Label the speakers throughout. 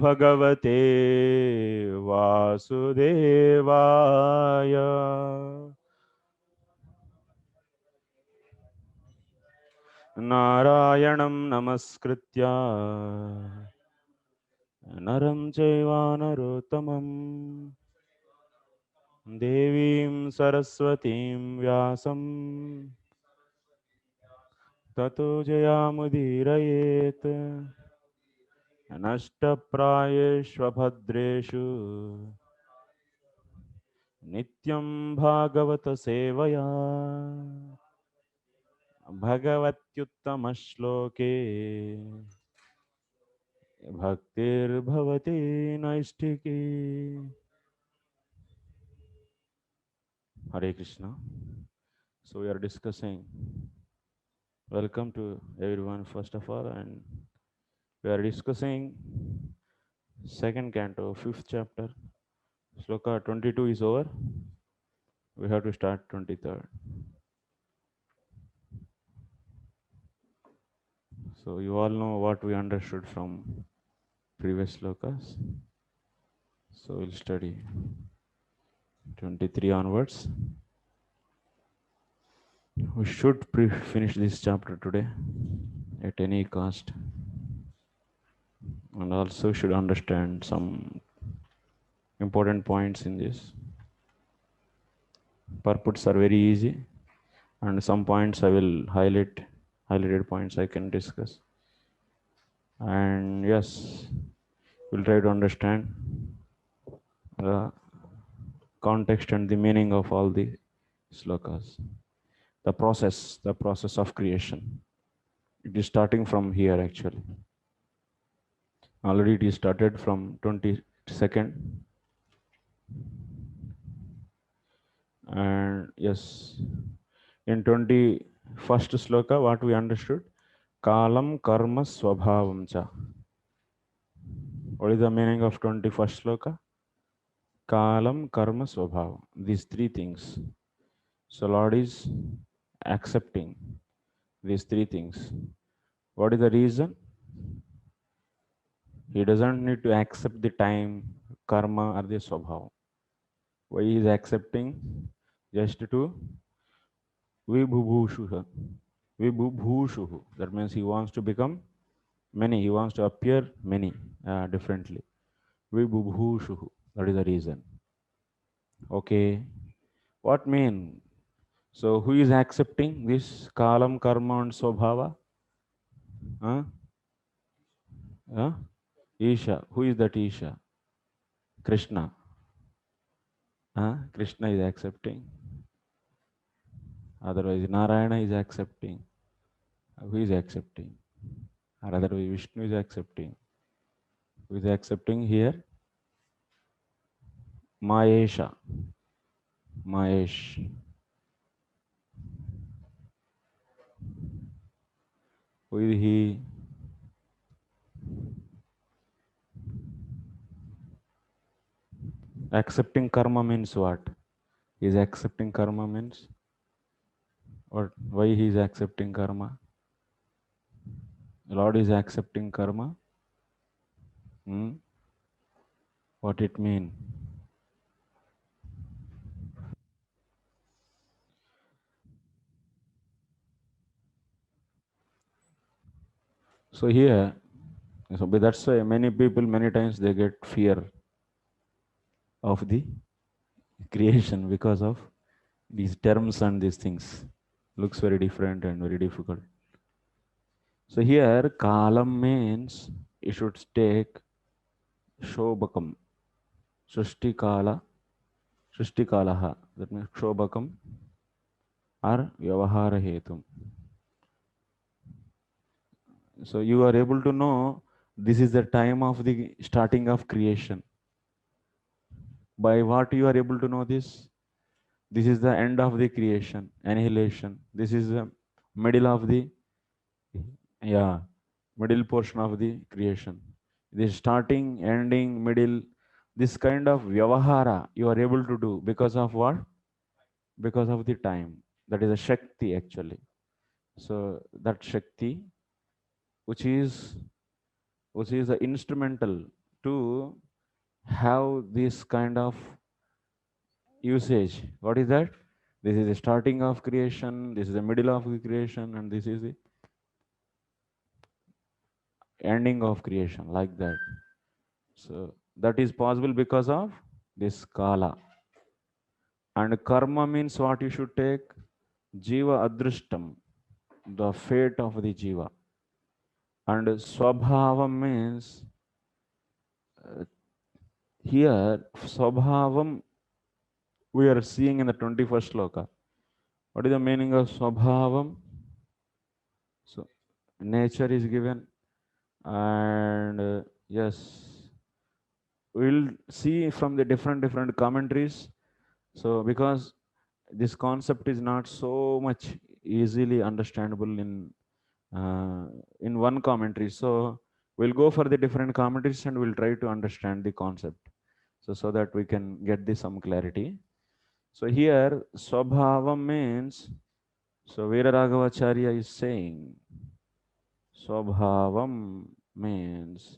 Speaker 1: भगवते वासुदेवाय। नारायणं नमस्कृत्य नरं चैव नरोत्तमं देवीं सरस्वतीं व्यासं ततो जयामुदीरयेत्। नष्टप्रायेष्वभद्रेषु नित्यं भागवत सेवया भगवत्युत्तमश्लोके भक्तिर्भवति नैष्ठिकी। Hare Krishna. So we are discussing. Welcome to everyone first of all, and we are discussing second canto, fifth chapter. Sloka 22 is over. We have to start 23rd. So you all know what we understood from previous slokas. So we'll study 23 onwards. We should finish this chapter today at any cost, and also should understand some important points in this. Purports are very easy, and some points I will highlighted points I can discuss. And yes, we'll try to understand the context and the meaning of all the slokas. The process of creation. It is starting from here actually. Already it is started from 22nd. And yes, in 21st sloka, what we understood? Kalam karma swabhavam cha. What is the meaning of 21st sloka? Kalam karma swabhavam. These three things. So Lord is accepting these three things. What is the reason? He doesn't need to accept the time, karma or the swabhav. Why he is accepting? Just to vibhubhushuha. Vibhubhushuhu. That means he wants to become many. He wants to appear many differently. Vibhubhushuhu. That is the reason. Okay. What mean? So who is accepting this kalam, karma and swabhava? Huh? Huh? Isha. Who is that Isha? Krishna. Huh? Krishna is accepting. Otherwise Narayana is accepting. Who is accepting? Or otherwise Vishnu is accepting. Who is accepting here? Mahesha. Mahesh. Who is he? Accepting karma means what? Is accepting karma means what? Why he is accepting karma? Lord is accepting karma. What it mean? So here, so that's why many people many times they get fear of the creation because of these terms and these things. Looks very different and very difficult. So here kalam means you should take shobakam, srishti kalaha. That means shobakam or vyavahara hetum. So you are able to know this is the time of the starting of creation. By what you are able to know this? This is the end of the creation, annihilation. This is the middle of the middle portion of the creation. This starting, ending, middle, this kind of vyavahara you are able to do because of what? Because of the time. That is a Shakti actually. So that Shakti, which is the instrumental to have this kind of usage. What is that? This is the starting of creation, this is the middle of the creation, and this is the ending of creation, like that. So that is possible because of this kala. And karma means what you should take? Jiva adrishtam, the fate of the jiva. And swabhavam means here swabhavam we are seeing in the 21st sloka. What is the meaning of swabhavam? So nature is given, and yes, we'll see from the different commentaries. So because this concept is not so much easily understandable in one commentary, so we'll go for the different commentaries and we'll try to understand the concept, so that we can get this some clarity. So here swabhavam means, so Veera Raghavacharya is saying swabhavam means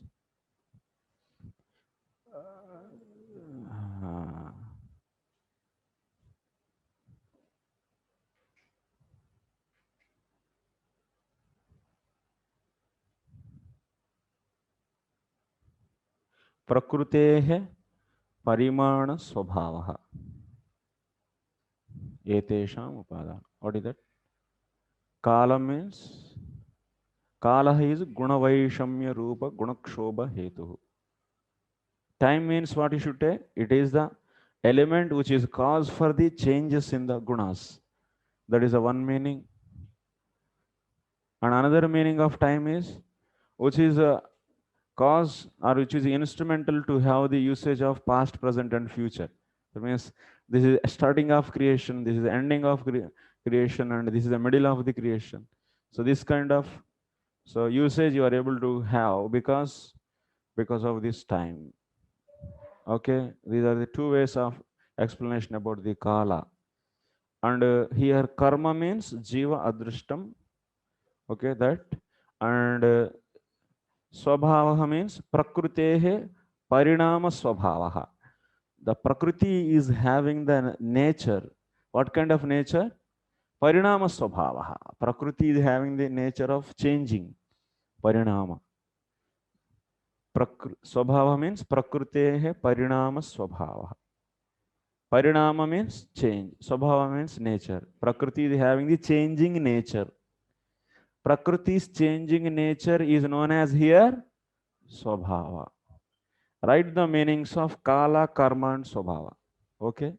Speaker 1: प्रकृतेः परिमाण स्वभावः एतेषाम् उपादान. What is that? Kala means, kala is gunavaishamya rupa gunakshobha hetu. Time means what you should take? It is the element which is cause for the changes in the gunas. That is the one meaning. And another meaning of time is which is a cause or which is instrumental to have the usage of past, present, and future. That means this is starting of creation, this is the ending of creation, and this is the middle of the creation. So this kind of usage you are able to have because of this time. Okay, these are the two ways of explanation about the kala. And here karma means jiva adrishtam. Okay, that. And swabhavaha means prakrutehe parinama swabhavaha. The prakriti is having the nature. What kind of nature? Parinama swabhavaha. Prakriti is having the nature of changing. Parinama. Swabhava means prakrutehe parinama swabhavaha. Parinama means change. Swabhava means nature. Prakriti is having the changing nature. Prakriti's changing nature is known as here swabhava. Write the meanings of kala, karma, and swabhava. Okay.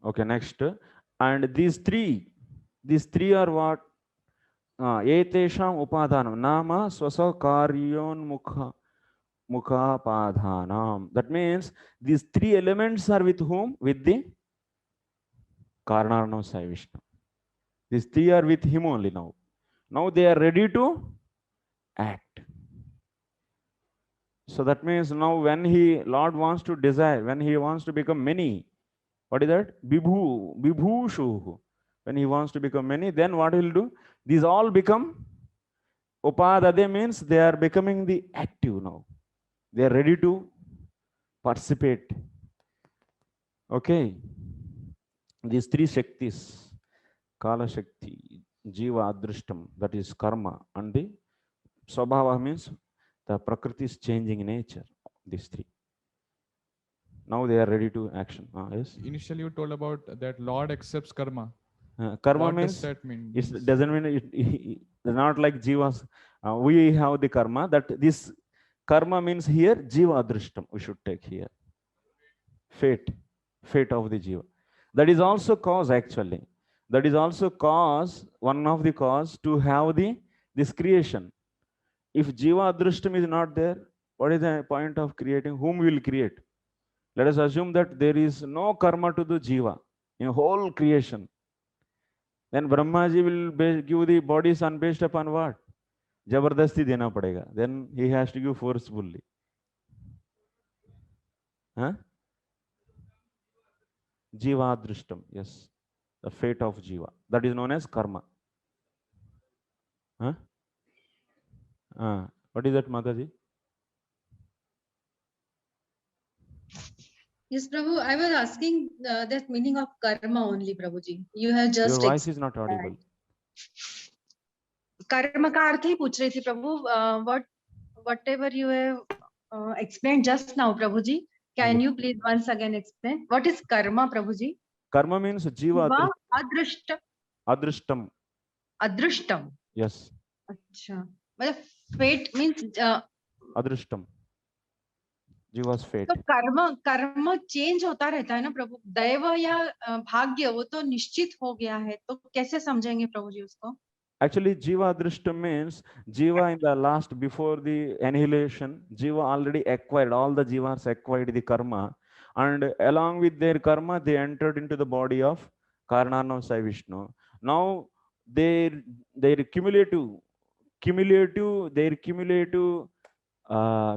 Speaker 1: Okay, next. And these three are what? Etesham upadhanam. Nama swasa karyon mukhapadhanam. That means these three elements are with whom? With the Karanarno Sai Vishnu. These three are with him only now. Now they are ready to act. So that means now when Lord wants to desire, when he wants to become many, what is that? Vibhushu. When he wants to become many, then what he will do? These all become upadade, means they are becoming the active now. They are ready to participate. Okay. These three Shaktis, Kala Shakti, Jiva Adrishtam, that is karma, and the Swabhava means the Prakriti's changing nature. These three. Now they are ready to action. Yes.
Speaker 2: Initially, you told about that Lord accepts karma.
Speaker 1: Karma
Speaker 2: what
Speaker 1: means,
Speaker 2: does that mean?
Speaker 1: it doesn't mean it's not like Jivas. We have the karma. That this karma means here Jiva Adrishtam. We should take here. Fate of the Jiva. That is also cause actually. That is also cause, one of the cause to have this creation. If Jiva Adrishtam is not there, what is the point of creating? Whom will create? Let us assume that there is no karma to the Jiva in whole creation. Then Brahmaji will give the bodies on based upon what? Jabardasti dena padega. Then he has to give forcefully. Huh? Jiva Adrishtam, yes. the fate of jiva. That is known as karma. Huh? What is that, Mataji?
Speaker 3: Yes, Prabhu, I was asking that meaning of karma only, Prabhuji. You have
Speaker 1: Your
Speaker 3: just
Speaker 1: voice is not audible.
Speaker 3: कर्म का अर्थ ही पूछ रही थी प्रभु. Whatever you have explained just now, Prabhuji, can
Speaker 1: Okay.
Speaker 3: you please once again explain what is karma, Prabhuji?
Speaker 1: Karma means jiva
Speaker 3: Jiva adrishta
Speaker 1: adrishtam.
Speaker 3: adrishtam.
Speaker 1: Yes.
Speaker 3: अच्छा, मतलब fate means
Speaker 1: Adrishtam. Jiva's fate.
Speaker 3: तो कर्म change होता रहता है ना प्रभु. दैव या भाग्य वो तो निश्चित हो गया है, तो कैसे समझेंगे प्रभु जी उसको?
Speaker 1: Actually, jiva adrishtam means jiva in the last, before the annihilation, jiva already acquired, all the jivas acquired the karma, and along with their karma they entered into the body of Karanarnam Sai Vishnu. Now their cumulative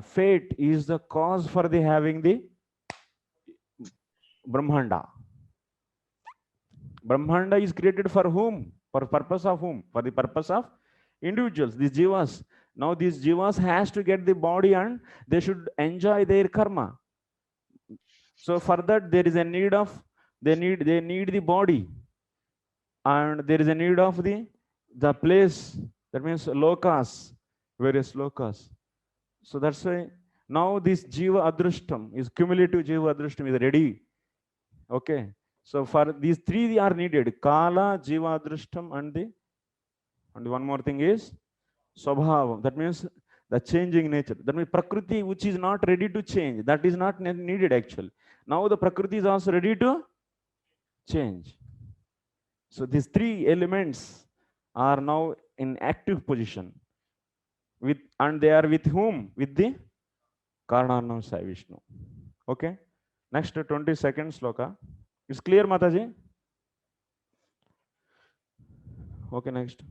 Speaker 1: fate is the cause for the having the Brahmanda. Brahmanda is created for whom? For purpose of whom? For the purpose of individuals, these jivas. Now these jivas has to get the body and they should enjoy their karma. So for that there is a need of, they need the body, and there is a need of the place, that means lokas, various lokas. So that's why now this jiva adrishtam is cumulative, jiva adrishtam is ready. Okay. So for these three are needed: kala, jiva adrishtam, and one more thing is swabhavam. That means the changing nature. That means prakriti, which is not ready to change, that is not needed actually. Now the prakriti is also ready to change. So these three elements are now in active position with, and they are with whom? With the Karanarnam Sai Vishnu. Okay. Next 22nd sloka. It's clear, Mataji? Okay, next.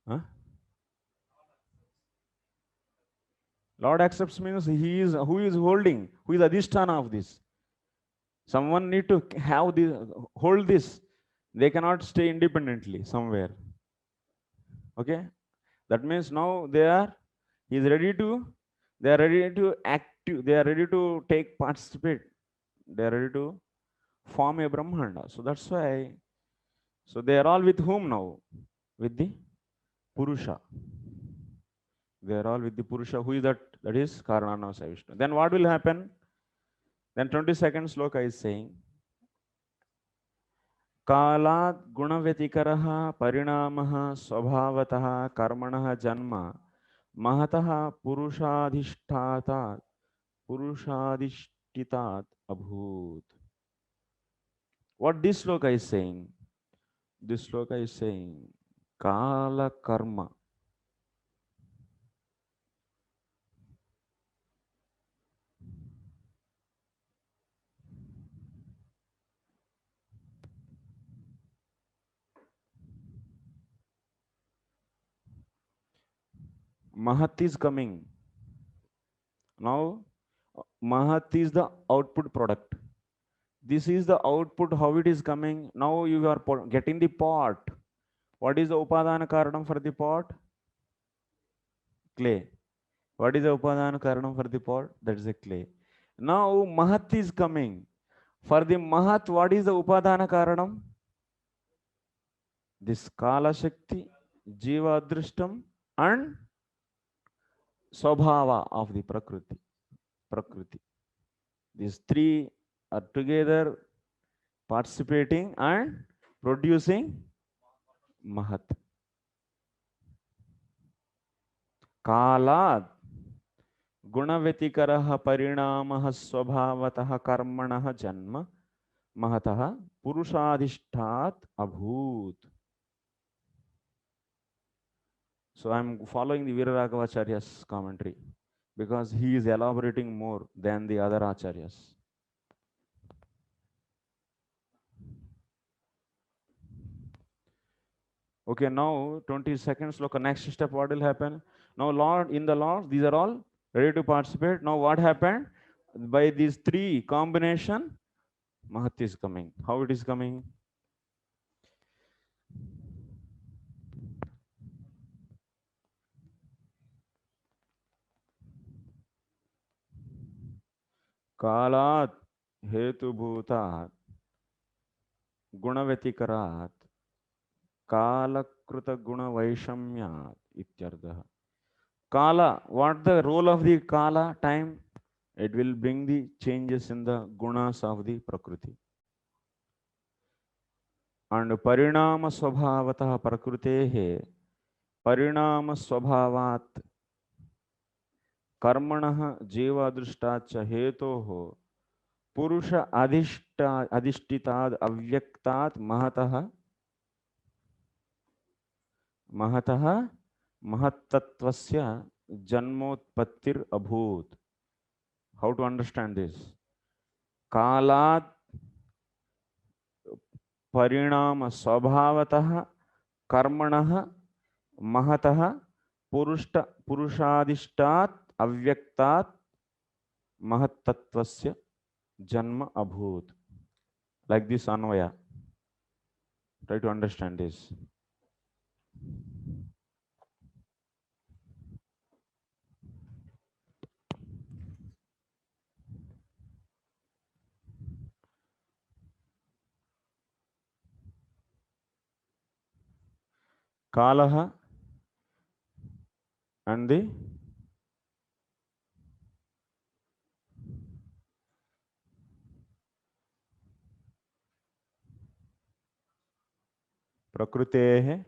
Speaker 1: Huh? Lord accepts means he is, who is holding, who is adhisthana of this. Someone need to have this, hold this. They cannot stay independently somewhere. Okay. That means now they are, he is ready to, they are ready to active, they are ready to take participate, they are ready to form a Brahmanda. So that's why, so they are all with whom now? With the Purusha. They are all with the Purusha. Who is that? That is Karanarnam Sai Vishnu. Then what will happen? Then 22nd sloka is saying, कालात् गुणव्यतिकरः परिणामः स्वभावतः कर्मणः जन्म महतः पुरुषाधिष्ठितात् अभूत. What this sloka is saying? This sloka is saying kala karma. Mahat is coming. Now, Mahat is the output product. This is the output, how it is coming. Now you are getting the pot. What is the upadana karanam for the pot? Clay. What is the upadana karanam for the pot? That is a clay. Now Mahat is coming. For the Mahat, what is the upadana karanam? This Kala Shakti, Jiva Adrishtam, and Swabhava of the Prakriti. Prakriti. These three are together participating and producing Mahat. Kalat Gunavetikaraha Parinamaha Swabhavataha Karmanaha Janma Mahataha Purushadhishtat Abhut. So I'm following the Viraragavacharya's commentary because he is elaborating more than the other acharyas. Okay, now 22nd sloka. Next step, what will happen? Now, Lord, in the Lord, these are all ready to participate. Now, what happened? by these three combination, Mahat is coming. How it is coming? Kalat hetubhutat गुणव्यतिकरात् कालकृत गुण वैषम्यात् इत्यर्थः. Kala, what the role of the Kala time? It will bring the changes in the gunas of the Prakriti. And Parinama Swabhavatah Prakrutehe Parinama Swabhavat Karmanah Jiva Drishtacha Hetoho Purusha Adhishtitad Avyaktat Mahataha Mahatattvasya Janmotpattir Abhut. How to understand this? Kalat Parinama Swabhavatah Karmanah Mahataha Purushadishtat Avyaktat Mahatattvasya Janma Abhut. Like this Anvaya. Try to understand this. Kalaha and the Prakrutehe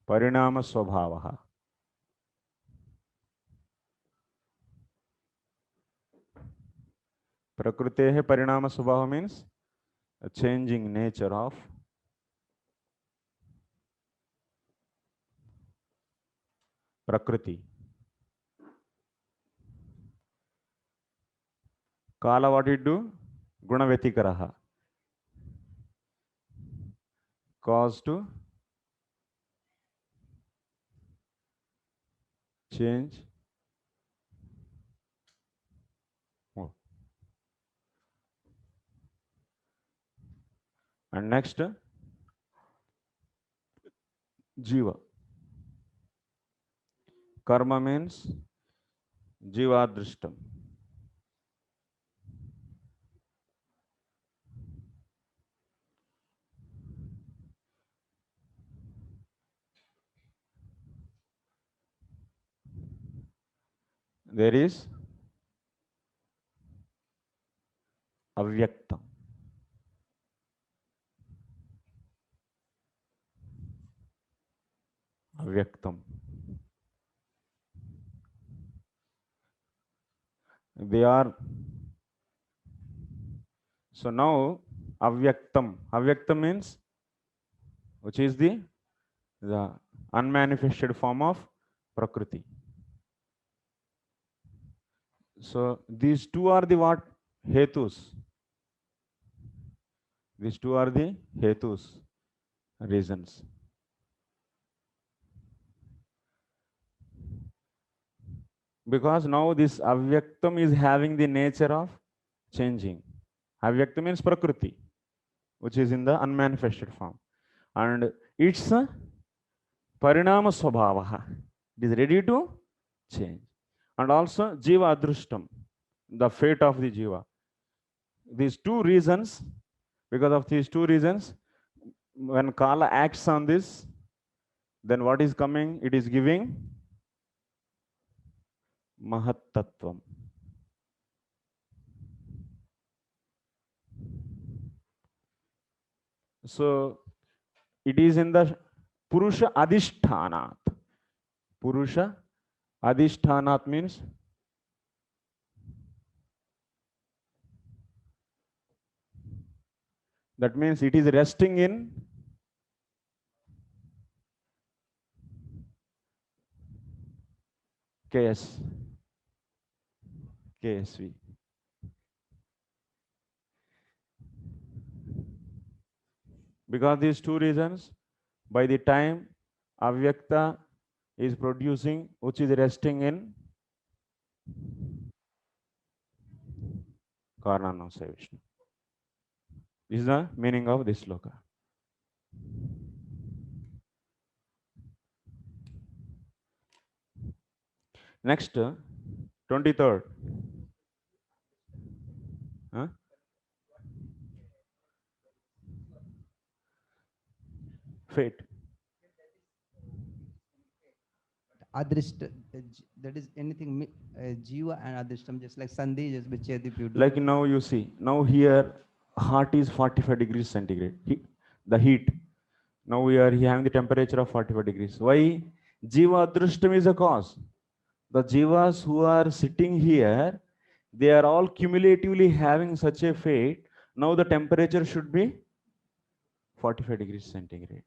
Speaker 1: Parinama Swabhavaha. Prakrutehe Parinama Swabhava means a changing nature of Prakriti. Kala, what it do? Gunavetikaraha. Cause to change. Oh. And next, Jiva. Karma means Jivadrishtam. There is Avyaktam. Avyaktam. They are. So now Avyaktam. Avyaktam means, which is the unmanifested form of Prakriti. So these two are the what? Hetus. These two are the Hetus, reasons. Because now this Avyaktam is having the nature of changing. Avyaktam means Prakriti, which is in the unmanifested form. And it's a Parinama Swabhavaha. It is ready to change. And also Jiva Adrushtam, the fate of the Jiva. These two reasons, because of these two reasons, when Kala acts on this, then what is coming? It is giving Mahattattvam. So it is in the Purusha Adhishthanat. Purusha Adhishthanat means that means it is resting in KSV. Because these two reasons, by the time Avyakta is producing, which is resting in Karanam se Vishnu. This is the meaning of this sloka. Next, 23rd. Huh? Fate.
Speaker 4: Adrishta, that is anything, jiva and adrishtam, just like sandhi, just vichedip you do.
Speaker 1: Like now you see, now here heart is 45 degrees centigrade. The heat. Now we are having the temperature of 45 degrees. Why? Jiva Adrishtam is a cause. The jivas who are sitting here, they are all cumulatively having such a fate. Now the temperature should be 45 degrees centigrade.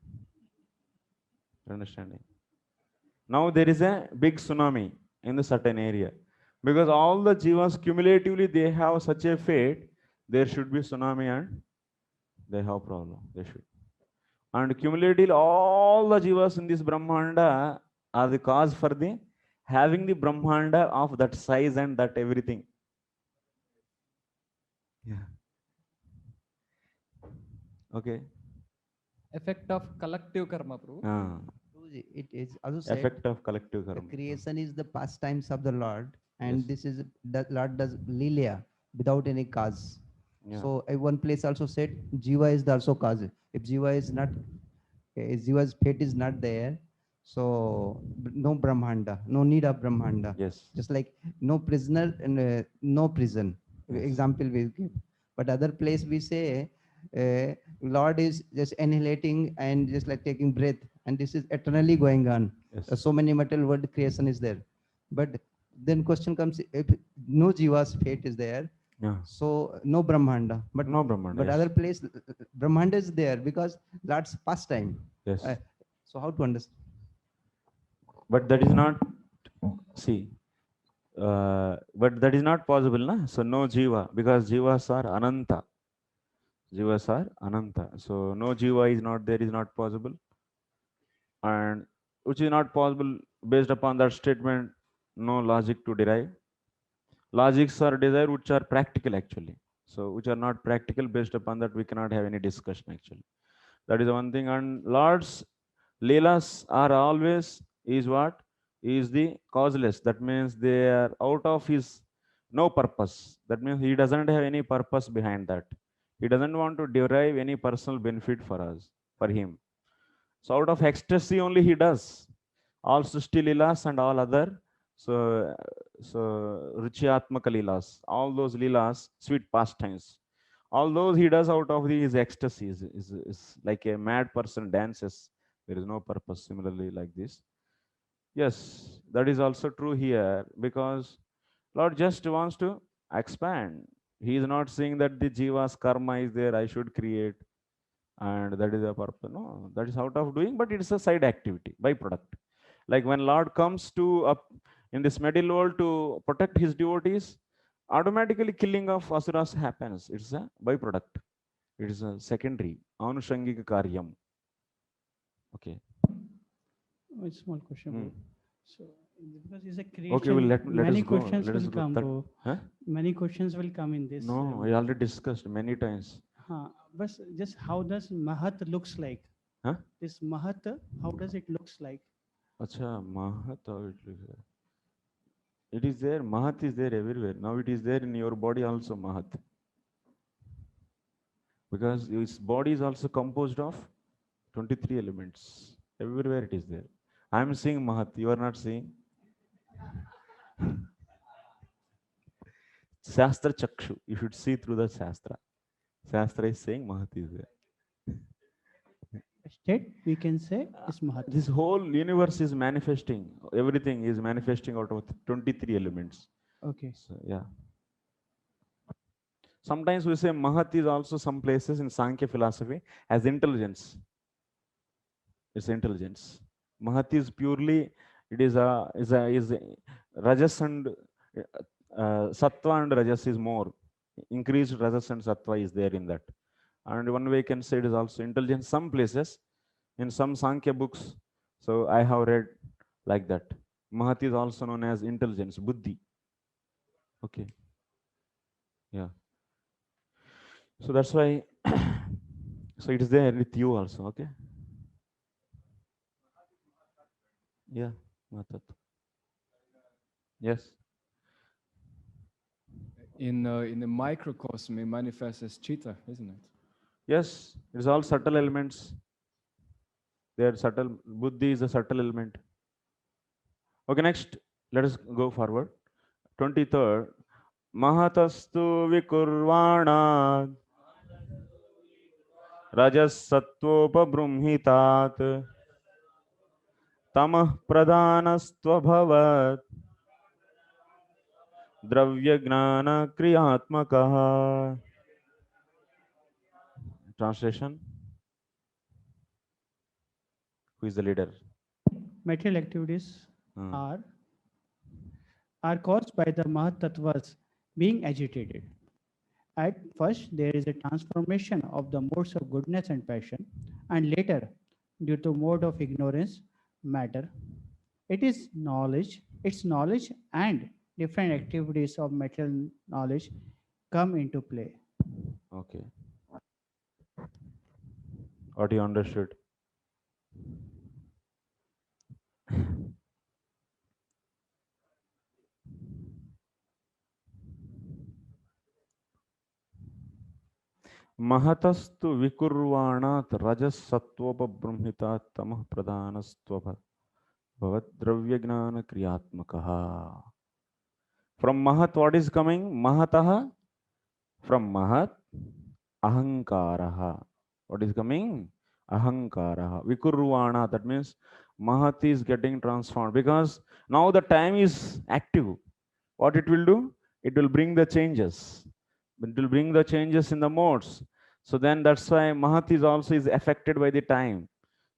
Speaker 1: Understanding? Now there is a big tsunami in the certain area. Because all the jivas cumulatively, they have such a fate, there should be tsunami and they have problem. They should. And cumulatively, all the jivas in this Brahmanda are the cause for the having the Brahmanda of that size and that everything. Yeah. Okay.
Speaker 5: Effect of collective karma, Prabhu.
Speaker 4: It is also said
Speaker 1: Effect of collective
Speaker 4: the
Speaker 1: karma.
Speaker 4: creation is the pastimes of the Lord, and
Speaker 1: Yes.
Speaker 4: this is the Lord does lilia without any cause.
Speaker 1: Yeah.
Speaker 4: So one place also said jiva is the also cause. If jiva is not, if jiva's fate is not there, so no brahmanda, no need of brahmanda.
Speaker 1: Yes.
Speaker 4: Just like no prisoner and no prison.
Speaker 1: Yes.
Speaker 4: Example we give. But other place we say Lord is just annihilating and just like taking breath, and this is eternally going on.
Speaker 1: Yes.
Speaker 4: So many material world creation is there. But then question comes, if no jiva's fate is there,
Speaker 1: Yeah.
Speaker 4: so no brahmanda. But
Speaker 1: No Brahmanda.
Speaker 4: but
Speaker 1: Yes.
Speaker 4: other place brahmanda is there because Lord's pastime.
Speaker 1: Yes.
Speaker 4: So how to understand?
Speaker 1: But that is not, see, but that is not possible, na? So no jiva, because jivas are ananta. Jivas are ananta. So no jiva is not there, is not possible. And which is not possible based upon that statement, no logic to derive. Logics are desired which are practical actually. So which are not practical, based upon that we cannot have any discussion actually. That is the one thing. And Lord's Leelas are always is what? Is the causeless. That means they are out of his no purpose. That means he doesn't have any purpose behind that. He doesn't want to derive any personal benefit for us, for him. So out of ecstasy only he does. All Srishti Leelas and all other, so Ruchiatmaka Leelas, all those Leelas, sweet pastimes, all those he does out of his ecstasy, is like a mad person dances. There is no purpose. Similarly, like this. Yes, that is also true here, because Lord just wants to expand. He is not saying that the jiva's karma is there, I should create, and that is a purpose. No, that is out of doing, but it's a side activity, byproduct. Like when Lord comes to up in this middle world to protect his devotees, automatically killing of asuras happens. It's a byproduct. It is a secondary anushangika karyam. Okay.
Speaker 6: A small question,
Speaker 1: Hmm.
Speaker 6: bro. So because it's a creation,
Speaker 1: Okay, well, let
Speaker 6: many
Speaker 1: us go.
Speaker 6: questions
Speaker 1: Let us
Speaker 6: will
Speaker 1: go.
Speaker 6: come,
Speaker 1: That,
Speaker 6: bro.
Speaker 1: huh?
Speaker 6: Many questions will come in this.
Speaker 1: No, I already discussed many times.
Speaker 6: But just how does Mahat looks like?
Speaker 1: Huh?
Speaker 6: This Mahat, how does it looks like?
Speaker 1: Acha, Mahat, how it looks like. It is there. Mahat is there everywhere. Now it is there in your body also, Mahat. Because its body is also composed of 23 elements. Everywhere it is there. I am seeing Mahat. You are not seeing? Shastra Chakshu. You should see through the Shastra. Shastra is saying Mahat is there.
Speaker 6: State we can say is Mahat.
Speaker 1: This whole universe is manifesting. Everything is manifesting out of 23 elements.
Speaker 6: Okay.
Speaker 1: So, yeah. Sometimes we say Mahat is also some places in Sankhya philosophy as intelligence. It's intelligence. Mahat is purely, it is Rajas and Sattva and Rajas is more. Increased Rajas and Sattva is there in that. And one way can say it is also intelligence. Some places, in some Sankhya books, so I have read like that. Mahat is also known as intelligence, Buddhi. Okay. Yeah. So that's why, so it is there with you also, okay? Yeah, Mahatattva. Yes.
Speaker 5: In the microcosm, it manifests as chitta, isn't it?
Speaker 1: Yes, it's all subtle elements. They are subtle. Buddhi is a subtle element. Okay, next, let us go forward. 23rd. Mahatastu vikurvana rajasattvopabhrumhitat tamah pradhanastvabhavat dravyajnana kriyatmakah. Translation. Who is the leader?
Speaker 6: Material activities
Speaker 1: Hmm.
Speaker 6: are caused by the Mahatattvas being agitated. At first, there is a transformation of the modes of goodness and passion, and later, due to mode of ignorance, matter. Its knowledge and different activities of material knowledge come into play.
Speaker 1: Okay. What you understood? Mahatastu vikurvanat rajasattvopabrumhitat tamah pradhanastvabhavat dravyajnana kriyatmakaha. From Mahat, what is coming? Mahataha. From Mahat, Ahankaraha. What is coming? Ahankaraha. Vikurvana. That means Mahat is getting transformed because now the time is active. What it will do? It will bring the changes. It will bring the changes in the modes. So then that's why Mahat is also is affected by the time.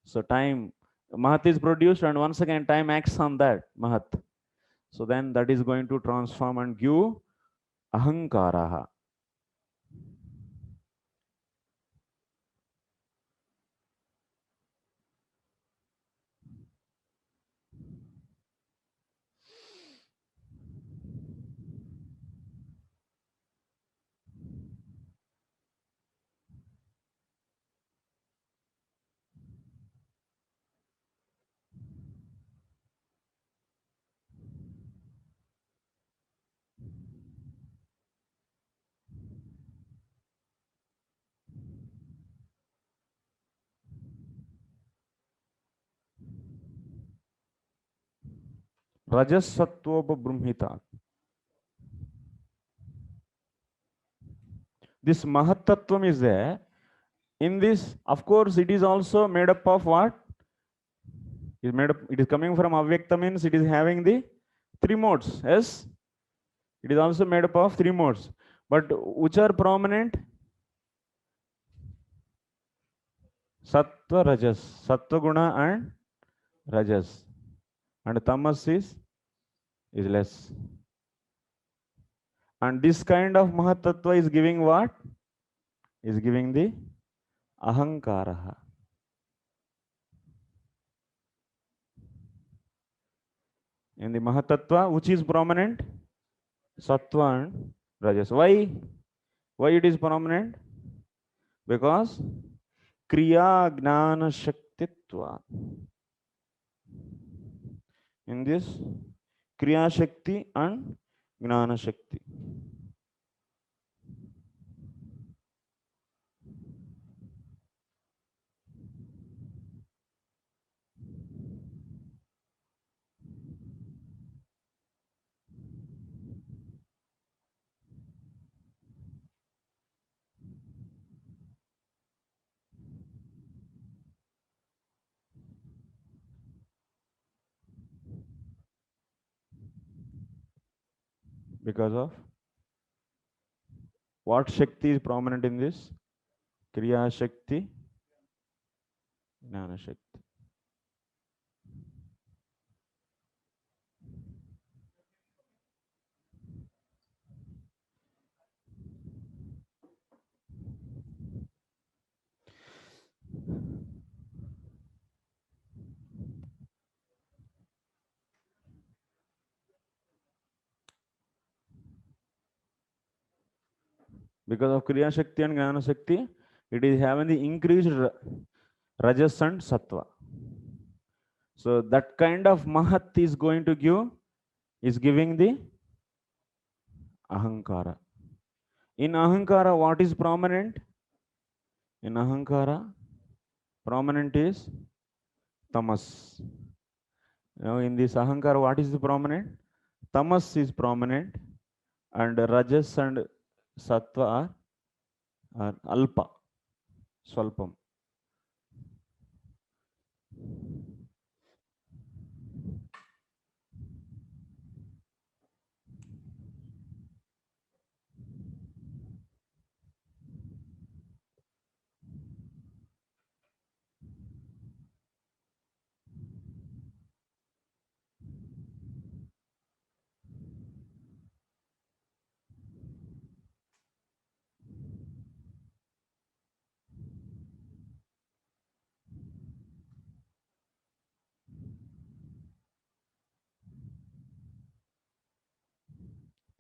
Speaker 1: So time, Mahat is produced and once again time acts on that Mahat. So then that is going to transform and give Ahankaraha. Rajasattvopabrumhita. This Mahatattvam is there. In this, of course, it is also made up of what? It is made up, it is coming from Avyakta means it is having the three modes. Yes? It is also made up of three modes. But which are prominent? Sattva, Rajas. Sattva guna and Rajas. And Tamas is less. And this kind of Mahatattva is giving what? Is giving the Ahankaraha. In the Mahatattva, which is prominent? Sattva and Rajas. Why? Why it is prominent? Because Kriya Gnana Shaktitva. In this, Kriya Shakti and Gnana Shakti. Because of what Shakti is prominent in this? Kriya Shakti, Gnana Shakti. Because of Kriya Shakti and Gnana Shakti, it is having the increased Rajas and Sattva. So that kind of Mahat is going to give, is giving the Ahankara. In Ahankara, what is prominent? In Ahankara, prominent is Tamas. Now in this Ahankara, what is the prominent? Tamas is prominent, and Rajas and Sattva are Alpa, Swalpam.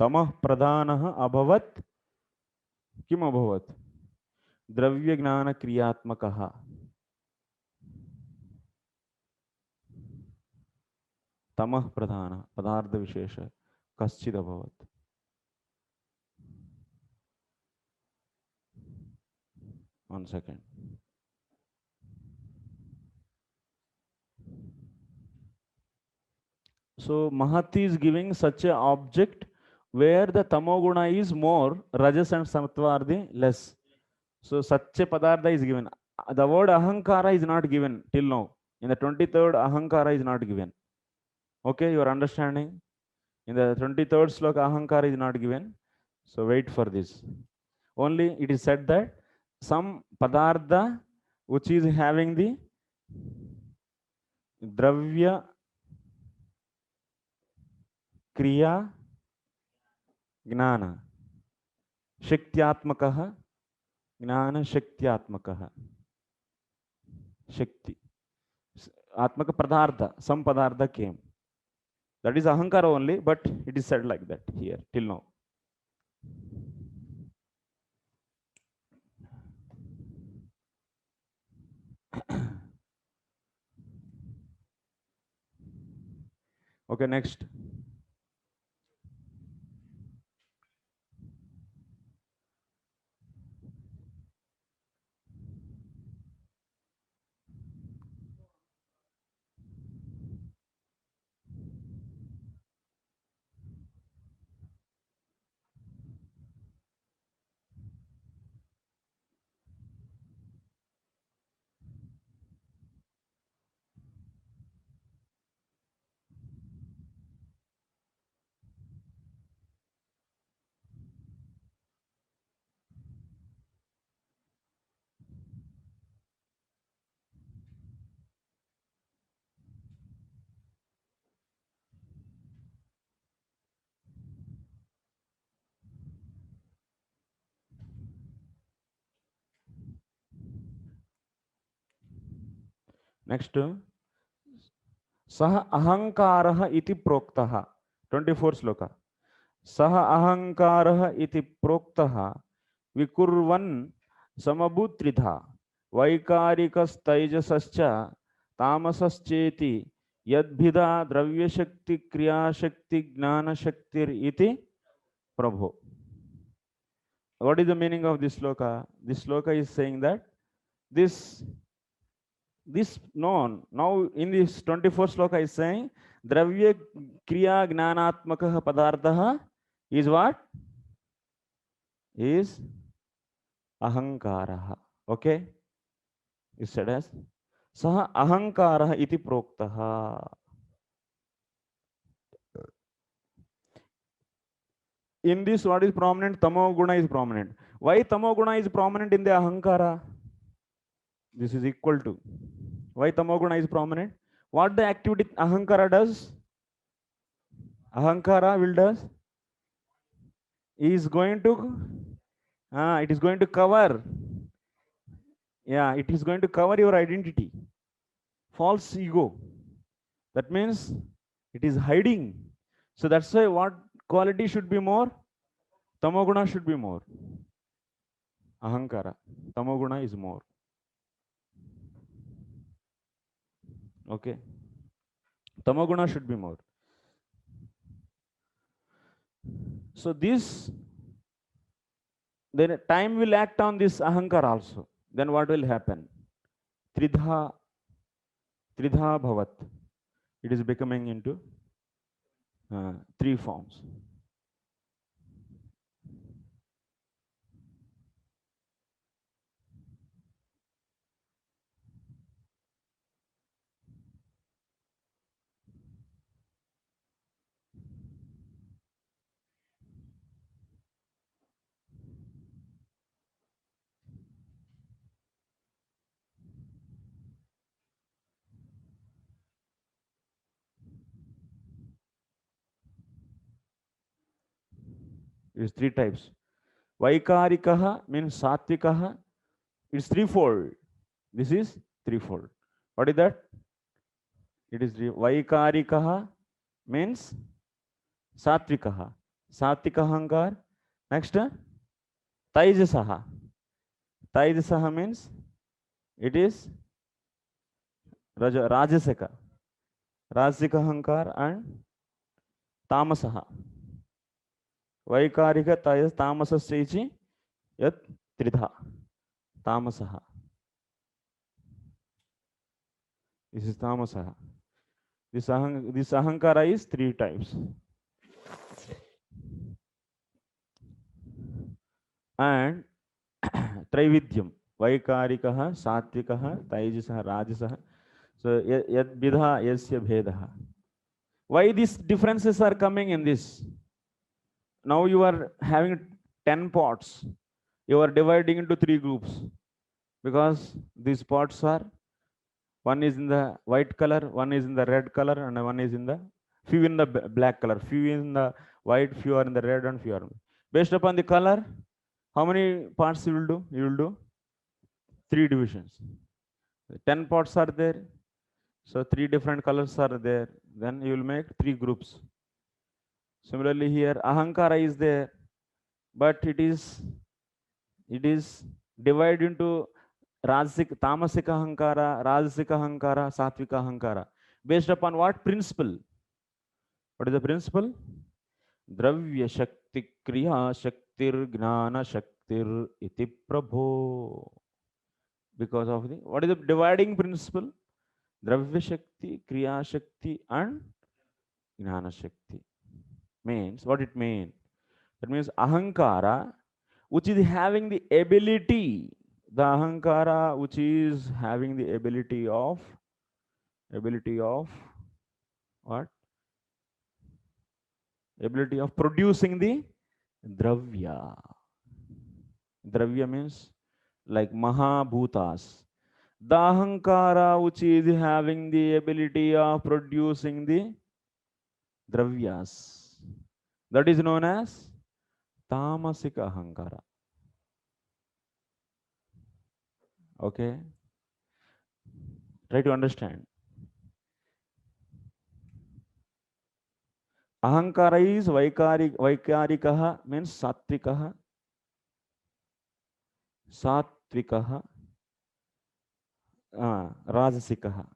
Speaker 1: Tamah pradhanah abhavat. Kim abhavat? Dravya gnana kriyatmakaha. Tamah pradhanah, padartha vishesha, kaschid abhavat. One second. So Mahati is giving such a object where the tamoguna is more, Rajas and Sattva are the less. So such a padartha is given. The word Ahankara is not given till now. In the 23rd, Ahankara is not given. Okay, you are understanding? In the 23rd sloka, Ahankara is not given. So wait for this. Only it is said that some padartha which is having the dravya kriya gnana shaktyatmakaha gnana shaktyatmakaha shakti atmaka padartha, some padartha came. That is ahankara only, but it is said like that here till now. Okay, next. Next, Sah ahankarah iti proktaha. 24 sloka. Sah ahankarah iti proktaha vikurvan samabutritha vaikarikas taijasascha tamasascheti yadbhida dravya shakti kriya shakti gnana shaktir iti prabho. What is the meaning of this sloka? This sloka is saying that this known now in this 24 sloka is saying dravya kriya gnanatmakah padartha is what? Is ahankarah. Okay, is said as sah ahankarah iti proktaha. In this, what is prominent? Tamoguna is prominent. Why tamoguna is prominent in the ahankara? This is equal to. Why tamoguna is prominent? What the activity ahankara does? Ahankara will does? Is going to, it is going to cover. Yeah, it is going to cover your identity. False ego. That means it is hiding. So that's why what quality should be more? Tamoguna should be more. Ahankara. Tamoguna is more. Okay. Tamoguna should be more. So this, then time will act on this ahankara also. Then what will happen? Tridha bhavat. It is becoming into three forms. It is three types. Vaikarikaha means satvikaha. It's threefold. This is threefold. What is that? It is Vaikarikaha means satvikaha. Satvika hankar. Next, Taijasaha. Taijasaha means it is Rajasika. Rajasika hankar and Tamasaha. Vaikarika Tajas Tamasasya yat Tridha. Tamasaha. This is Tamasaha. This ahankara is three types. And Trividyam. Vaikarikaha, Satvikaha, Taijasah, Rajasah. So yad bidha yasya bhedaha. Why these differences are coming in this? Now you are having 10 pots. You are dividing into three groups. Because these pots are, one is in the white color, one is in the red color, and one is in the, few in the black color, few in the white, few are in the red, and few are. Based upon the color, how many parts you will do? You will do three divisions. 10 pots are there. So three different colors are there. Then you will make three groups. Similarly here, ahankara is there, but it is divided into Rajasika, Tamasika Hankara, Rajasika Hankara, Satvika Hankara. Based upon what principle? What is the principle? Dravya Shakti Kriya Shaktir Gnana Shaktir Iti Prabho. Because of the, what is the dividing principle? Dravya Shakti, Kriya Shakti, and Gnana Shakti. Means, what it means? That means Ahankara, which is having the ability, the ahankara which is having the ability of what? Ability of producing the dravya. Dravya means like mahabhutas. The ahankara which is having the ability of producing the dravyas. That is known as tamasika ahankara. Okay, try to understand. Ahankara is vaikarikaha means satvikaha. Satvikaha, Rajasikaha.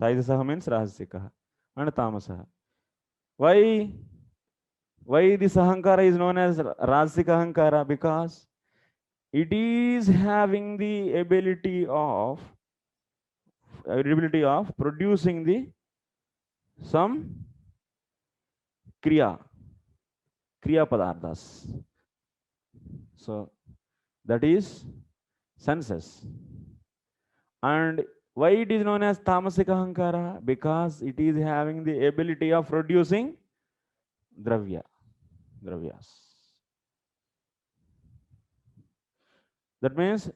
Speaker 1: Taijasaha means Rajasikaha and Tamasaha. Why this ahankara is known as Rajasika ahankara? Because it is having the ability of producing the some kriya padarthas. So that is senses. And why it is known as tamasika ahankara? Because it is having the ability of producing dravyas. That means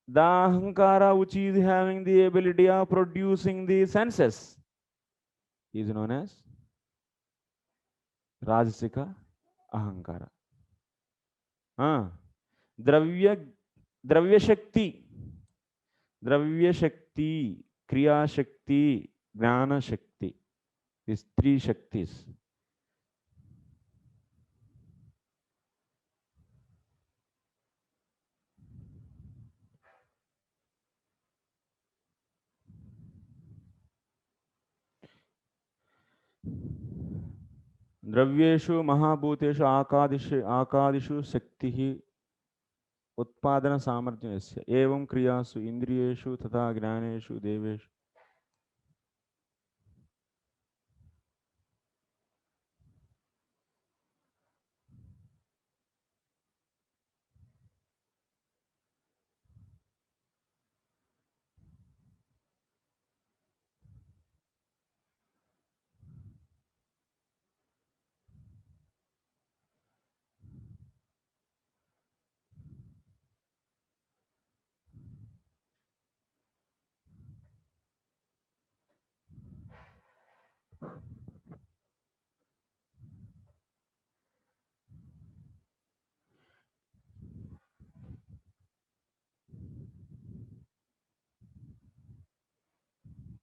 Speaker 1: the ahankara which is having the ability of producing the senses is known as Rajasika ahankara. Dravya Shakti, Kriya Shakti, Jnana Shakti. These three Shaktis. द्रव्येषु महाभूतेषु आकादिषु शक्तिः उत्पादन सामर्थ्यस्य एवं क्रियासु इंद्रियेषु तथा ज्ञानेषु देवेषु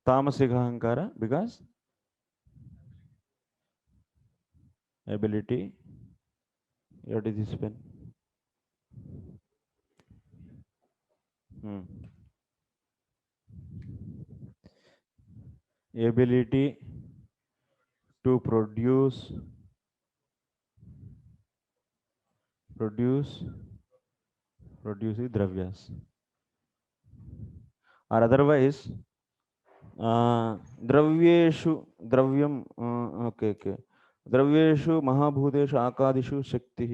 Speaker 1: तामसिक अहंकार because ability. What is this pen? Ability to produce the dravyas, or otherwise द्रव्येषु द्रव्यम okay द्रव्येषु महाभूतेषु आकादिषु शक्तिः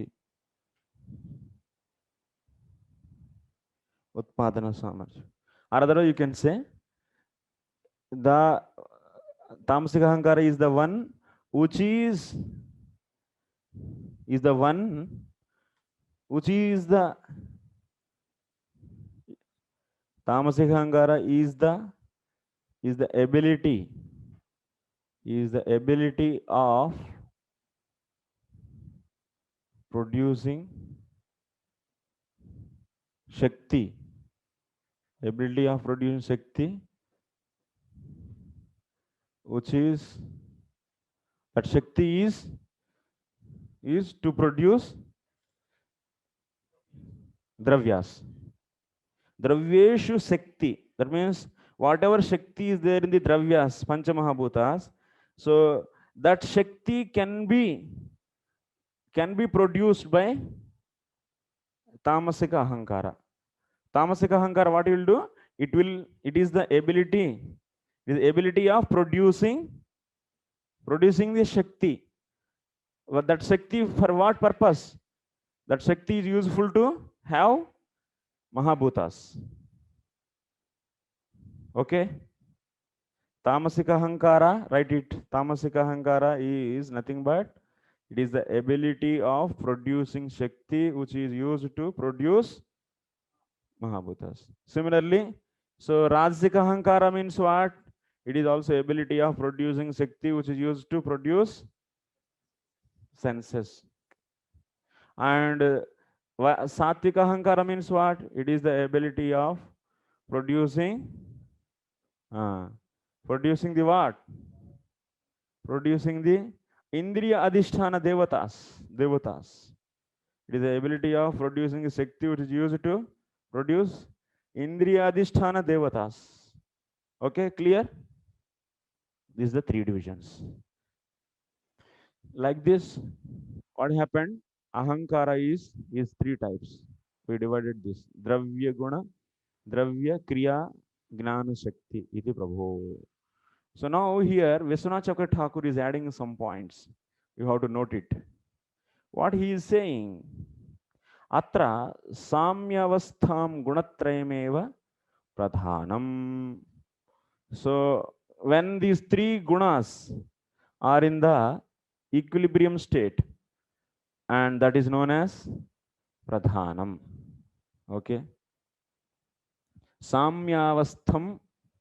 Speaker 1: उत्पादन सामर्थ्य, or otherwise you can say the tamasic ahankara is the one which is the one which is the tamasic ahankara is the ability of producing shakti, which is that shakti is to produce dravyas. Dravyeshu shakti, that means whatever shakti is there in the dravyas, pancha mahabhutas, so that shakti can be produced by tamasika ahankara. Tamasika ahankara, what it will do? It is the ability of producing the shakti. But that shakti, for what purpose? That shakti is useful to have mahabhutas. Okay, tamasika ahankara, write it. Tamasika ahankara is nothing but it is the ability of producing shakti which is used to produce mahabhutas. Similarly, so rajasika ahankara means what? It is also ability of producing shakti which is used to produce senses. And sattvika ahankara means what? It is the ability of producing the what? Producing the indriya adhisthana devatas. It is the ability of producing a shakti which is used to produce indriya adhisthana devatas. Okay, clear? These are the three divisions. Like this, what happened? Ahankara is three types. We divided this: dravya guna, dravya kriya, gnana shakti. Iti Prabhu. So now here Vishwanath Chakravarti Thakur is adding some points. You have to note it. What he is saying? Atra samyavastham gunatrayameva pradhanam. So when these three gunas are in the equilibrium state, and that is known as pradhanam. Okay. Samyavastham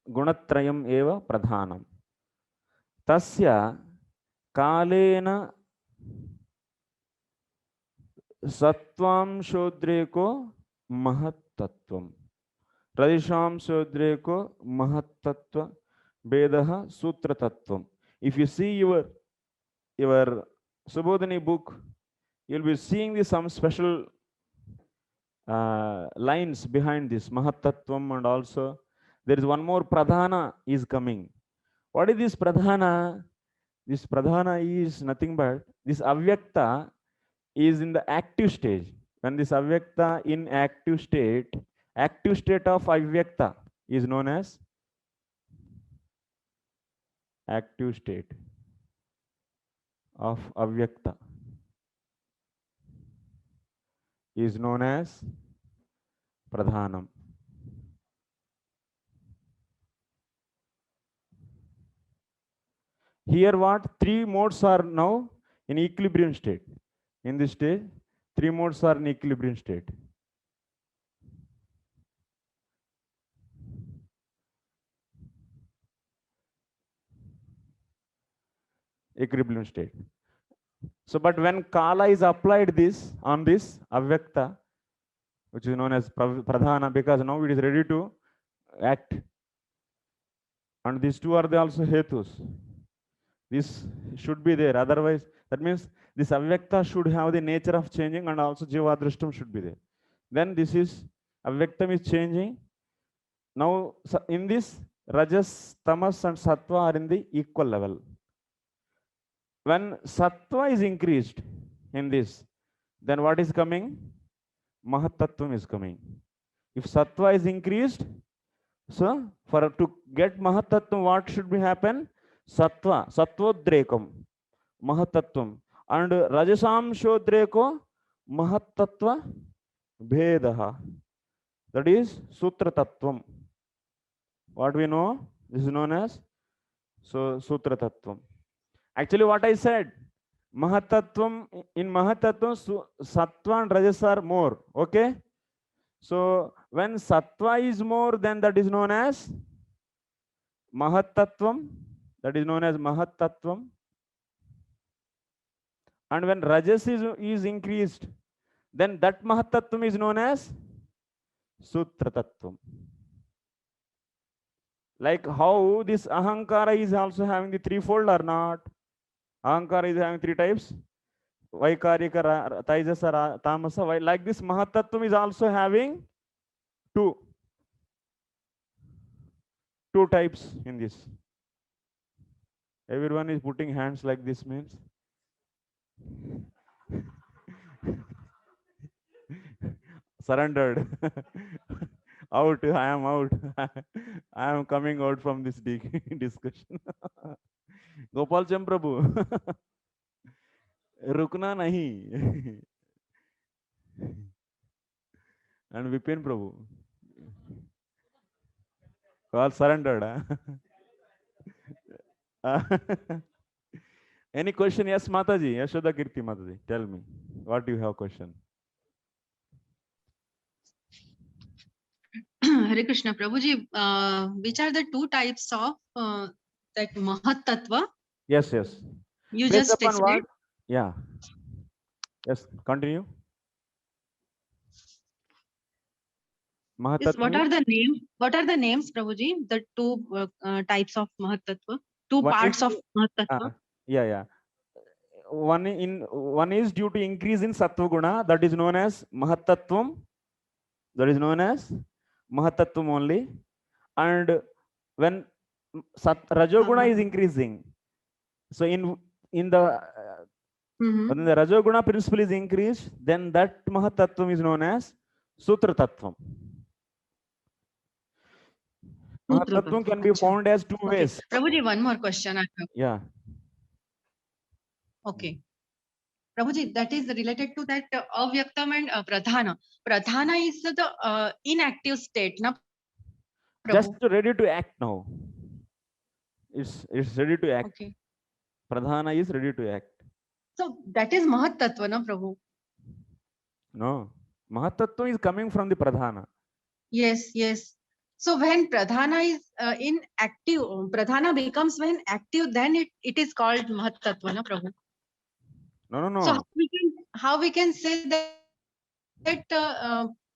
Speaker 1: gunatrayam eva pradhanam. Tasya kalena सत्वाम शोद्रे को महत्तत्वम, रजसाम शोद्रे को महत्तत्व भेदः सूत्र तत्वम. If you see your Subodhini book, you'll be seeing some special lines behind this mahatattvam, and also there is one more pradhana is coming. What is this pradhana? This pradhana is nothing but this avyakta is in the active stage. When this avyakta in active state of avyakta is known as active state of avyakta is known as pradhanam. Here what? Three modes are now in equilibrium state. In this stage, three modes are in equilibrium state. Equilibrium state. So, but when kala is applied this on this avyakta, which is known as pradhana, because now it is ready to act. And these two are the also hetus. This should be there. Otherwise, that means this avyakta should have the nature of changing, and also jivadrishtam should be there. Then this is avyaktam is changing. Now in this rajas, tamas, and sattva are in the equal level. When sattva is increased in this, then what is coming? Mahatattvam is coming. If sattva is increased, so for to get mahatattvam, what should be happen? Sattva, satvodrekam, mahatattvam, and rajasam shodreko mahatattva bhedaha. That is sutra tattvam. What we know, this is known as so sutra tattvam. Actually, what I said, mahatattvam, in mahatattvam, sattva and rajas are more. Okay. So when sattva is more, then that is known as mahatattvam. That is known as mahatattvam. And when rajas is increased, then that mahatattvam is known as sutra tattvam. Like how this ahankara is also having the threefold or not? Ahankara is having three types. Vaikarika, Taijasa, Tamasa. Like this mahatattvam is also having two types in this. Everyone is putting hands like this means. Surrendered. Out, I am out. I am coming out from this discussion. Gopal Chand Prabhu. Rukna nahi. And Vipin Prabhu. All surrendered. Any question? Yes, Mataji. Yashoda Kirti Mataji. Tell me. What do you have question?
Speaker 3: Hare Krishna, Prabhuji, which are the two types of that Mahat Tattva?
Speaker 1: Yes, yes.
Speaker 3: You
Speaker 1: Based
Speaker 3: just
Speaker 1: upon what?
Speaker 3: explained.
Speaker 1: Yeah. Yes, continue.
Speaker 3: Yes, what are the names? What are the names, Prabhuji? The two types of Mahat Tattva, two
Speaker 1: One
Speaker 3: parts
Speaker 1: is-
Speaker 3: of Mahat Tattva.
Speaker 1: Yeah. One is due to increase in sattva guna, that is known as mahatattvam. That is known as mahatattvam only. And when rajoguna is increasing, so in the when the rajoguna principle is increased, then that mahatattvam is known as sutra tattvam. Mahatattvam can be found as two ways.
Speaker 3: Prabhuji, one more question I have.
Speaker 1: Yeah.
Speaker 3: Okay. Prabhuji, that is related to that avyaktam and pradhana. Pradhana is the inactive state, na?
Speaker 1: Just ready to act now. It's ready to act.
Speaker 3: Okay.
Speaker 1: Pradhana is ready to act.
Speaker 3: So that is Mahat Tattva, na, Prabhu?
Speaker 1: No. Mahatattva is coming from the pradhana.
Speaker 3: Yes. So when pradhana is inactive, pradhana becomes when active, then it is called Mahat Tattva, na, Prabhu?
Speaker 1: No.
Speaker 3: So how we can say that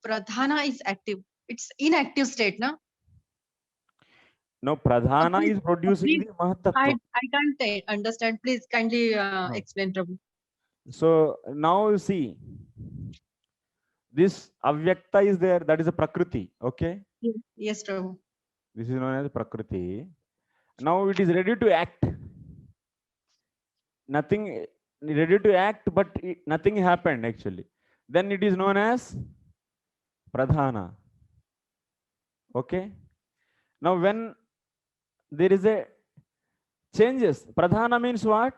Speaker 3: pradhana is active? It's inactive state, na?
Speaker 1: No, pradhana is producing the mahatattva.
Speaker 3: I can't understand. Please kindly explain, Prabhu.
Speaker 1: So now you see, this avyakta is there. That is a prakriti. Okay.
Speaker 3: Yes, Prabhu.
Speaker 1: This is known as prakriti. Now it is ready to act. nothing ready to act, but nothing happened actually. Then it is known as pradhana. Okay. Now when there is a changes, pradhana means what?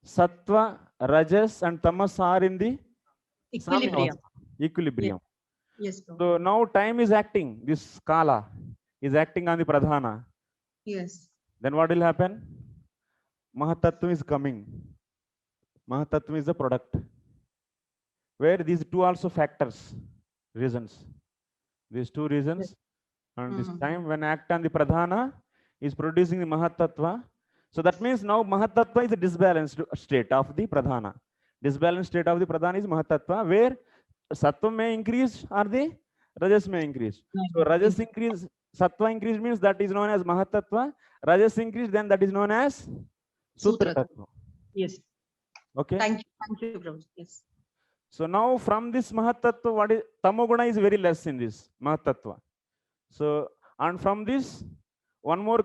Speaker 1: Sattva, rajas, and tamas are in the
Speaker 3: Equilibrium.
Speaker 1: equilibrium.
Speaker 3: Yes, Prabhu.
Speaker 1: So now time is acting. This kala is acting on the pradhana.
Speaker 3: Yes.
Speaker 1: Then what will happen? Mahatattva is coming. Mahatattva is the product. Where these two also factors, reasons. These two reasons. And this time when act on the pradhana is producing the mahatattva. So that means now mahatattva is a disbalanced state of the pradhana. Disbalanced state of the pradhana is mahatattva, where sattva may increase or the rajas may increase. So rajas increase, sattva increase means that is known as mahatattva. Rajas increase, then that is known as sutra tattva.
Speaker 3: Yes.
Speaker 1: Okay.
Speaker 3: Thank you, Prabhu. Yes.
Speaker 1: So now from this mahatattva, what is tamoguna is very less in this mahatattva. So and from this, one more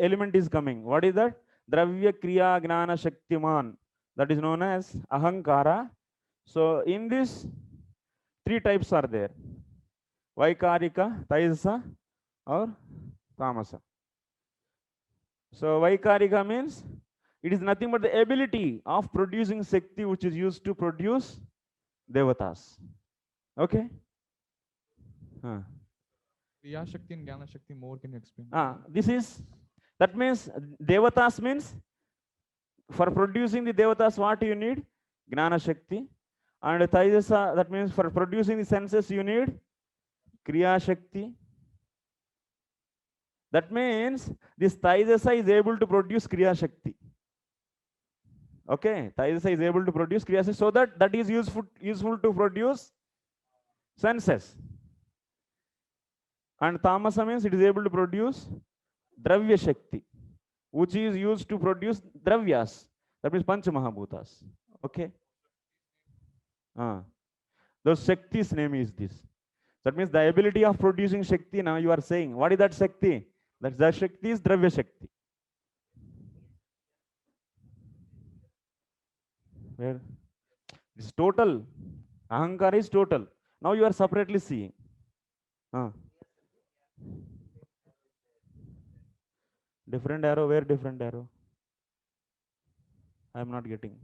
Speaker 1: element is coming. What is that? Dravya kriya gnana shaktiman. That is known as ahankara. So in this, three types are there: vaikarika, taijasa, or tamasa. So vaikarika means it is nothing but the ability of producing shakti which is used to produce devatas. Okay.
Speaker 2: Kriya Shakti and Jnana Shakti, more can you explain?
Speaker 1: This is, that means devatas means for producing the devatas what you need? Gnana Shakti. And taijasa, that means for producing the senses you need Kriya Shakti. That means this taijasa is able to produce Kriya Shakti. Okay, taijasa is able to produce Kriya Shakti, so that is useful to produce senses. And tamasa means it is able to produce dravya shakti, which is used to produce dravyas. That means pancha mahabhutas. Okay. Those shakti's name is this. That means the ability of producing shakti. Now you are saying, what is that shakti? That shakti is dravya shakti. Where? It's total. Ahankara is total. Now you are separately seeing. Different arrow, where different arrow? I am not getting.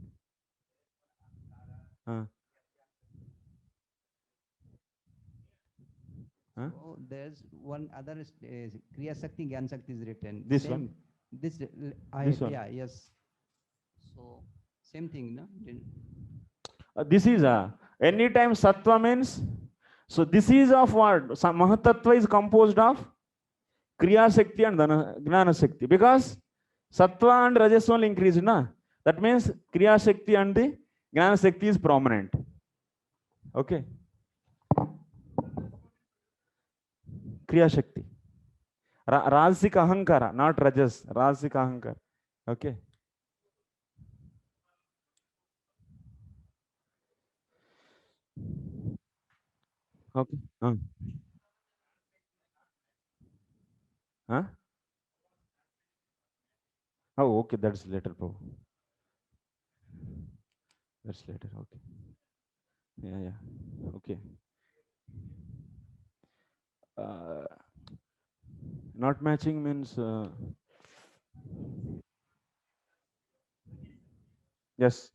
Speaker 4: So there's one other Kriya Shakti, Gyan Shakti is written.
Speaker 1: This
Speaker 4: Same,
Speaker 1: one?
Speaker 4: This,
Speaker 1: This one?
Speaker 4: yeah, yes. So same thing, no?
Speaker 1: This is anytime sattva means, so this is of what? Mahatattva is composed of Kriya Shakti and Gnana Shakti, because sattva and rajas only increase, na? That means Kriya Shakti and the Gnana Shakti is prominent. Okay. Kriya Shakti. Rajasika Ahankara, not rajas. Rajasika Ahankara. Okay. Okay. Oh, okay. That's later, bro. That's later. Okay. Yeah. Okay. Not matching means yes.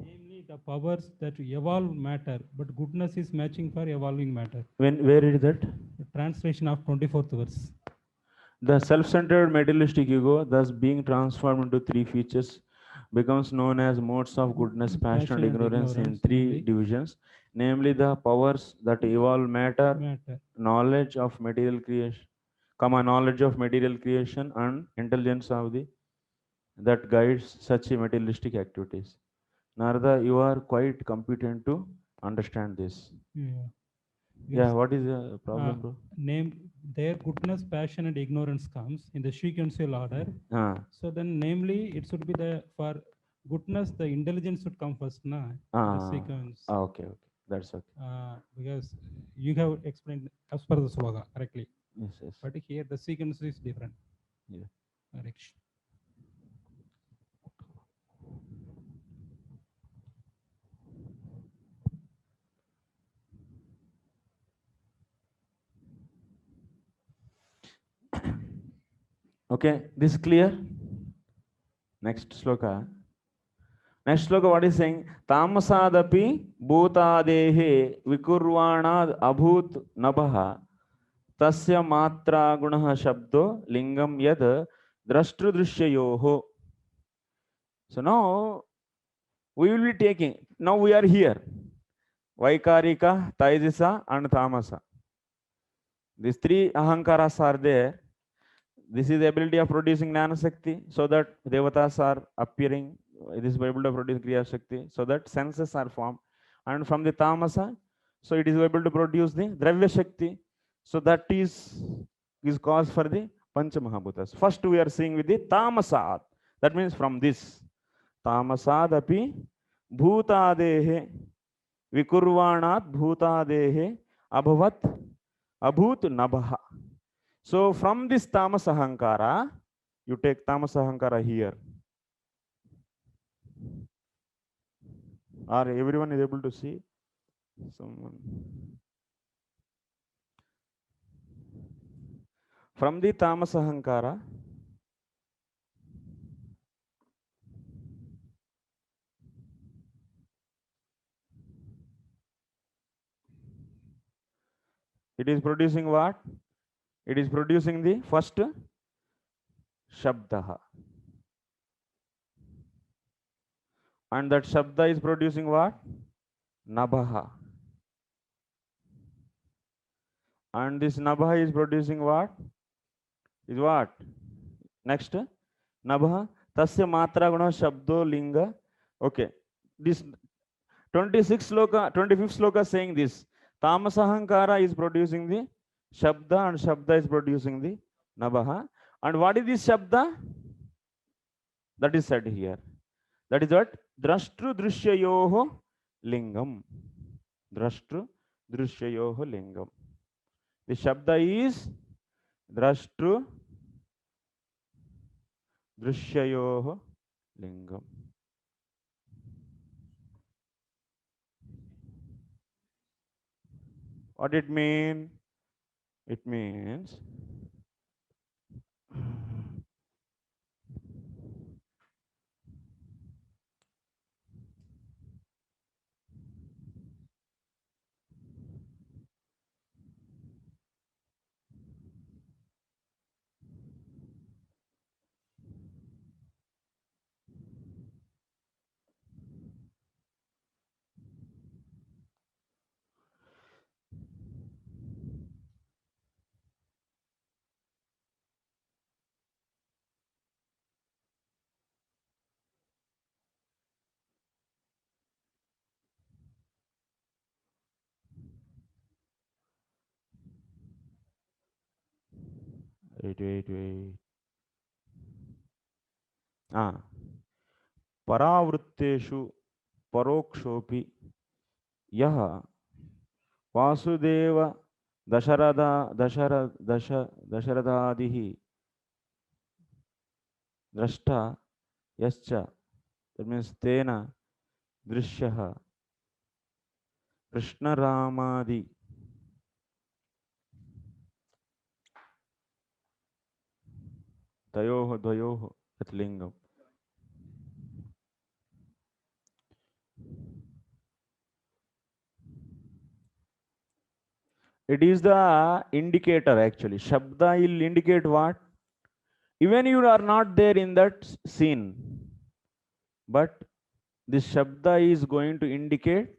Speaker 7: Namely, the powers that evolve matter, but goodness is matching for evolving matter.
Speaker 1: Where is that?
Speaker 7: The translation of 24th verse.
Speaker 1: The self-centered materialistic ego, thus being transformed into three features, becomes known as modes of goodness, passion, and ignorance in three divisions, namely the powers that evolve matter, knowledge of material creation, knowledge of material creation, and intelligence of the that guides such materialistic activities. Narada, you are quite competent to understand this. Yeah, what is the problem, bro?
Speaker 7: Name their goodness, passion, and ignorance comes in the sequential order. So then, namely, it should be for goodness, the intelligence should come first, na? The sequence.
Speaker 1: Okay, that's okay.
Speaker 7: Because you have explained as per the sloga correctly.
Speaker 1: Yes, yes.
Speaker 7: But here the sequence is different.
Speaker 1: Yeah.
Speaker 7: Direction.
Speaker 1: Okay, this is clear? Next sloka. Next sloka, what is saying? Tamasadapi bhutadehe vikurvanad abhut nabha tasya matra gunah shabdo lingam yad drashtru. So now we will be taking, now we are here. Vaikarika, Taijasa and Tamasa. These three ahankaras are there. This is the ability of producing Jnana Shakti, so that devatas are appearing. This is able to produce Kriya Shakti, so that senses are formed. And from the Tamasa, so it is able to produce the Dravya Shakti. So that is cause for the Pancha Mahabhutas. First we are seeing with the Tamasad. That means from this. Tamasadapi Bhutadehe Vikurvanat Bhutadehe Abhavat Abhut Nabha. So from this tamas ahankara, you take tamas ahankara here. Or everyone is able to see? Someone. From the tamas ahankara, it is producing what? It is producing the first Shabdaha. And that Shabda is producing what? Nabha. And this Nabha is producing what? Is what? Next, Nabha. Tasya matra guna shabdo linga. Okay. This 25th sloka saying this. Tamasahankara is producing the Shabda and Shabda is producing the Nabha. And what is this Shabda? That is said here. That is what? Drashtru Drishyayoho Lingam. Drashtru Drishyayoho Lingam. The Shabda is Drashtru Drishyayoho Lingam. What it mean? It means wait. Paravrutteshu parokshopi yaha Vasudeva Dasharadadihi Drashta Yascha. That means Tena Drishyaha Krishna Ramadi Tayoho Dvayoho at Lingam. It is the indicator actually. Shabda will indicate what? Even you are not there in that scene, but this Shabda is going to indicate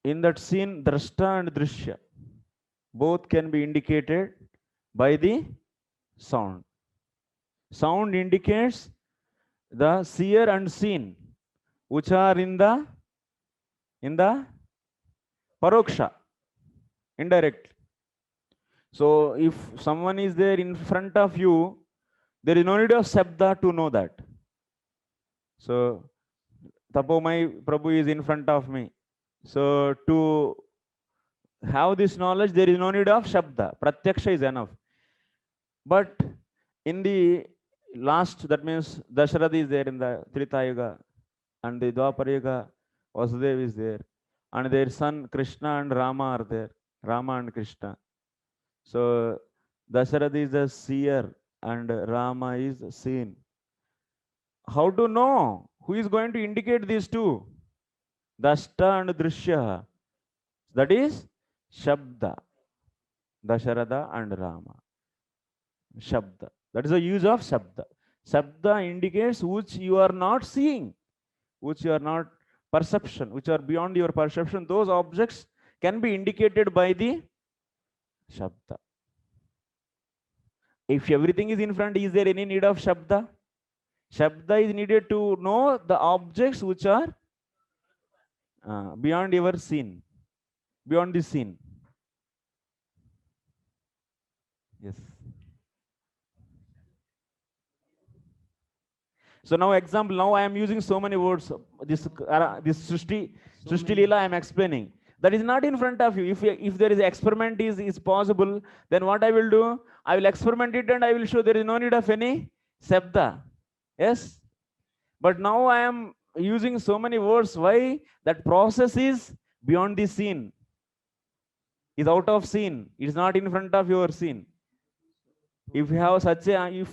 Speaker 1: in that scene Drashta and Drishya. Both can be indicated by the sound. Sound indicates the seer and seen, which are in the paroksha, indirect. So if someone is there in front of you, there is no need of Shabda to know that. So Tapomai Prabhu is in front of me. So to have this knowledge, there is no need of Shabda. Pratyaksha is enough. But in the last, that means Dasharatha is there in the Treta Yuga, and the Dwapara Yuga, Vasudeva is there, and their son Krishna and Rama are there, Rama and Krishna. So Dasharatha is a seer and Rama is seen. How to know? Who is going to indicate these two? Dashta and Drishya. That is Shabda. Dasharatha and Rama. Shabda. That is the use of Shabda. Shabda indicates which you are not seeing, which you are not perception, which are beyond your perception. Those objects can be indicated by the Shabda. If everything is in front, is there any need of Shabda? Shabda is needed to know the objects which are beyond your scene, beyond the scene. Yes. So now example, now I am using so many words. This Srishti Leela I am explaining. That is not in front of you. If there is experiment is possible, then what I will do? I will experiment it and I will show there is no need of any Shabda. Yes. But now I am using so many words. Why? That process is beyond the scene. Is out of scene. It is not in front of your scene. If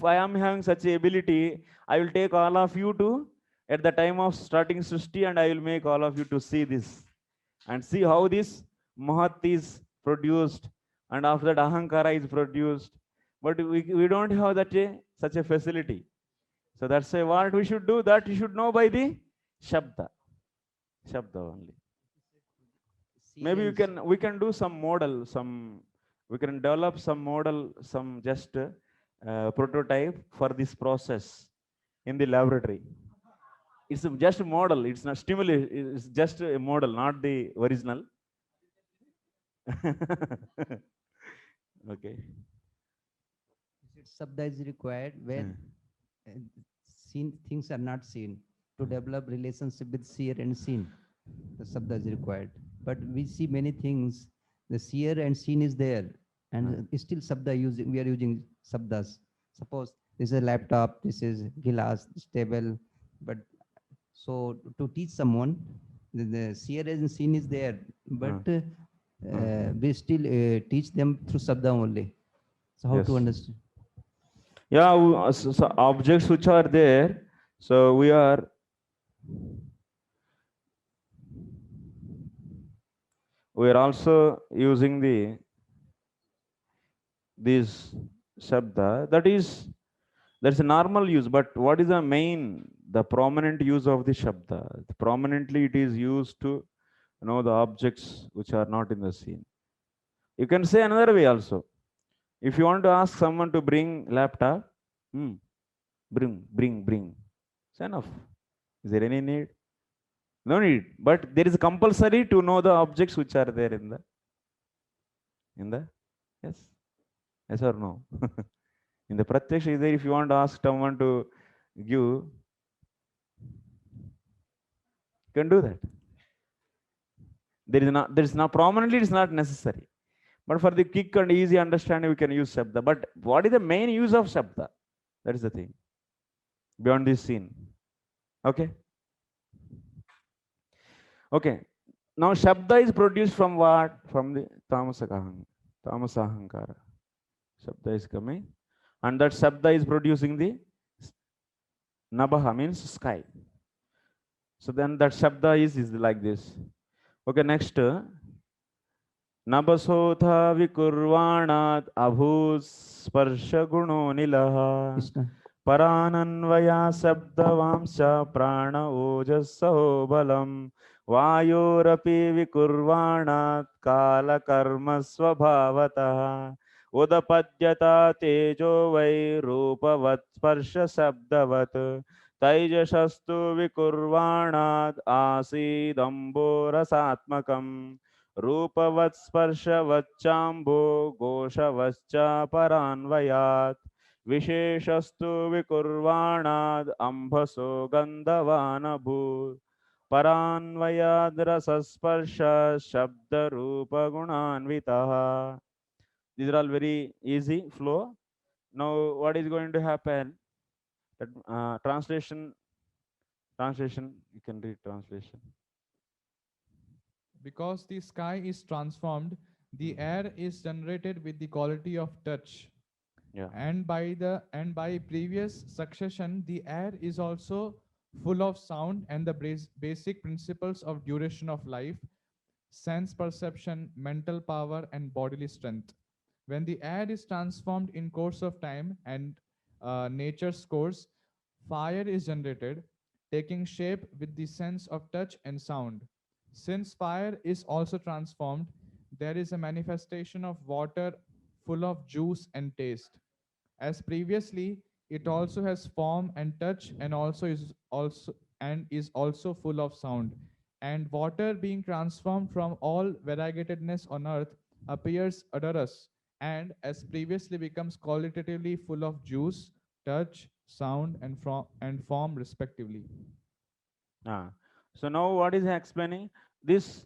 Speaker 1: I am having such a ability, I will take all of you to, at the time of starting Srishti, and I will make all of you to see this and see how this Mahat is produced, and after that Ahankara is produced. But we don't have such a facility. So that's why what we should do, that we should know by the Shabda. Shabda only. Maybe we can do some model, we can develop some model, some just prototype for this process in the laboratory. It's just a model. It's not stimuli. It's just a model, not the original. Okay.
Speaker 4: Shabda is required when seen things are not seen. To develop relationship with seer and seen, the Shabda is required. But we see many things. The seer and seen is there, and still Shabda using. We are using Shabdas. Suppose this is a laptop, this is glass, this table. But so to teach someone, the seer and seen is there, but we still teach them through Shabda only. So how to understand?
Speaker 1: Yeah, so objects which are there. So we are also using this Shabda. That's a normal use, but what is the prominent use of the Shabda? Prominently it is used to know the objects which are not in the scene. You can say another way also. If you want to ask someone to bring laptop, bring. It's enough. Is there any need? No need. But there is compulsory to know the objects which are there in the yes or no? In the Pratyaksha is there. If you want to ask someone to give, you can do that. There is not prominently, it is not necessary. But for the quick and easy understanding, we can use Shabda. But what is the main use of Shabda? That is the thing. Beyond this scene. Okay. Okay. Now Shabda is produced from what? From the Tamasa Ahankara. Shabda is coming. And that Shabda is producing the Nabaha, means sky. So then that Shabda is like this. Okay, next. Nabasotha vikurvanat abhus sparsha guno nilaha parananvaya sabdavamsha prana ojasaho balam vayorapi vikurvanat kala karma svabhavataha udapadyata tejo vai rupavat sparsha sabdavat taijashastu vikurvanat asidambo rasatmakam रूपवत् स्पर्शवच्चाम्बो घोषवच्चा परान्वयात् विशेषस्तु विकुर्वाणाद् अम्भसो गन्धवानभूत् Paranvayadrasasparsha Shabda Rupa Gunanvitaha. These are all very easy flow. Now what is going to happen? That, translation, you can read translation.
Speaker 2: Because the sky is transformed, the air is generated with the quality of touch.
Speaker 1: Yeah.
Speaker 2: And by previous succession, the air is also full of sound and the basic principles of duration of life, sense perception, mental power, and bodily strength. When the air is transformed in course of time and nature's course, fire is generated, taking shape with the sense of touch and sound. Since fire is also transformed, there is a manifestation of water full of juice and taste. As previously, it also has form and touch and is also full of sound. And water being transformed from all variegatedness on earth appears odorous and as previously becomes qualitatively full of juice, touch, sound, and form respectively.
Speaker 1: So now what is explaining? This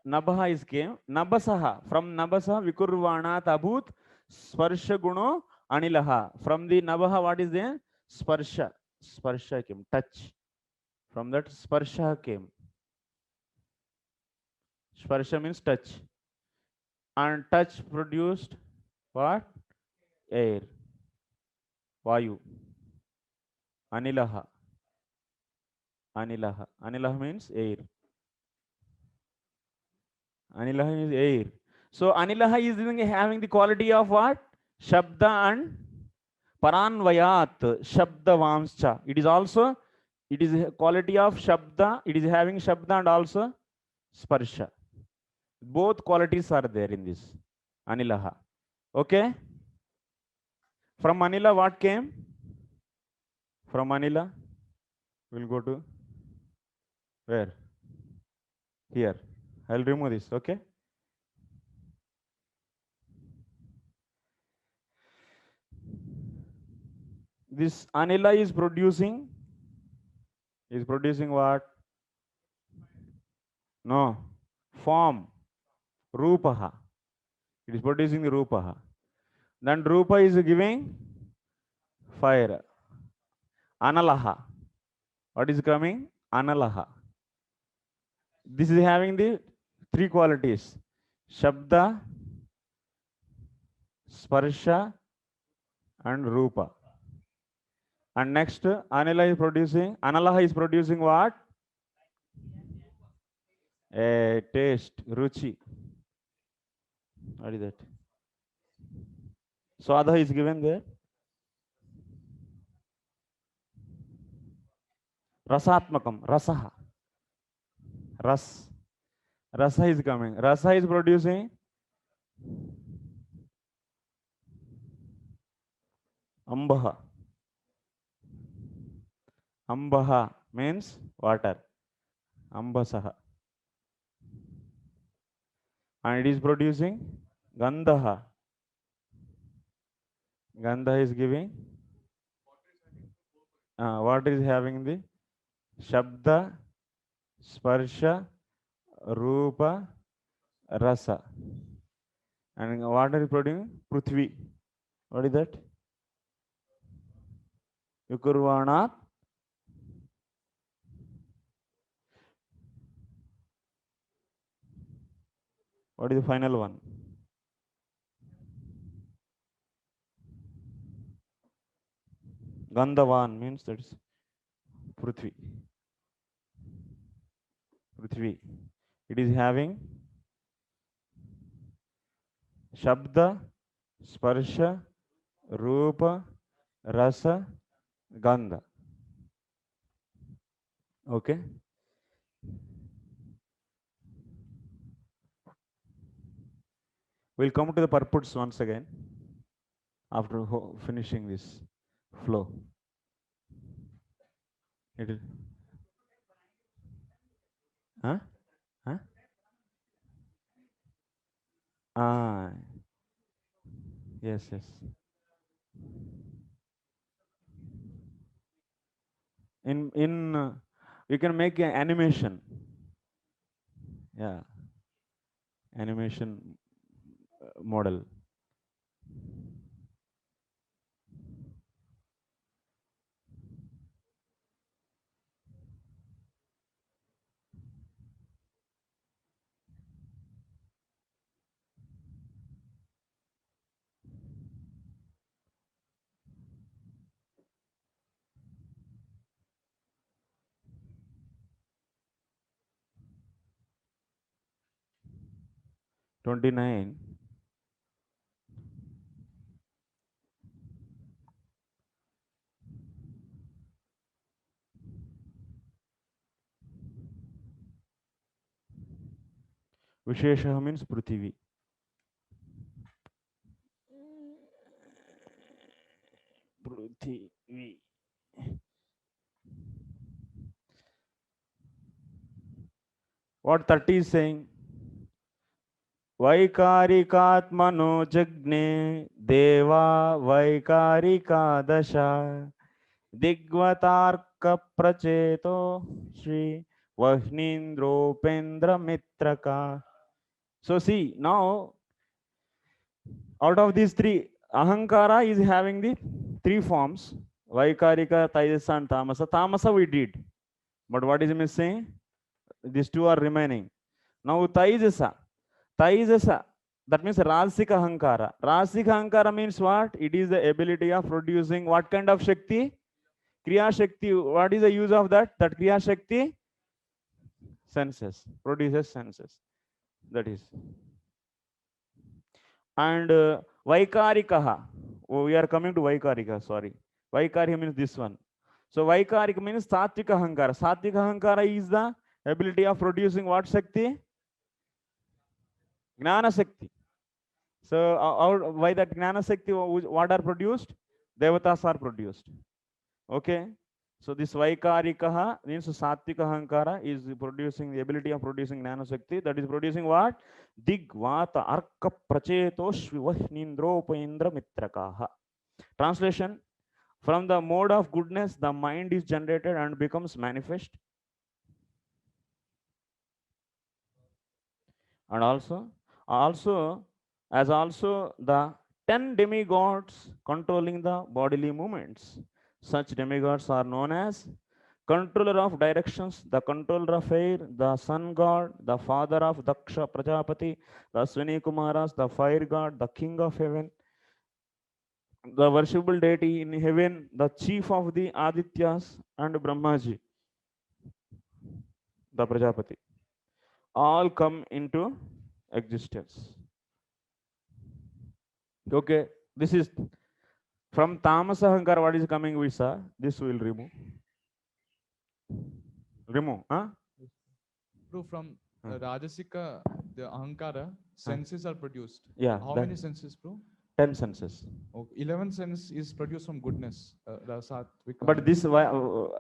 Speaker 1: Nabaha is came. Nabasaha. From Nabasaha Vikurvana Tabut Sparsha Guno Anilaha. From the Nabaha, what is there? Sparsha. Sparsha came. Touch. From that Sparsha came. Sparsha means touch. And touch produced what? Air. Vayu. Anilaha. Anilaha. Anilaha means air. Anilaha is air. So Anilaha is having the quality of what? Shabda and Paranvayat. Shabda Vamscha. It is also, it is a quality of Shabda. It is having Shabda and also Sparsha. Both qualities are there in this Anilaha. Okay? From Anila, what came? From Anila, we'll go to where? Here. I'll remove this, okay? This Anila is producing what? No. Form. Rupaha. It is producing the Rupaha. Then Rupa is giving fire. Analaha. What is coming? Analaha. This is having the three qualities. Shabda, Sparsha, and Rupa. And next, Analaha is producing what? A taste, Ruchi. What is that? Swadha is given there. Rasatmakam, Rasaha. Rasa is coming. Rasa is producing Ambaha. Ambaha means water. Ambasaha. And it is producing Gandhaha. Gandha is giving. Water is having the Shabda, Sparsha, Rupa, Rasa. And water is producing Prithvi. What is that? Vikurvana. What is the final one? Gandhavan means that is Prithvi. Prithvi. It is having Shabda, Sparsha, Rupa, Rasa, Gandha. Okay. We'll come to the purports once again after finishing this flow. It is. Huh? Huh? Ah. Yes, yes. In We can make an animation. Yeah. Animation model. $29. Vishesha means Prithvi. Prithvi. What 30 is saying? वैकारिकात्मनो जग्ने देवा वैकारिका दशा दिग्वतार्क प्रचेतो Shri वह्नीन्द्रोपेन्द्र मित्रका. So see, now out of these three, ahankara is having the three forms: vaikarika, taijasa and tamasa. Tamasa we did, but what is missing? These two are remaining. Now taijasa, that means rasika ahankara. Rasika ahankara means what? It is the ability of producing what kind of shakti? Kriya shakti. What is the use of that? That kriya shakti? Senses, produces senses. That is. And vaikarikaha. Oh, we are coming to vaikarika, sorry. Vaikarika means this one. So vaikarika means satvika ahankara. Satvika ahankara is the ability of producing what shakti? Gnana Shakti. So by that Gnana Shakti, what are produced? Devatas are produced. Okay. So this Vaikarikaha means Sattvika Ahankara is producing the ability of producing Gnana Shakti. That is producing what? Dig Vata Arka Pracheto Shvivahindropendra Mitrakaha. Translation: from the mode of goodness, the mind is generated and becomes manifest. And also the 10 demigods controlling the bodily movements. Such demigods are known as controller of directions, the controller of air, the sun god, the father of Daksha Prajapati, the Swini Kumaras, the fire god, the king of heaven, the worshipable deity in heaven, the chief of the Adityas, and Brahmaji, the Prajapati. All come into existence. Okay, this is from Tamasa Ahankara. What is coming? We saw this will remove. Huh?
Speaker 2: True. From Rajasika, the Ahankara, senses are produced.
Speaker 1: Yeah.
Speaker 2: How many senses, bro?
Speaker 1: 10 senses.
Speaker 2: Okay. 11 sense is produced from goodness.
Speaker 1: But this Vaikarika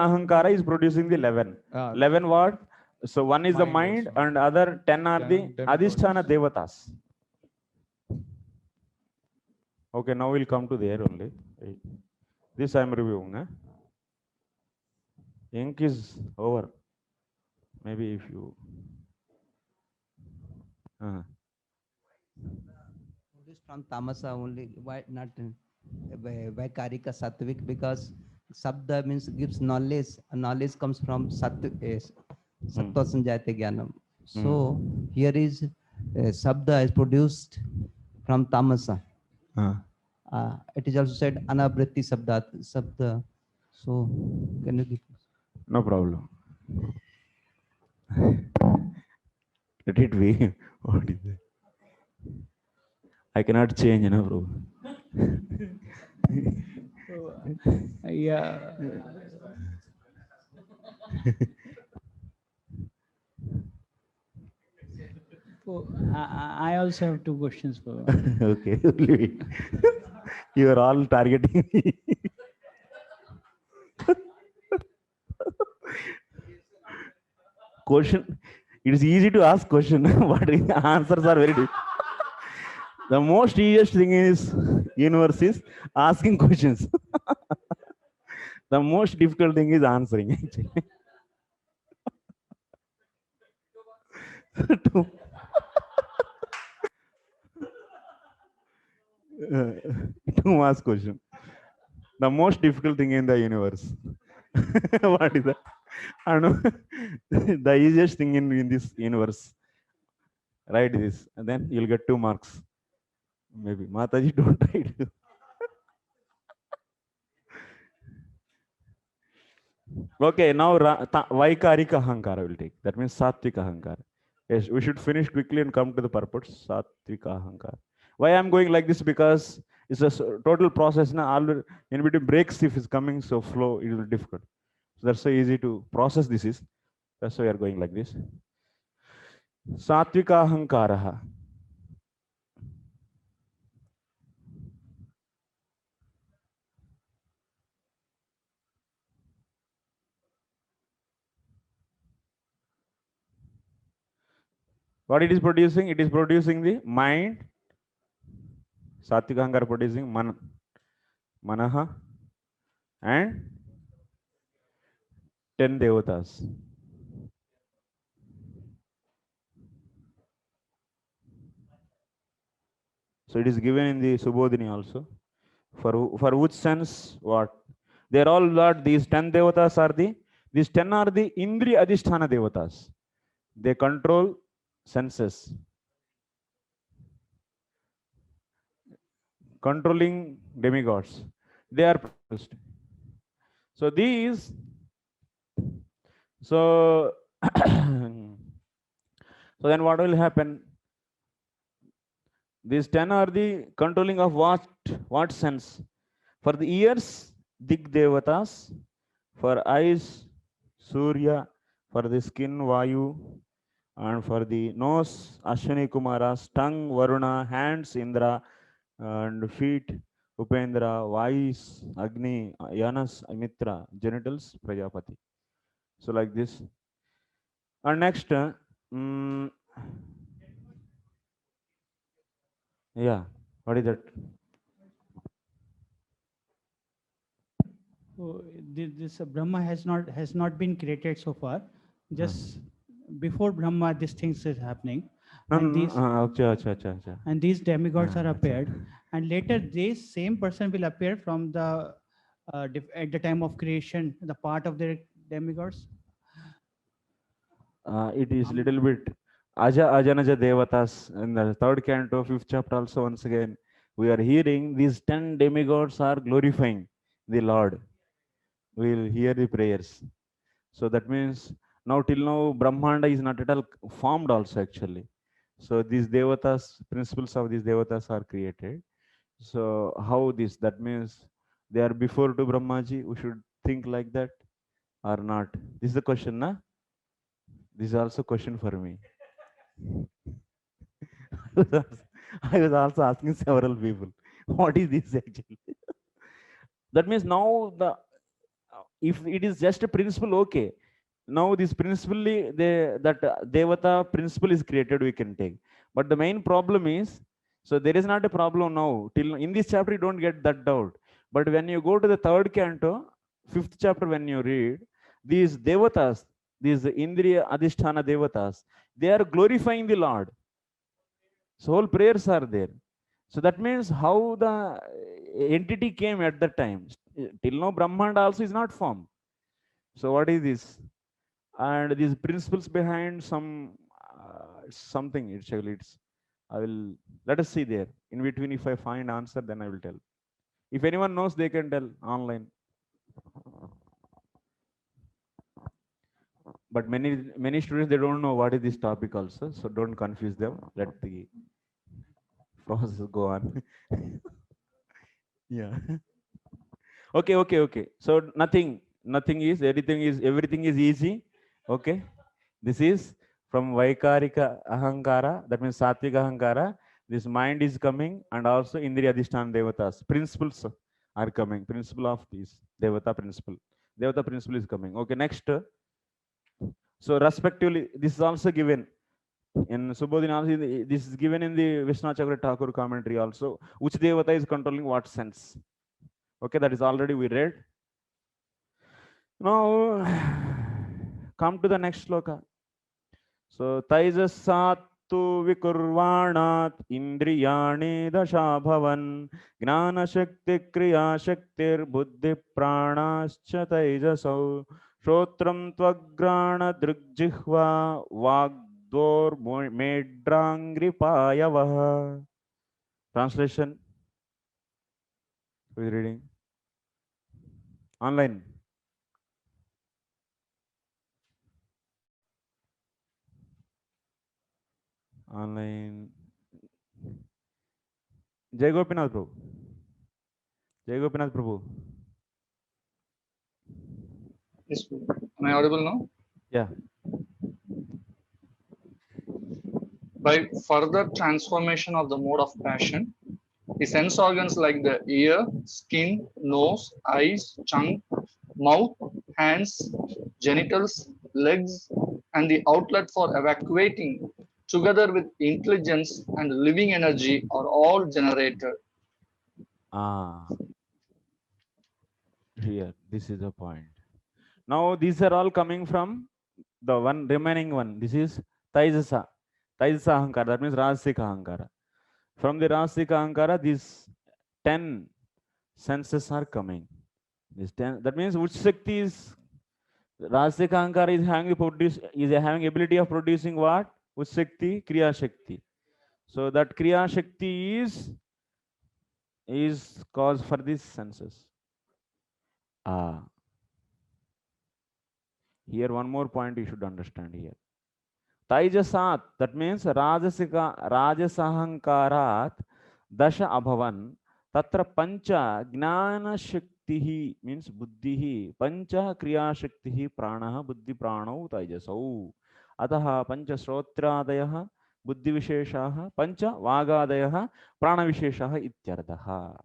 Speaker 1: Ahankara is producing the 11. 11 what? So one is the mind and other 10 are the Adhisthana Devatas. Okay, now we'll come to there only. This I am reviewing. Ink is over. Maybe if you.
Speaker 4: From Tamasa only, why not Vaikarika Sattvic? Because Sabda means gives knowledge. Knowledge comes from Sattva Sanjayate Jnanam. So here is Sabda is produced from Tamasa. It is also said Anabritti Sabda. So can you give?
Speaker 1: No problem. Let it be. What is it? I cannot change, bro.
Speaker 6: Yeah. I also have two questions for.
Speaker 1: Okay, you are all targeting me. Question. It is easy to ask question, but answers are very difficult. The most easiest thing is universe is asking questions. The most difficult thing is answering, actually. Two, uh, two marks question. The most difficult thing in the universe. What is that? I don't know. The easiest thing in this universe. Write this, and then you'll get 2 marks. Maybe. Mataji, don't write. Okay, now Vaikarika Ahankara will take. That means Satvika Ahankara. Yes, we should finish quickly and come to the purpose. Satvika Ahankara. Why I'm going like this? Because it's a total process. Now, all in between breaks, if it's coming so flow, it will be difficult. So that's so easy to process this is. That's why we are going like this. Satvika Ahankara. What it is producing? It is producing the mind. Satvika Ahankara producing Manaha and 10 devatas. So it is given in the Subodhini also. For which sense what? They are all that these 10 devatas are these 10 are the Indriya Adhisthana devatas. They control senses. Controlling demigods. They are produced. So these, so then what will happen? These 10 are the controlling of what sense? For the ears, Dig Devatas. For eyes, Surya. For the skin, Vayu. And for the nose, Ashwini Kumaras. Tongue, Varuna. Hands, Indra. And feet, Upendra. Voice, Agni. Yanas, Mitra. Genitals, Prajapati. So like this. And next, yeah, what is that?
Speaker 6: So this Brahma has not been created so far. Just before Brahma, these things is happening. And these demigods are appeared, and later this same person will appear from the at the time of creation, the part of the demigods.
Speaker 1: It is little bit Ajanaja Devatas in the 3rd canto, 5th chapter also. Once again, we are hearing these 10 demigods are glorifying the Lord. We will hear the prayers. So that means now till now Brahmanda is not at all formed also actually. So these devatas, principles of these devatas are created. So how this? That means they are before to Brahmaji. We should think like that or not? This is the question, na? This is also a question for me. I was also asking several people, what is this actually? That means now if it is just a principle, okay. Now this principle, that Devata principle is created, we can take. But the main problem is, so there is not a problem now. Till in this chapter, you don't get that doubt. But when you go to the 3rd canto, 5th chapter, when you read, these Devatas, these Indriya Adhisthana Devatas, they are glorifying the Lord. So whole prayers are there. So that means how the entity came at that time. Till now, Brahmanda also is not formed. So what is this? And these principles behind something, I will, let us see there. In between, if I find answer, then I will tell. If anyone knows, they can tell online. But many students, they don't know what is this topic also. So don't confuse them. Let the process go on. Yeah. Okay. So everything is easy. Okay. This is from Vaikarika Ahankara, that means Satvika Ahankara. This mind is coming, and also Indriya Adhisthana Devatas. Principles are coming. Principle of this Devata principle. Devata principle is coming. Okay, next. So respectively, this is also given in Subodhini. This is given in the Vishnacharya Thakur commentary also. Which Devata is controlling what sense? Okay, that is already we read. Now, come to the next sloka. So, Taijasattu vikurvanat indriyani dasha bhavan gnana shakti kriya shaktir buddhi pranascha taijasau Shotram tvagrana drigjihva vagdor medrangri payavaha. Translation. Who is reading? Online. Online. Jai Gopinath Prabhu. Jai Gopinath Prabhu.
Speaker 8: Yes, am I audible now?
Speaker 1: Yeah.
Speaker 8: By further transformation of the mode of passion, the sense organs like the ear, skin, nose, eyes, tongue, mouth, hands, genitals, legs, and the outlet for evacuating, together with intelligence and living energy, are all generated.
Speaker 1: Here, this is the point. Now, these are all coming from the one remaining one. This is Taijasa. Taijasa Ahankara. That means Rajasika Ahankara. From the Rajasika Ahankara, these 10 senses are coming. These 10. That means which Shakti is Rajasika Ahankara is having ability of producing what? Which Shakti? Kriya Shakti. So that Kriya Shakti is cause for these senses. Here one more point you should understand here. Taijasat, that means Rajasahankarat Dasha Abhavan Tatra Pancha Gnana Shaktihi means Buddhihi Pancha Kriya Shaktihi Pranaha Buddhi Pranau Taijasau Ataha Pancha Shrotradayah Buddhi Visheshaha Pancha Vagadayah Prana Visheshaha Ityardaha.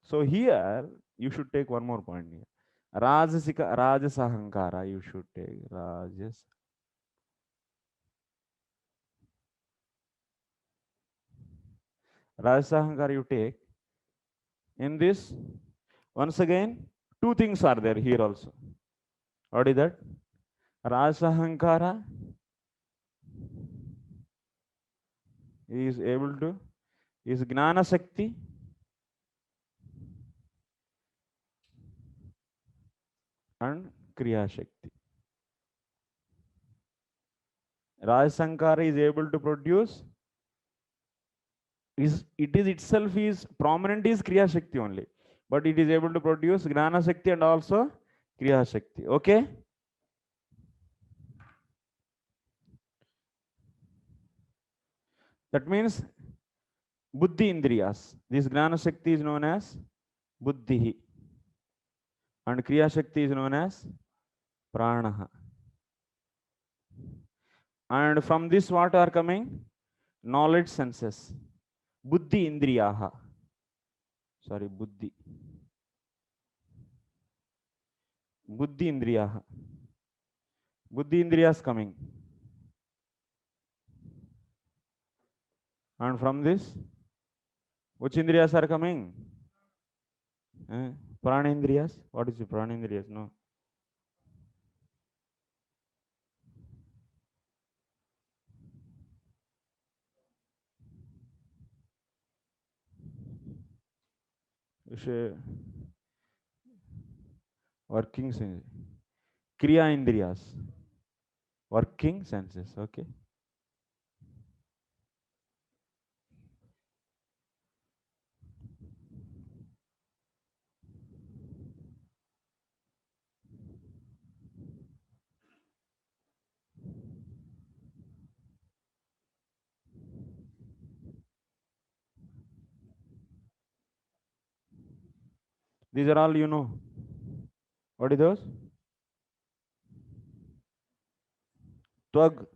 Speaker 1: So here you should take one more point here. Rajasahankara, you should take Rajasahankara, you take. In this, once again, two things are there here also. What is that? Rajasahankara is able to, is Gnana Shakti and Kriya Shakti. Rajasahankara is able to produce, it is itself is prominent is Kriya Shakti only, but it is able to produce Gnana Shakti and also Kriya Shakti. Okay? That means Buddhi Indriyas. This Gnana Shakti is known as Buddhi and Kriya Shakti is known as Pranaha. And from this what are coming? Knowledge senses. Buddhi Indriyaha. Sorry, Buddhi. Buddhi Indriyaha. Buddhi Indriyas coming. And from this, which Indriyas are coming? Prana Indriyas. What is the Prana Indriyas? No. Working senses. Kriya Indriyas. Working senses. Okay. These are all you know. What is those? Twag,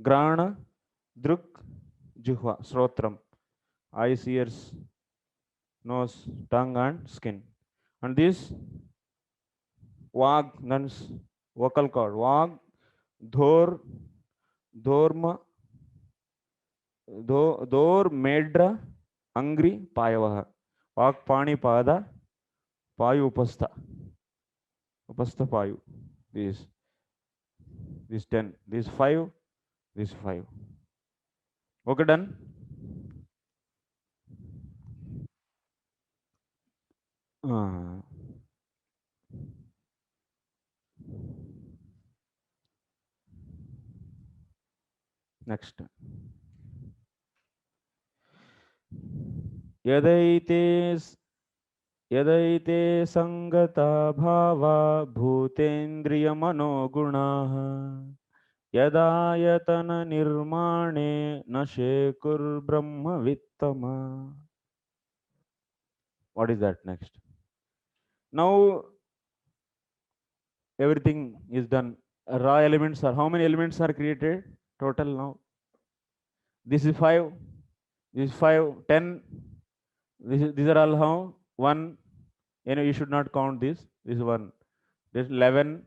Speaker 1: Grana, Druk, Jihva, Srotram, eyes, ears, nose, tongue, and skin. And this Vag, nuns, vocal cord. Vag, Dhor, Dhorma, Dhor, Medra, Angri, Payavaha. Vag, Pani, Pada, Payu, Upastha. Apasthapayu. These 10, these 5, these 5. Okay, done. Next. यदैते संगता भावा भूतेन्द्रिय मनोगुणाः यदायतन निर्माणे न शेकुर्ब्रह्मवित्तमा. What is that next? Now everything is done. Raw elements are, how many elements are created total now? This is 5, this is 5, 10. These are all how? 1. You should not count this. This is 1. This is 11.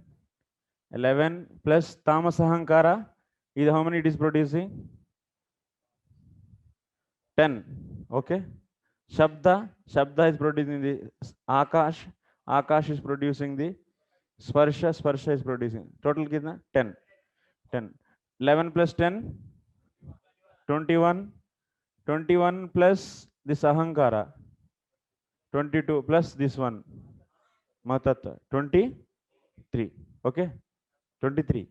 Speaker 1: 11 plus tamas ahankara is how many it is producing? 10. Okay. Shabda is producing the Akash. Akash is producing the Sparsha. Sparsha is producing. Total kitna? 10. 10. 11 plus 10? 21. 21 plus this Ahankara. 22 plus this one. Matata. 23. Okay. 23.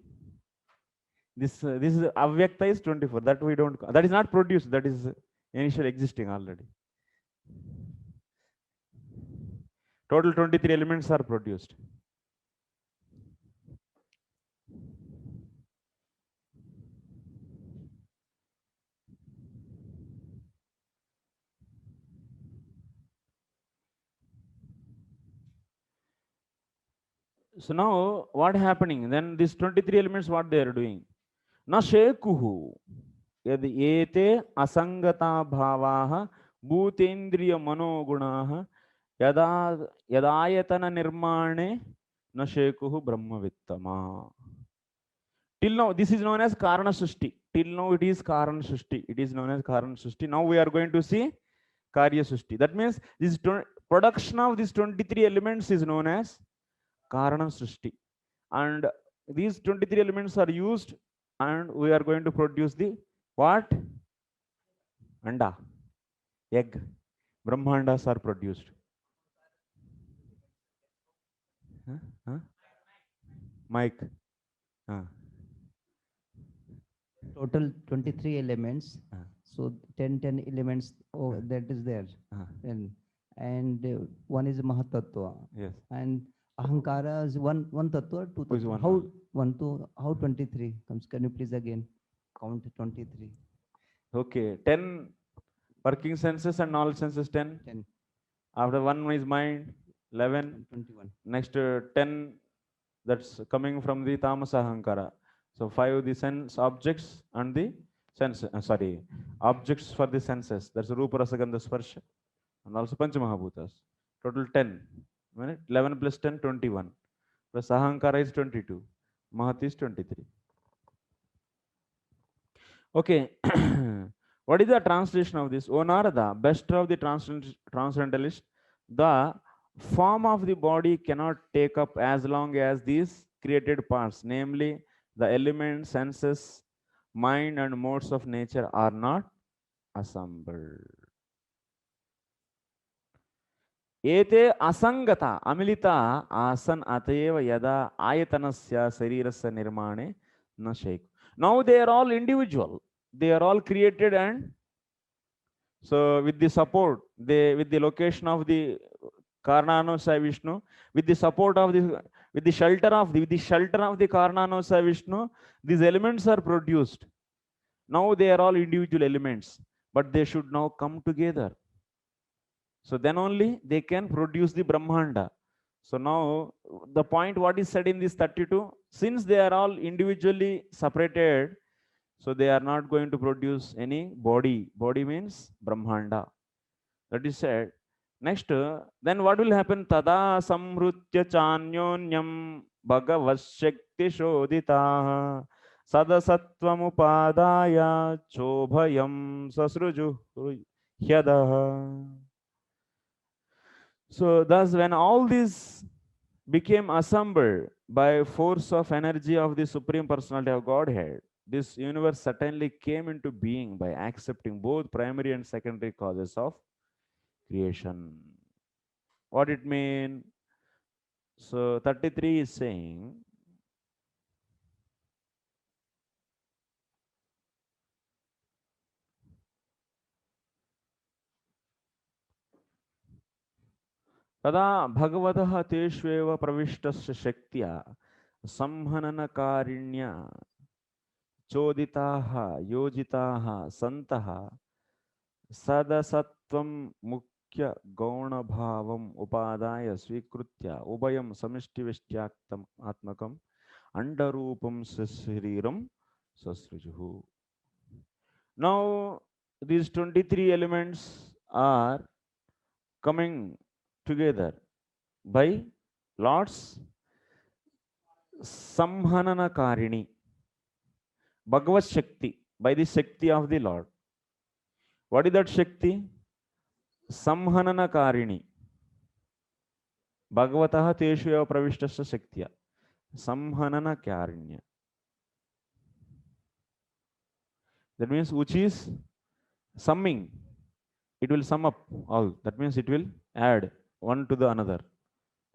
Speaker 1: This is Avyakta is 24. That we don't. That is not produced. That is initial existing already. Total 23 elements are produced. So now what happening? Then these 23 elements, what they are doing? Na shekuhu yad ete asangata bhavaha bhutendriya manogunaha yadayatana nirmane na shekuhu brahmavittama. Till now, this is known as Karana Sushti. Till now, it is Karana Sushti. It is known as Karana Sushti. Now we are going to see Karya Sushti. That means this production of these 23 elements is known as Karana Sushti. And these 23 elements are used, and we are going to produce the what? Anda, egg. Brahmandas are produced. Mike.
Speaker 4: Total 23 elements. So 10 elements that is there. And one is Mahatattva.
Speaker 1: Yes.
Speaker 4: And Ahankara is one tattva, two tattva. How 23 comes? Can you please again count 23?
Speaker 1: Okay, 10 working senses and knowledge senses 10.
Speaker 4: 10.
Speaker 1: After 1 is mind, 11.
Speaker 4: 21.
Speaker 1: Next 10 that's coming from the Tamasa Ahankara. So 5 the sense objects and the sense, objects for the senses. That's Rupa Rasa Gandha Sparsha and also Panchamahabhutas. Total 10. 11 plus 10, 21. Plus Ahankara is 22. Mahat is 23. Okay. What is the translation of this? O Narada, best of the transcendentalists, the form of the body cannot take up as long as these created parts, namely the elements, senses, mind and modes of nature are not assembled. Ete asangata amilita asan ateva yada ayatanasya sarirasya nirmane na sheik. Now they are all individual. They are all created, and so with the support, with the location of the Karnanasaya Vishnu, with the support of the, with the shelter of the Karnanasaya Vishnu, these elements are produced. Now they are all individual elements, but they should now come together. So then only they can produce the Brahmanda. So now the point what is said in this 32, since they are all individually separated, so they are not going to produce any body. Body means Brahmanda. That is said. Next, then what will happen? Tada samrutya chanyonyam bhagavashakti shodita sadasatvam upadaya chobhayam sasruju hyadaha. So thus when all these became assembled by force of energy of the Supreme Personality of Godhead. This universe certainly came into being by accepting both primary and secondary causes of creation. What it mean? So 33 is saying, तदा भगवतः तेष्वेव प्रविष्टस्य शक्त्या संहननकारिण्या चोदिताः योजिताः सन्तः सदसत्वं मुख्य गौणभावम् उपादाय स्वीकृत्य उभयं समिष्टिविष्ट्याक्तम् आत्मकम् अंडरूपं शरीरं ससृजुः. Now these 23 elements are coming together by Lord's Samhanana Karini, Bhagavad Shakti, by the Shakti of the Lord. What is that Shakti? Samhanana Karini. Bhagavataha teshu eva pravishtasya Shaktya. Samhanana Karinya. That means which is summing. It will sum up all. That means it will add one to the another.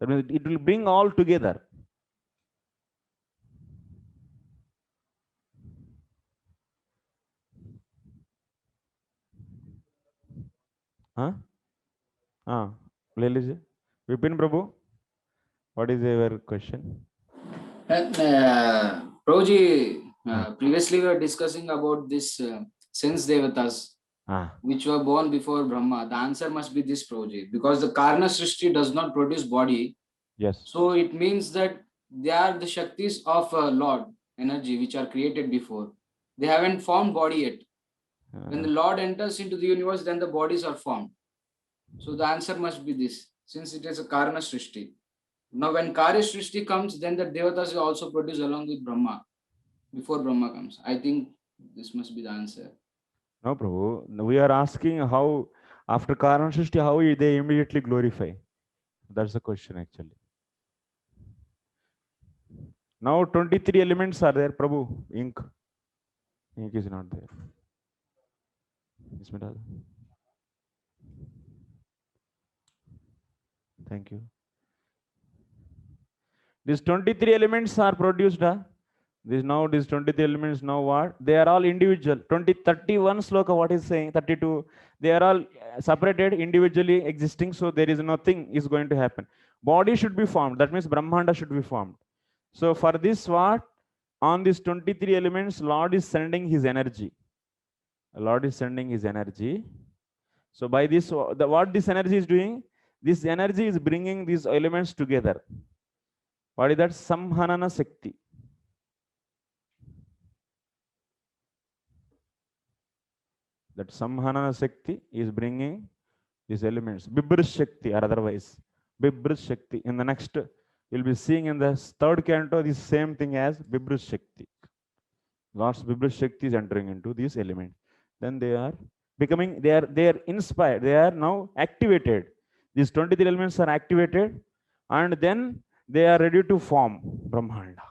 Speaker 1: That means it will bring all together. Huh? Leliji, Vipin Prabhu, what is your question?
Speaker 9: Prabhuji, previously we were discussing about this sense devatas, which were born before Brahma. The answer must be this, Prabhuji, because the Karna Srishti does not produce body.
Speaker 1: Yes.
Speaker 9: So it means that they are the Shaktis of Lord, energy, which are created before. They haven't formed body yet. When the Lord enters into the universe, then the bodies are formed. So the answer must be this, since it is a Karna Srishti. Now when Karya Srishti comes, then the Devatas will also produce along with Brahma, before Brahma comes. I think this must be the answer.
Speaker 1: No, Prabhu. We are asking how, after Karna Srishti, how they immediately glorify. That's the question actually. Now 23 elements are there, Prabhu. Ink is not there. Thank you. These 23 elements are produced. These 23 elements now what? They are all individual. 31 sloka, what is saying? 32. They are all separated, individually existing. So there is nothing is going to happen. Body should be formed. That means Brahmanda should be formed. So for this what? On these 23 elements, Lord is sending his energy. Lord is sending his energy. So by this, what this energy is doing? This energy is bringing these elements together. What is that? Samhanana Shakti. That Samhanana Shakti is bringing these elements. Bibris Shakti or otherwise. Bibris Shakti. In the next, you'll be seeing in the third canto the same thing as Bibris Shakti. Lord's Bibris Shakti is entering into these elements. Then they are becoming, they are inspired. They are now activated. These 23 elements are activated, and then they are ready to form Brahmanda.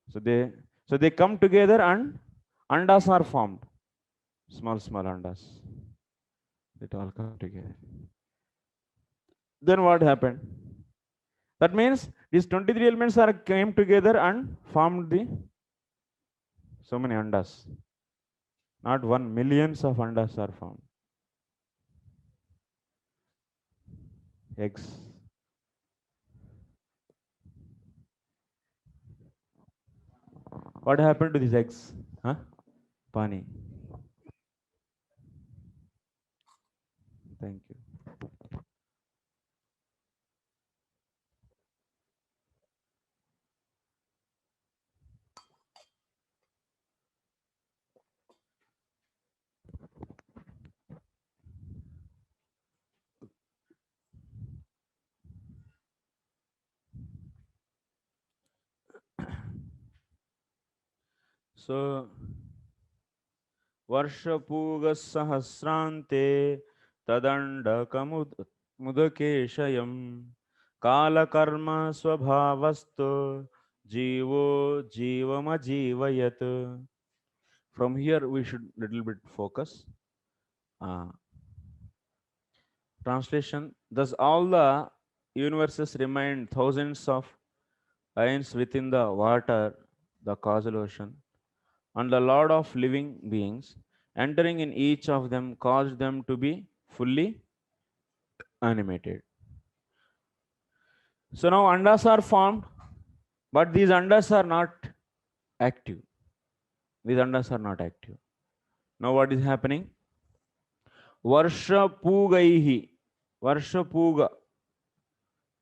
Speaker 1: So they come together and andas are formed. Small andas. It all come together. Then what happened? That means these 23 elements are came together and formed the so many andas. Not 1 millions of andas are formed. Eggs. What happened to these eggs? Huh? Pani. Thank you. So, Varshapuga Sahasrante Tadanda Mudakeshayam Kala karma swabhavastu jivo jivama jivayat. From here we should little bit focus. Translation: thus all the universes remain thousands of ions within the water, the causal ocean, and the Lord of living beings entering in each of them caused them to be fully animated. So now andas are formed, but these andas are not active. These andas are not active. Now what is happening? Varsha pugaihi, Varsha puga,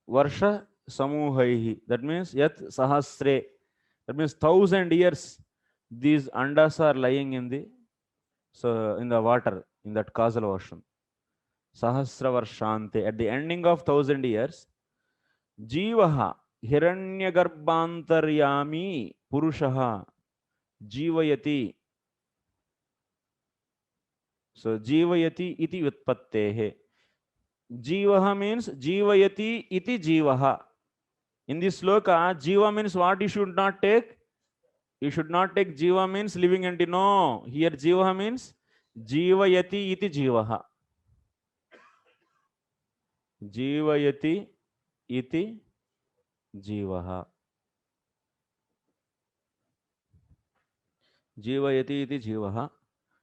Speaker 1: Varsha samuhaihi. That means yat sahasre. That means 1,000 years these andas are lying in the water, in that causal ocean. Sahasra varshante. At the ending of 1,000 years, Jivaha Hiranyagarbhantaryami Purushaha Jivayati. So Jivayati iti utpattehe. Jivaha means Jivayati iti Jivaha. In this sloka, Jiva means what you should not take? You should not take Jiva means living entity. No. Here Jiva means Jivayati iti Jivaha. Jivayati iti Jivaha. Jivayati iti Jivaha.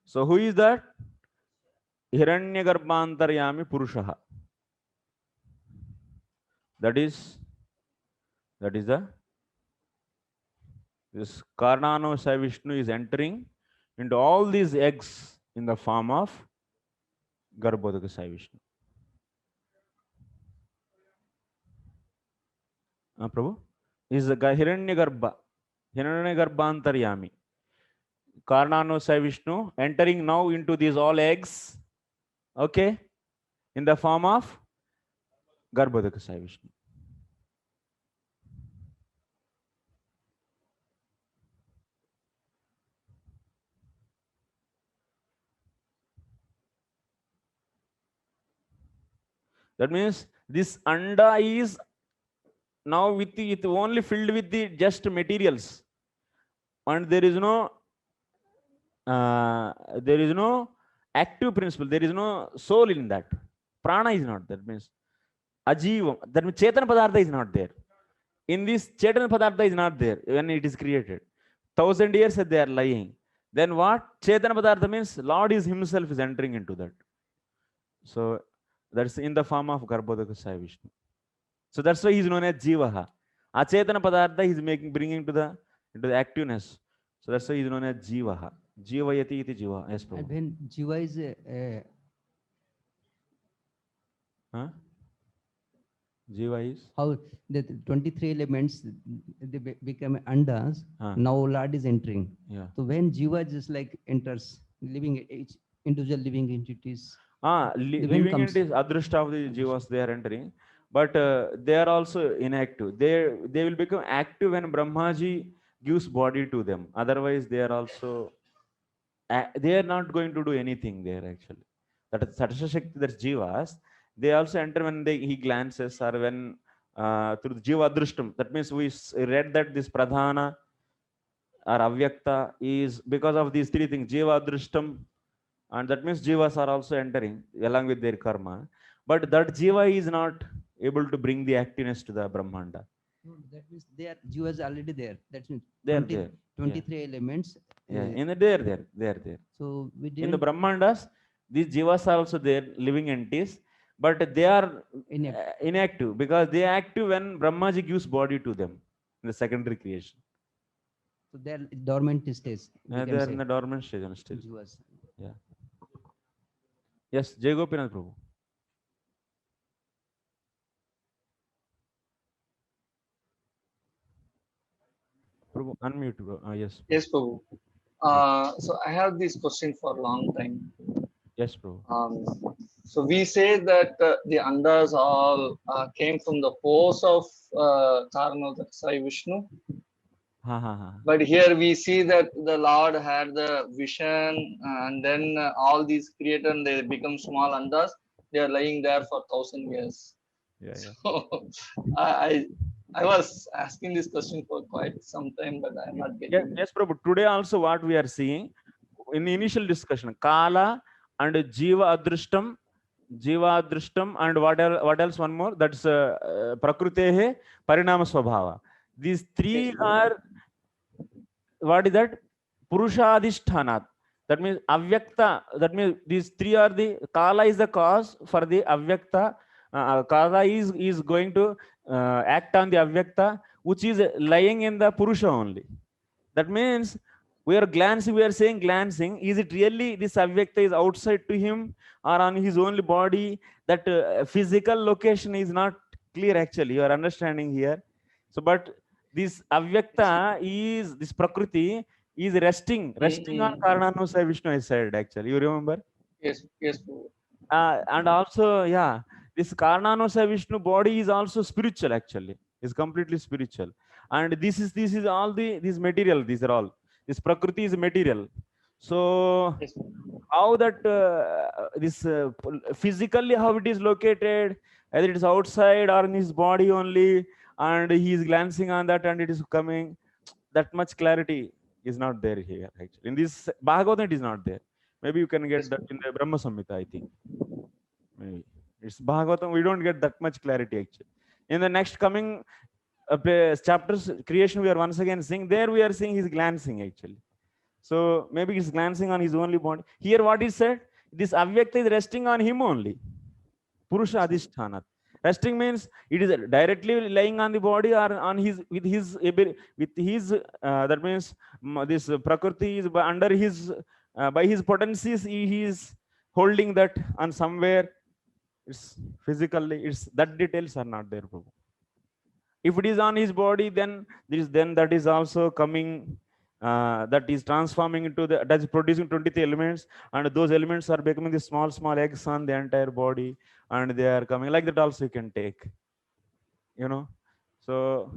Speaker 1: So who is that? Hiranyagarbhantaryami Purushaha. That is the this Karnano Sai Vishnu is entering into all these eggs in the form of Garbhodaka Sai Vishnu. Prabhu is the Hiranyagarbhantaryami. Karnano Sai Vishnu entering now into these all eggs, okay, in the form of Garbhodaka Sai Vishnu. That means this anda is now with only filled with the just materials, and there is no active principle. There is no soul in that. Prana is not. That means ajivam. That means Chetana Padartha is not there. In this Chetana Padartha is not there when it is created. 1,000 years they are lying. Then what? Chetana Padartha means Lord is himself is entering into that. So that's in the form of Garbhodaka Sai Vishnu. So that's why he is known as Jivaha. Achetana Padartha is bringing into the activeness. So that's why he is known as Jivaha. Jivayati iti Jiva. Yes, Prabhu.
Speaker 4: And when Jiva is
Speaker 1: Jiva is
Speaker 4: how the 23 elements they become andas. Now Lord is entering.
Speaker 1: Yeah.
Speaker 4: So when Jiva just like enters living each individual living entities.
Speaker 1: Living entities, adrushta of the Jivas, they are entering, but they are also inactive. They will become active when Brahmaji gives body to them. Otherwise, they are also they are not going to do anything there actually. That is Satasha Shakti, that's Jivas. They also enter when he glances or when through the Jiva Adrushtam. That means we read that this Pradhana or Avyakta is because of these three things, Jiva Adrushtam, and that means Jivas are also entering along with their karma. But that Jiva is not able to bring the activeness to the Brahmanda.
Speaker 4: No, that means they are Jivas already there. That means
Speaker 1: They are there.
Speaker 4: 23 elements.
Speaker 1: Yeah, in the they are there.
Speaker 4: So we
Speaker 1: in the Brahmandas, these Jivas are also there, living entities, but they are inactive because they are active when Brahmaji gives body to them in the secondary creation.
Speaker 4: So they are dormant stages.
Speaker 1: They are in the dormant stage.
Speaker 4: Jivas.
Speaker 1: Yeah. Yes, Jai Gopinath Prabhu. Prabhu, unmute, bro. Yes.
Speaker 8: Yes, Prabhu. So I have this question for a long time.
Speaker 1: Yes, Prabhu.
Speaker 8: So we say that the andas all came from the pores of Karnodaka Sai Vishnu. But here we see that the Lord had the vision, and then all these created, they become small andas. They are lying there for 1,000 years.
Speaker 1: Yeah, yeah.
Speaker 8: So I was asking this question for quite some time, but I'm not
Speaker 1: Yeah,
Speaker 8: getting it.
Speaker 1: yes, Prabhu. Today also what we are seeing in the initial discussion, Kala and Jiva Adrishtam, and what else? One more. That's Prakrutehe Parinama Swabhava. These three are, what is that? Purushadhishthanat. That means Avyakta. That means these three are the, Kala is the cause for the Avyakta. Kala is going to act on the Avyakta, which is lying in the Purusha only. That means we are saying glancing. Is it really this Avyakta is outside to him or on his only body? That physical location is not clear actually. You are understanding here. So, but this Avyakta is, this Prakriti is resting on Karananusaya Vishnu, I said actually. You remember?
Speaker 8: Yes, yes, Prabhu.
Speaker 1: And also, yeah, this Karananusaya Vishnu body is also spiritual actually. It's completely spiritual. And this is all these material, these are all. This Prakriti is material. So
Speaker 8: Yes.
Speaker 1: how that this physically how it is located, either it is outside or in his body only, and he is glancing on that and it is coming, that much clarity is not there here actually. In this Bhagavatam it is not there. Maybe you can get that in the Brahma Samhita, I think. Maybe it's Bhagavatam, we don't get that much clarity actually. In the next coming chapters, creation, we are once again seeing, there we are seeing he's glancing actually. So maybe he's glancing on his only body. Here what is said, this Avyakta is resting on him only. Purusha Adhishthanat. Resting means it is directly lying on the body or on his, with his that means this Prakriti is under his, by his potencies, he is holding that on somewhere. It's physically, it's that details are not there, Prabhu. If it is on his body, then that is also coming, that is transforming into the, that is producing 23 elements, and those elements are becoming the small eggs on the entire body, and they are coming like that also you can take, you know. So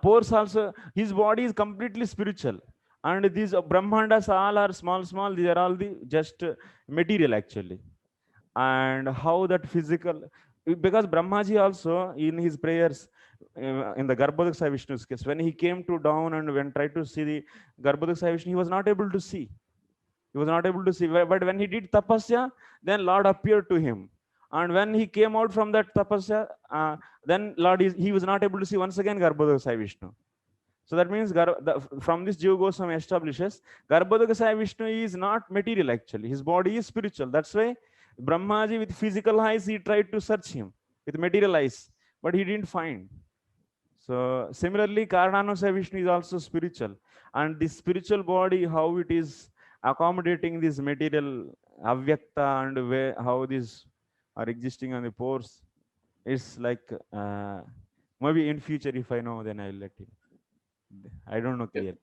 Speaker 1: pores also, his body is completely spiritual, and these Brahmandas all are small, these are all the just material actually. And how that physical, because Brahmaji also in his prayers, in the Garbhodakshaya Vishnu's case, when he came to down and when tried to see the Garbhodakshaya Vishnu, he was not able to see. He was not able to see. But when he did tapasya, then Lord appeared to him. And when he came out from that tapasya, then Lord he was not able to see once again Garbhodakshaya Vishnu. So that means from this Jiva Goswami establishes Garbhodakshaya Vishnu is not material actually. His body is spiritual. That's why Brahmaji with physical eyes, he tried to search him with material eyes, but he didn't find. So similarly, Karananusaya Vishnu is also spiritual. And this spiritual body, how it is accommodating this material Avyakta, and where, how these are existing on the pores, it's like, maybe in future if I know, then I'll let you. I don't know clearly.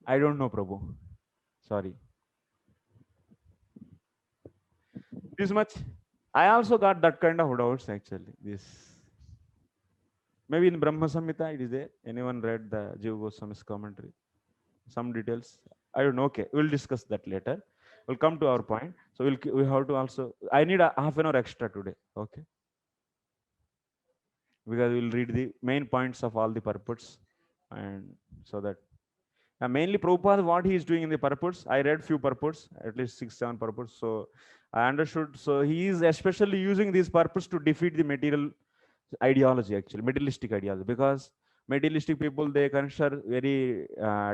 Speaker 1: I don't know, Prabhu. Sorry. This much. I also got that kind of doubts actually. This maybe in Brahma Samhita it is there. Anyone read the Jiva Goswami's commentary? Some details. I don't know. Okay, we'll discuss that later. We'll come to our point. So we have to also. I need a half an hour extra today. Okay. Because we'll read the main points of all the purports, and so that mainly Prabhupada, what he is doing in the purports, I read few purports, at least 6-7 purports, so I understood. So he is especially using these purports to defeat the material ideology, actually materialistic ideology, because materialistic people, they consider very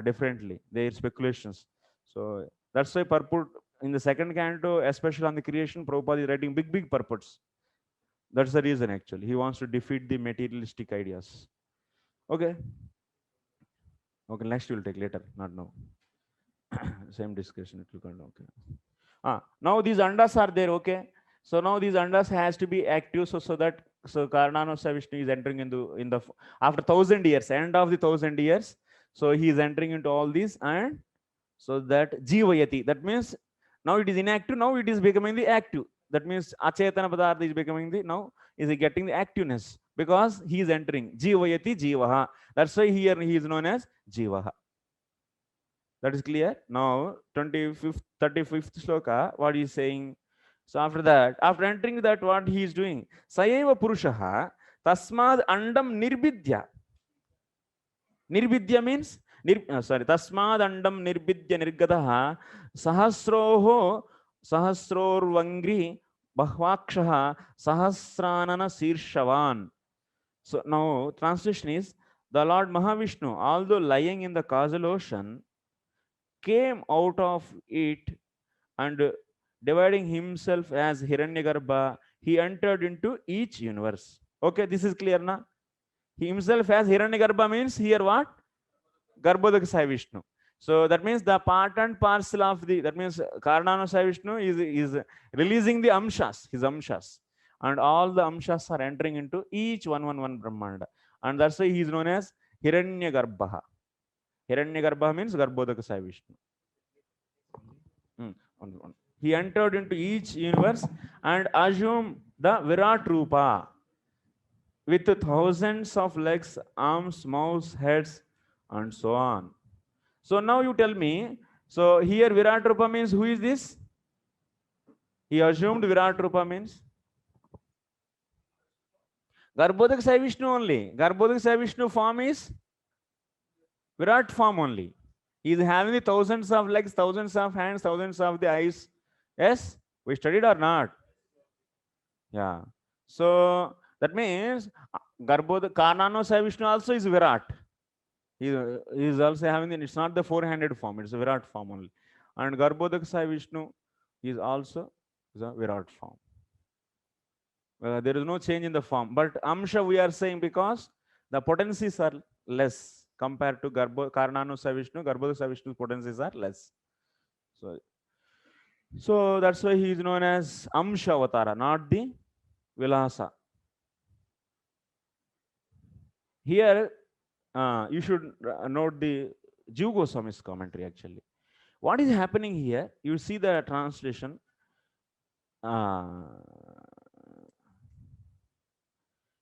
Speaker 1: differently their speculations. So that's why purport in the second canto, especially on the creation, Prabhupada is writing big purports. That's the reason actually. He wants to defeat the materialistic ideas. Okay. Okay, next we'll take later, not now. Same discussion, it will come. Okay. Now these andas are there, okay. So now these andas has to be active, so that Karananusaya Vishnu is entering into in the after 1,000 years, end of the 1,000 years. So he is entering into all these, and so that Jivayati, that means now it is inactive, now it is becoming the active. That means Achetana Padartha is becoming the, now is getting the activeness, because he is entering Jivayati Jivaha. That's why here he is known as Jivaha. That is clear. Now 35th sloka, what is saying? So after that, after entering that, what he is doing? Sayeva Purushaha Tasmad Andam Nirbidya. Nirbidya means, Tasmad Andam Nirbidya Nirgadaha Sahasroho Sahasrorvangri Bahvakshaha Sahasranana Sirshavan. So now translation is, the Lord Mahavishnu, although lying in the causal ocean, came out of it and dividing himself as Hiranyagarbha, he entered into each universe. Okay, this is clear now. Himself as Hiranyagarbha means here what? Garbhodaka Sai Vishnu. So that means the part and parcel of the, that means Karanano Sai Vishnu is releasing the amshas, his amshas. And all the amshas are entering into each one Brahmanda. And that's why he is known as Hiranyagarbha. Hiranyagarbha means Garbhodaka Sai Vishnu. He entered into each universe and assumed the Virat Rupa with thousands of legs, arms, mouths, heads, and so on. So now you tell me, so here Virat Rupa means who is this? He assumed Virat Rupa means Garbhodaka Sai Vishnu only. Garbhodaka Sai Vishnu form is Virat form only. He is having the thousands of legs, thousands of hands, thousands of the eyes. Yes, we studied or not? Yeah. So that means Garbhodaka Karanano Sai Vishnu also is Virat. He is also having, it's not the four-handed form, it's a Virat form only. And Garbhodaka Sai Vishnu is also the Virat form. There is no change in the form, but Amsha we are saying because the potencies are less compared to Karanano Sai Vishnu. Garbhodaka Sai Vishnu's potencies are less. So that's why he is known as Amsha Avatara, not the Vilasa. Here, you should note the Jiva Goswami's commentary actually. What is happening here? You see the translation.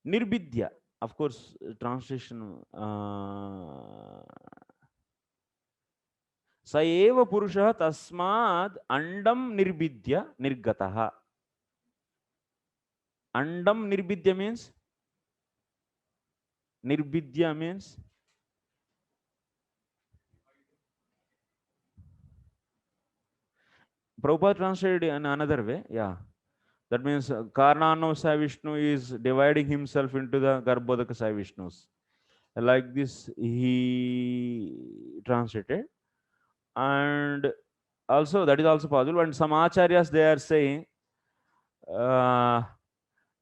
Speaker 1: Nirbidya, of course, translation. Saeva Purusha Tasmad Andam Nirbidya Nirgataha. Andam Nirbidya means? Nirbidya means? Prabhupada translated in another way, yeah. That means Karanano Sai Vishnu is dividing himself into the Garbhodaka Sai Vishnus. Like this he translated. And also that is also possible. And some acharyas they are saying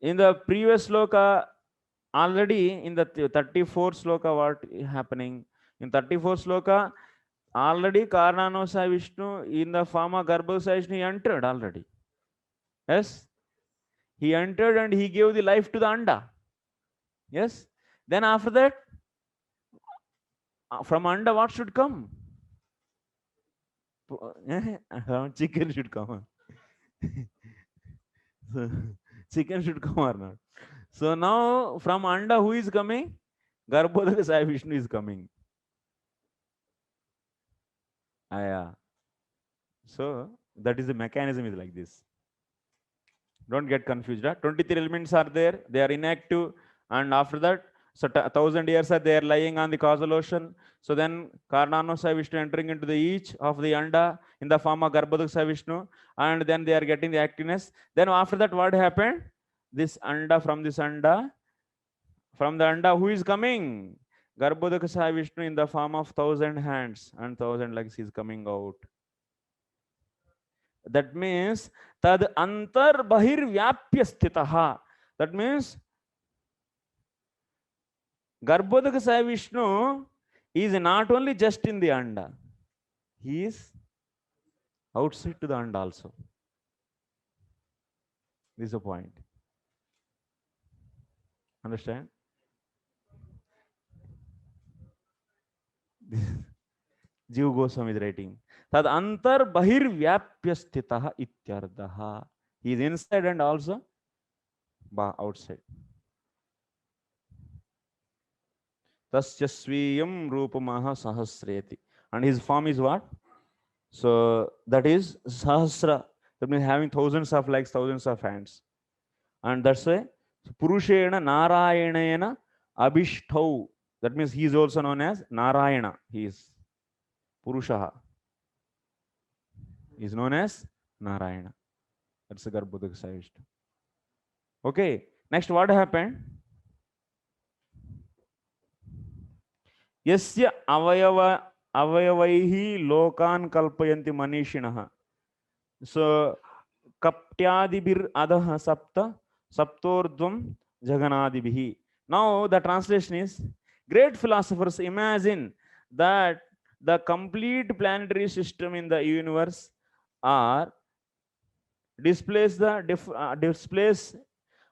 Speaker 1: in the previous sloka, already in the 34th sloka, what is happening? In 34th sloka, already Karanano Sai Vishnu in the form of Garbhodaka Sai Vishnu entered already. Yes? He entered and he gave the life to the Anda. Yes? Then after that, from Anda what should come? Chicken should come. So, chicken should come or not? So now from Anda who is coming? Garbhodaka Sai Vishnu is coming. Yeah. So that is the mechanism is like this. Don't get confused. 23 elements are there. They are inactive. And after that, so 1,000 years are there lying on the causal ocean. So then Karanano Sai Vishnu entering into the each of the Anda in the form of Garbhodaka Sai Vishnu. And then they are getting the activeness. Then after that, what happened? This Anda, from the Anda, who is coming? Garbhodaka Sai Vishnu in the form of 1,000 hands and 1,000 legs is coming out. That means tad antar bahir vyapya sthitaha. That means Garbhodaka Sai Vishnu is not only just in the Anda, he is outside to the Anda also. This is the point. Understand? Jiva Goswami is writing. Tad antar bahir vyapya sthitaha ityardaha. He is inside and also outside. Tasya sviyam rupamaha sahasreti. And his form is what? So that is Sahasra. That means having thousands of legs, thousands of hands. And that's why Purushena Narayanena Abhishtau. That means he is also known as Narayana. He is Purushaha. He is known as Narayana. That's the Garbhodaka Savishta. Okay. Next, what happened? Yasya avayavaihi lokan kalpayanti manishinaha. So, kaptyadibir adaha sapta saptordvam jaganadibihi. Now, the translation is, great philosophers imagine that the complete planetary system in the universe are displays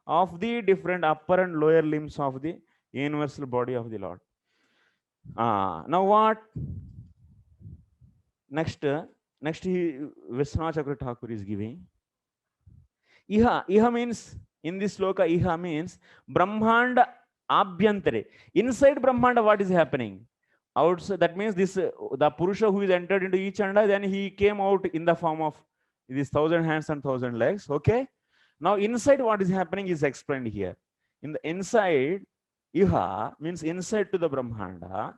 Speaker 1: of the different upper and lower limbs of the universal body of the Lord. Now what? Next Vishwanath Chakravarti Thakur is giving. Iha means, in this sloka, Iha means Brahmanda Abhyantare. Inside Brahmanda, what is happening? Outside, that means this the Purusha who is entered into each anda, then he came out in the form of these 1,000 hands and 1,000 legs. Okay. Now inside what is happening is explained here. In the inside, Iha means inside to the Brahmanda.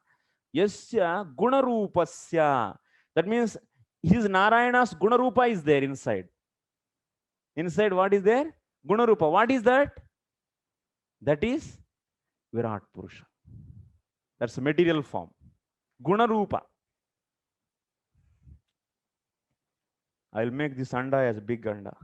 Speaker 1: Yasya Gunarupasya. That means his Narayana's Gunarupa is there inside. Inside what is there? Gunarupa. What is that? That is Virat Purusha. That's a material form. Gunarupa. I'll make this anda as big anda.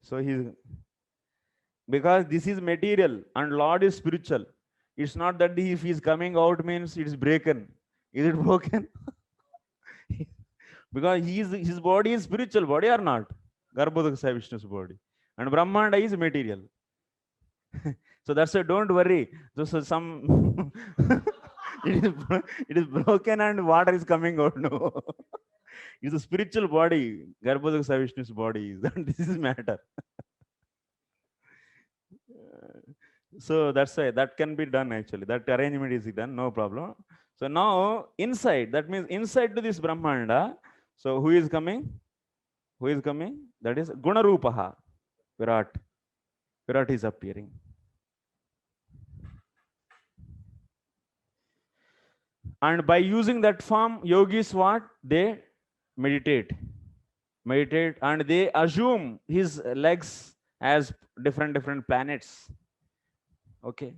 Speaker 1: So because this is material and Lord is spiritual. It's not that if he's coming out means it is broken. Is it broken? Because his body is spiritual body or not? Garbhodaka Sai Vishnu's body. And Brahmanda is material. So that's why don't worry. So some it is broken and water is coming out. No. It's a spiritual body. Garbhodaka Sai Vishnu's body is. This is matter. So that's why that can be done actually. That arrangement is done, no problem. So now inside, that means inside to this Brahmanda. So who is coming? Who is coming? That is Gunarupaha. Virat. Virat is appearing. And by using that form, yogis what? They meditate. Meditate and they assume his legs as different planets. Okay.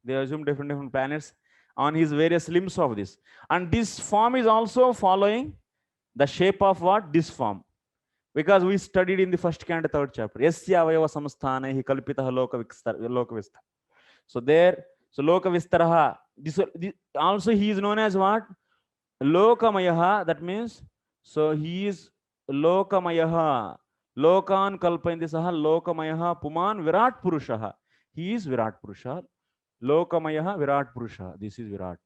Speaker 1: They assume different planets on his various limbs of this. And this form is also following the shape of what? This form. Because we studied in the first canto, third chapter. Yasya avayava samsthane hi kalpitaha loka vistara. So there, so loka vistaraha. This also he is known as what? Lokamayaha. That means, so he is Lokamayaha. Lokan kalpayantisaha Lokamayaha Puman Virat Purushaha. He is Virat Purusha. Lokamayaha Virat Purusha. This is Virat.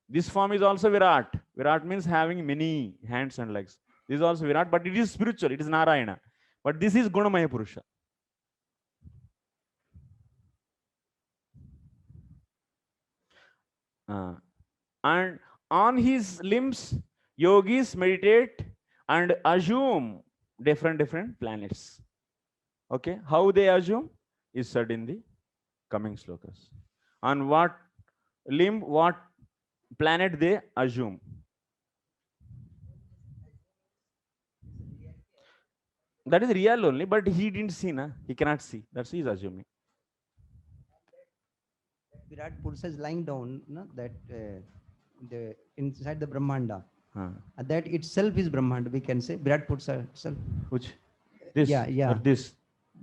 Speaker 1: This form is also Virat. Virat means having many hands and legs. This is also Virat, but it is spiritual. It is Narayana. But this is Gunamaya Purusha. And on his limbs, yogis meditate and assume different planets. Okay, how they assume is said in the coming slokas. On what limb, what planet they assume. That is real only, but he didn't see, na? He cannot see. That's he is assuming.
Speaker 4: Virat Purusha is lying down, no? That the inside the Brahmanda. That itself is Brahmanda. We can say Virat Purusha itself.
Speaker 1: Which? This?
Speaker 4: Yeah.
Speaker 1: Or this?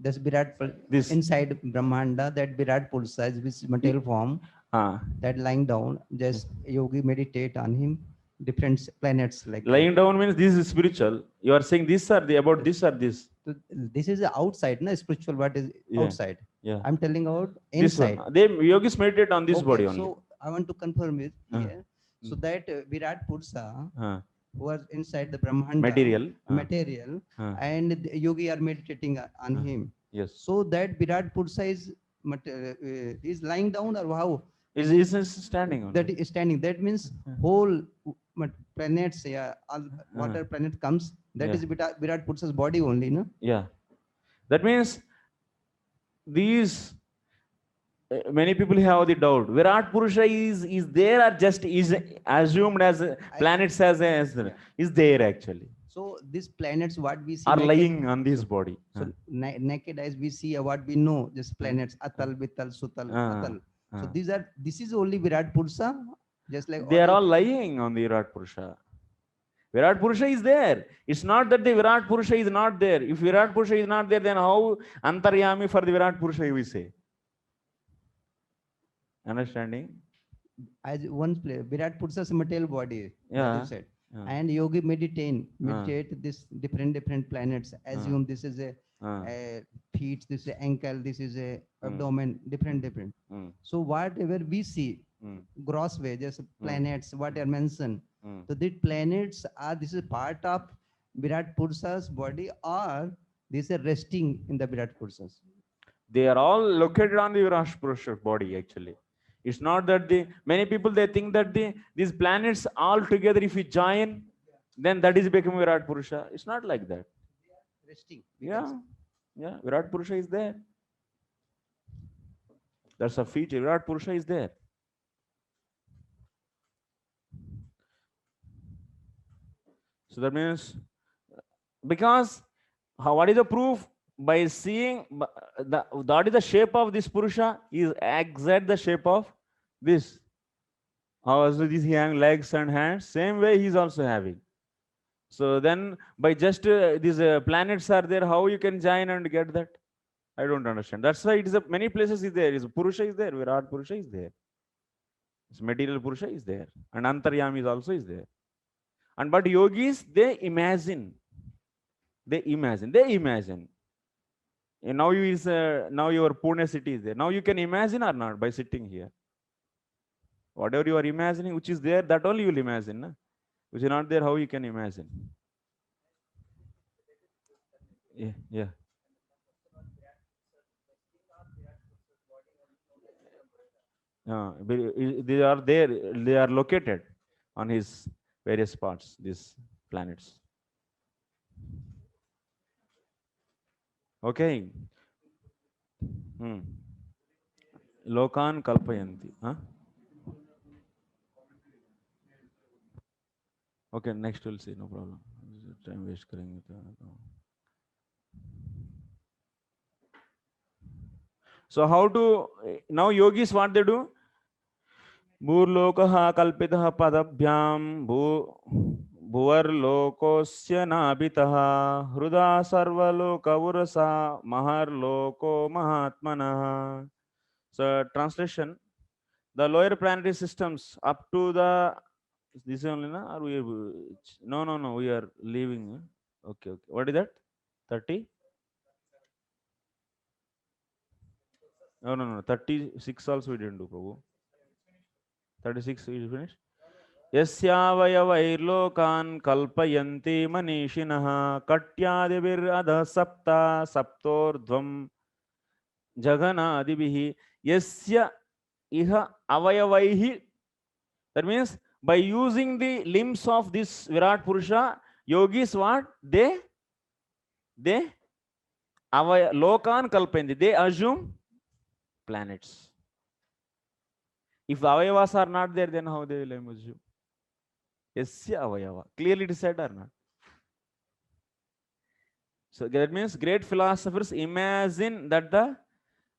Speaker 4: This Virat. This inside Brahmanda. That Virat Purusha is this material form. That lying down. Just yogi meditate on him. Different planets like
Speaker 1: lying down means this is spiritual. You are saying this or the about this or this.
Speaker 4: So this is the outside, no? Spiritual. What is outside?
Speaker 1: Yeah.
Speaker 4: I'm telling about inside.
Speaker 1: They yogis meditate on this body only.
Speaker 4: So I want to confirm it here. So that Virat Purusha, who was inside the Brahmanda
Speaker 1: material,
Speaker 4: and the yogi are meditating on him.
Speaker 1: Yes.
Speaker 4: So that Virat Purusha is lying down or how?
Speaker 1: Is standing only.
Speaker 4: That is standing. That means whole planets, yeah, all water planet comes. That is Virat Purusha's body only, no?
Speaker 1: Yeah. That means these many people have the doubt. Virat Purusha is there or just is assumed as planets as is there actually.
Speaker 4: So these planets, what we see
Speaker 1: are lying on this body.
Speaker 4: So naked eyes we see what we know, just planets, Atal, Vital, Sutal, Atal. So this is only Virat Purusha, just like
Speaker 1: they are all lying on the Virat Purusha. Virat Purusha is there. It's not that the Virat Purusha is not there. If Virat Purusha is not there, then how Antaryami for the Virat Purusha we say? Understanding?
Speaker 4: As one place, Virat Purusha's material body,
Speaker 1: yeah.
Speaker 4: You said. Yeah. And yogi meditate this different planets. Assume this is a feet, this is a ankle, this is a abdomen, different. So whatever we see, gross way, just planets, what are mentioned. So the planets are, this is part of Virat Purusha's body, or this is resting in the Virat Purusha's?
Speaker 1: They are all located on the Virat Purusha body actually. It's not that many people they think that these planets all together, if we join, then that is becoming Virat Purusha. It's not like that.
Speaker 4: Resting.
Speaker 1: Yeah. Virat Purusha is there. That's a feature. Virat Purusha is there. So that means, because what is the proof? By seeing that is the shape of this Purusha is exact the shape of this. Also these legs and hands, same way he is also having. So then by just these planets are there, how you can join and get that? I don't understand. That's why it is many places is there. Purusha is there, Virat Purusha is there. Material Purusha is there. And Antaryami is also is there. And but yogis, they imagine. And now now your Pune city is there. Now you can imagine or not by sitting here. Whatever you are imagining, which is there, that only you will imagine. Na? Which is not there, how you can imagine? Yeah. They are there. They are located on his various parts. These planets. Okay. Lokan kalpayanti. Huh? Okay, next we'll see. No problem. Time waste करेंगे तो. So how to now yogis what they do? Bhurlokaha kalpitaha padabhyam bhuvarlokosya nabitaha hruda sarvaloka urasa maharloko mahatmanaha. So translation: the lower planetary systems up to the this only na, or we no we are leaving. Okay. What is that? 30? No. 36 also we didn't do, Prabhu. 36 we finished. Yasyavayavairlokan kalpayanti manishinaha katyadivir adha sapta saptordhvam jaganadibihi yasya iha avayavaihi. That means by using the limbs of this Virat Purusha, yogis what? They lokan kalpayanti. They assume planets. If avayavas are not there, then how they will assume? Yasya avayava. Clearly it is said or not? So that means great philosophers imagine that the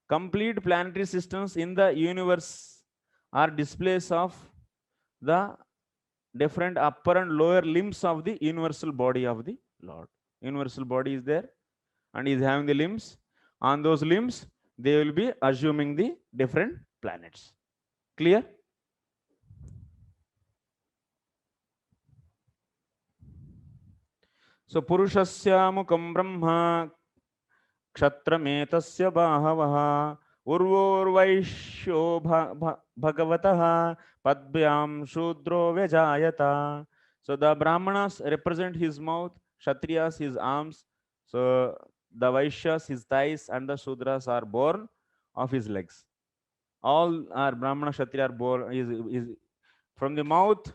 Speaker 1: complete planetary systems in the universe are displays of the different upper and lower limbs of the universal body of the Lord. Universal body is there and is having the limbs. On those limbs, they will be assuming the different planets. Clear? So Purushasya mukam brahma kshatrametasya bahavaha urvorvaishyo bhagavataha padbyam shudro vejayata. So the Brahmanas represent his mouth, Kshatriyas his arms. So the Vaishyas, his thighs, and the Shudras are born of his legs. All are Brahmana, Kshatriya are born is from the mouth.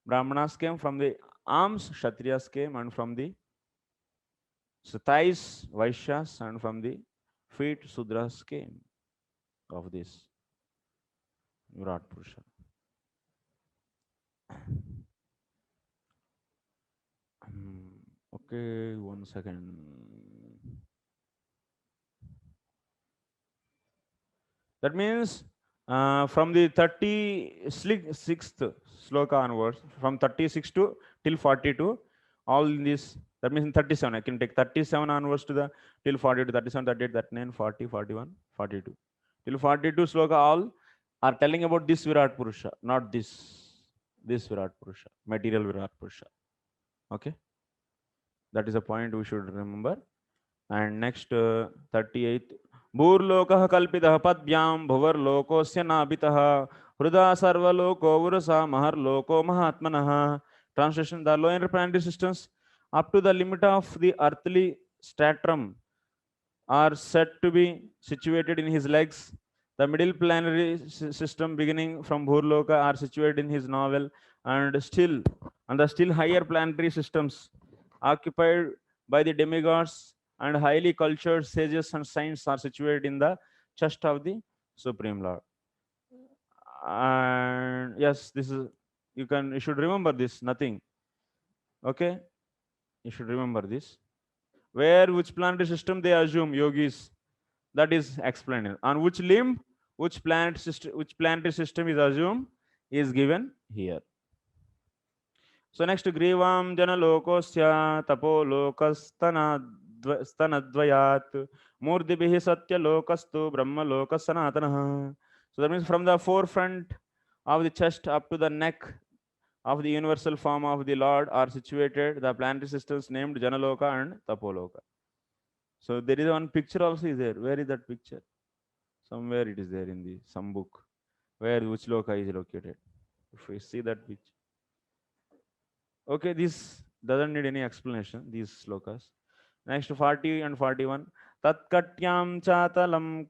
Speaker 1: Brahmanas came, from the arms Kshatriyas came, and from the thighs Vaishyas, and from the feet Shudras came of this Virat Purusha. Okay, 1 second. That means from the 36th sloka onwards, from 36 to till 42, all in this, that means in 37, I can take 37 onwards to the till 40 to 37, 38, 39, 40, 41, 42. Till 42 sloka, all are telling about this Virat Purusha, not this Virat Purusha, material Virat Purusha. Okay, that is a point we should remember. And next 38th, भूर्लोकः कल्पितः पद्भ्यां भुवर्लोकोऽस्य नाभितः हृदा सर्वलोको वुरसा महर्लोको महात्मनः. Translation: the lower planetary systems up to the limit of the earthly stratum are said to be situated in his legs. The middle planetary system beginning from Bhurloka are situated in his navel, and the still higher planetary systems occupied by the demigods and highly cultured sages and saints are situated in the chest of the Supreme Lord. And yes, this is, you should remember this, nothing. Okay, you should remember this. Where, which planetary system they assume, yogis, that is explained. On which limb, which planetary system is assumed is given here. So next, Grivam Janalokosya Tapo Lokastanadvayat Murdibihi Satya Lokastu Brahma Lokasanatana. So that means from the forefront of the chest up to the neck of the universal form of the Lord are situated the planetary systems named Janaloka and Tapoloka. So there is one picture also is there. Where is that picture? Somewhere it is there in some book where which loka is located. If we see that picture. Okay, this doesn't need any explanation, these slokas. Next 40 and 41. Tatkatyam chatalam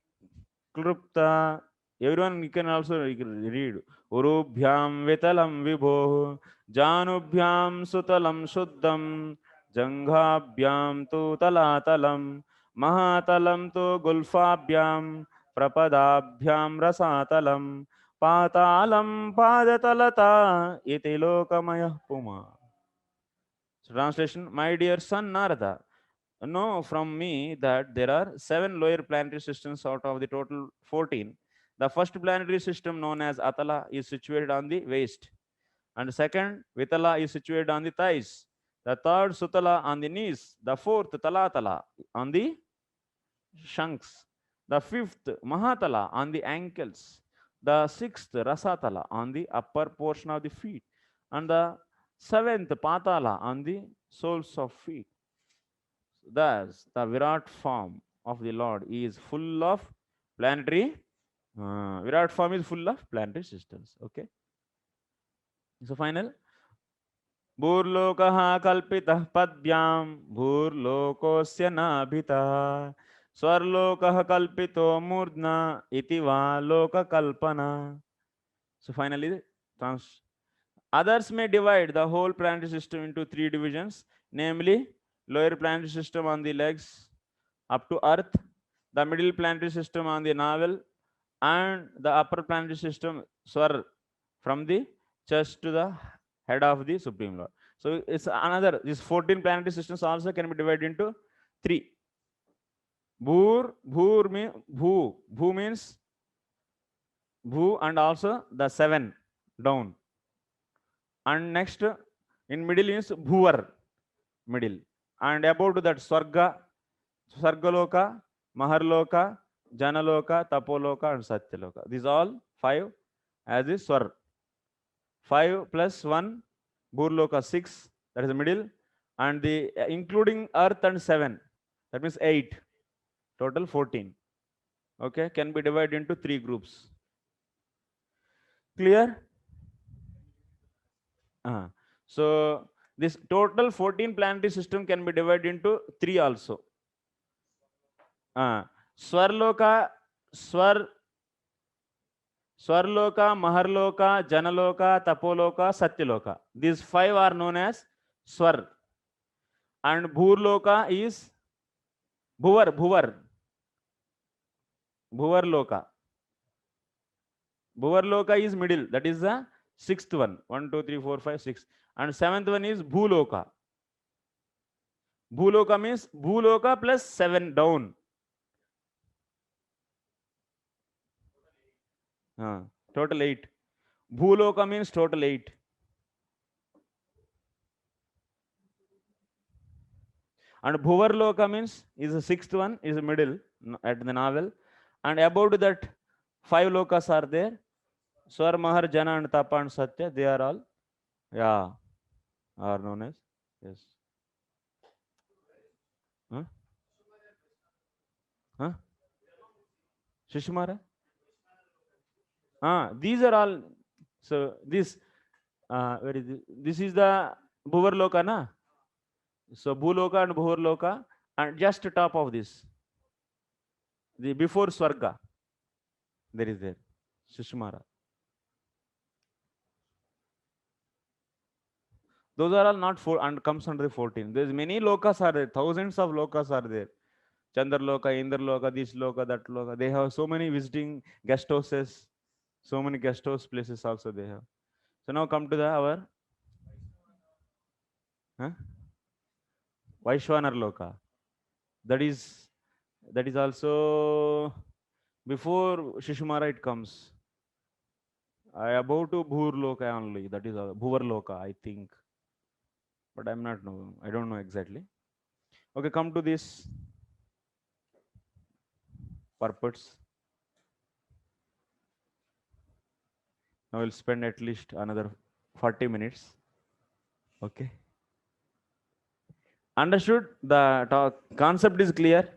Speaker 1: klupta. Everyone, you can also read. Urubhyam vitalam vibho janubhyam sutalam shuddham janghabhyam tu talatalam mahatalam tu gulfabhyam prapadabhyam rasatalam patalam padatalata iti lokamaya puma. So translation: my dear son Narada, know from me that there are 7 lower planetary systems out of the total 14. The first planetary system, known as Atala, is situated on the waist, and the second, Vitala, is situated on the thighs. The third, Sutala, on the knees. The fourth, Talatala, on the shanks. The fifth, Mahatala, on the ankles. The sixth, Rasatala, on the upper portion of the feet. And the seventh, Patala, on the soles of feet. Thus, the Virat form of the Lord is full of planetary. Virat form is full of planetary systems. Okay. So final. Bhurlokaha kalpitah padvyam bhurlokosya nabhitah swarlokaha kalpito murdna iti va loka kalpana. So finally, others may divide the whole planetary system into 3 divisions, namely lower planetary system on the legs up to earth, the middle planetary system on the navel, and the upper planetary system swar from the chest to the head of the Supreme Lord. So it's another, these 14 planetary systems also can be divided into 3. Bhur means Bhu, and also the 7 down. And next in middle is Bhuvar, middle. And above to that Swarga, Sargaloka, Maharloka, Janaloka, Tapoloka, and Satyaloka. These all 5 as is Swar. 5 plus 1, Bhurloka 6, that is the middle. And the including earth and 7, that means 8. Total 14. Okay, can be divided into 3 groups. Clear? So this total 14 planetary system can be divided into 3 also. Swarloka, Swarloka, Maharloka, Janaloka, Tapoloka, Satyaloka. These 5 are known as Swar. And Bhurloka is Bhuvar Loka. Bhuvar Loka is middle. That is the 6th one. 1, 2, 3, 4, 5, 6. And 7th one is Bhuloka. Bhuloka means Bhuloka plus 7 down. Total 8. Bhuloka means total 8. And Bhuvarloka means is the 6th one, is the middle at the navel. And about that 5 lokas are there. Swar, Mahar, Jana and Tapa and Satya, they are all, are known as, yes. Shishumara? These are all, so this, where is this is the Bhuvarloka, na? So Bhuloka and Bhuvarloka, and just top of this, the before Swarga, there is there, Shishumara. Those are all not and comes under the 14. There's many lokas are there, thousands of lokas are there. Chandraloka, Indraloka, this loka, that loka. They have so many visiting guest houses, so many guest house places also they have. So now come to the our Vaishwanar Loka. That is also before Shishumara it comes. About to Bhur Loka only. That is Bhuvar Loka, I think. But I'm not know. I don't know exactly. Okay, come to this purpose. Now we'll spend at least another 40 minutes. Okay. Understood? The concept is clear.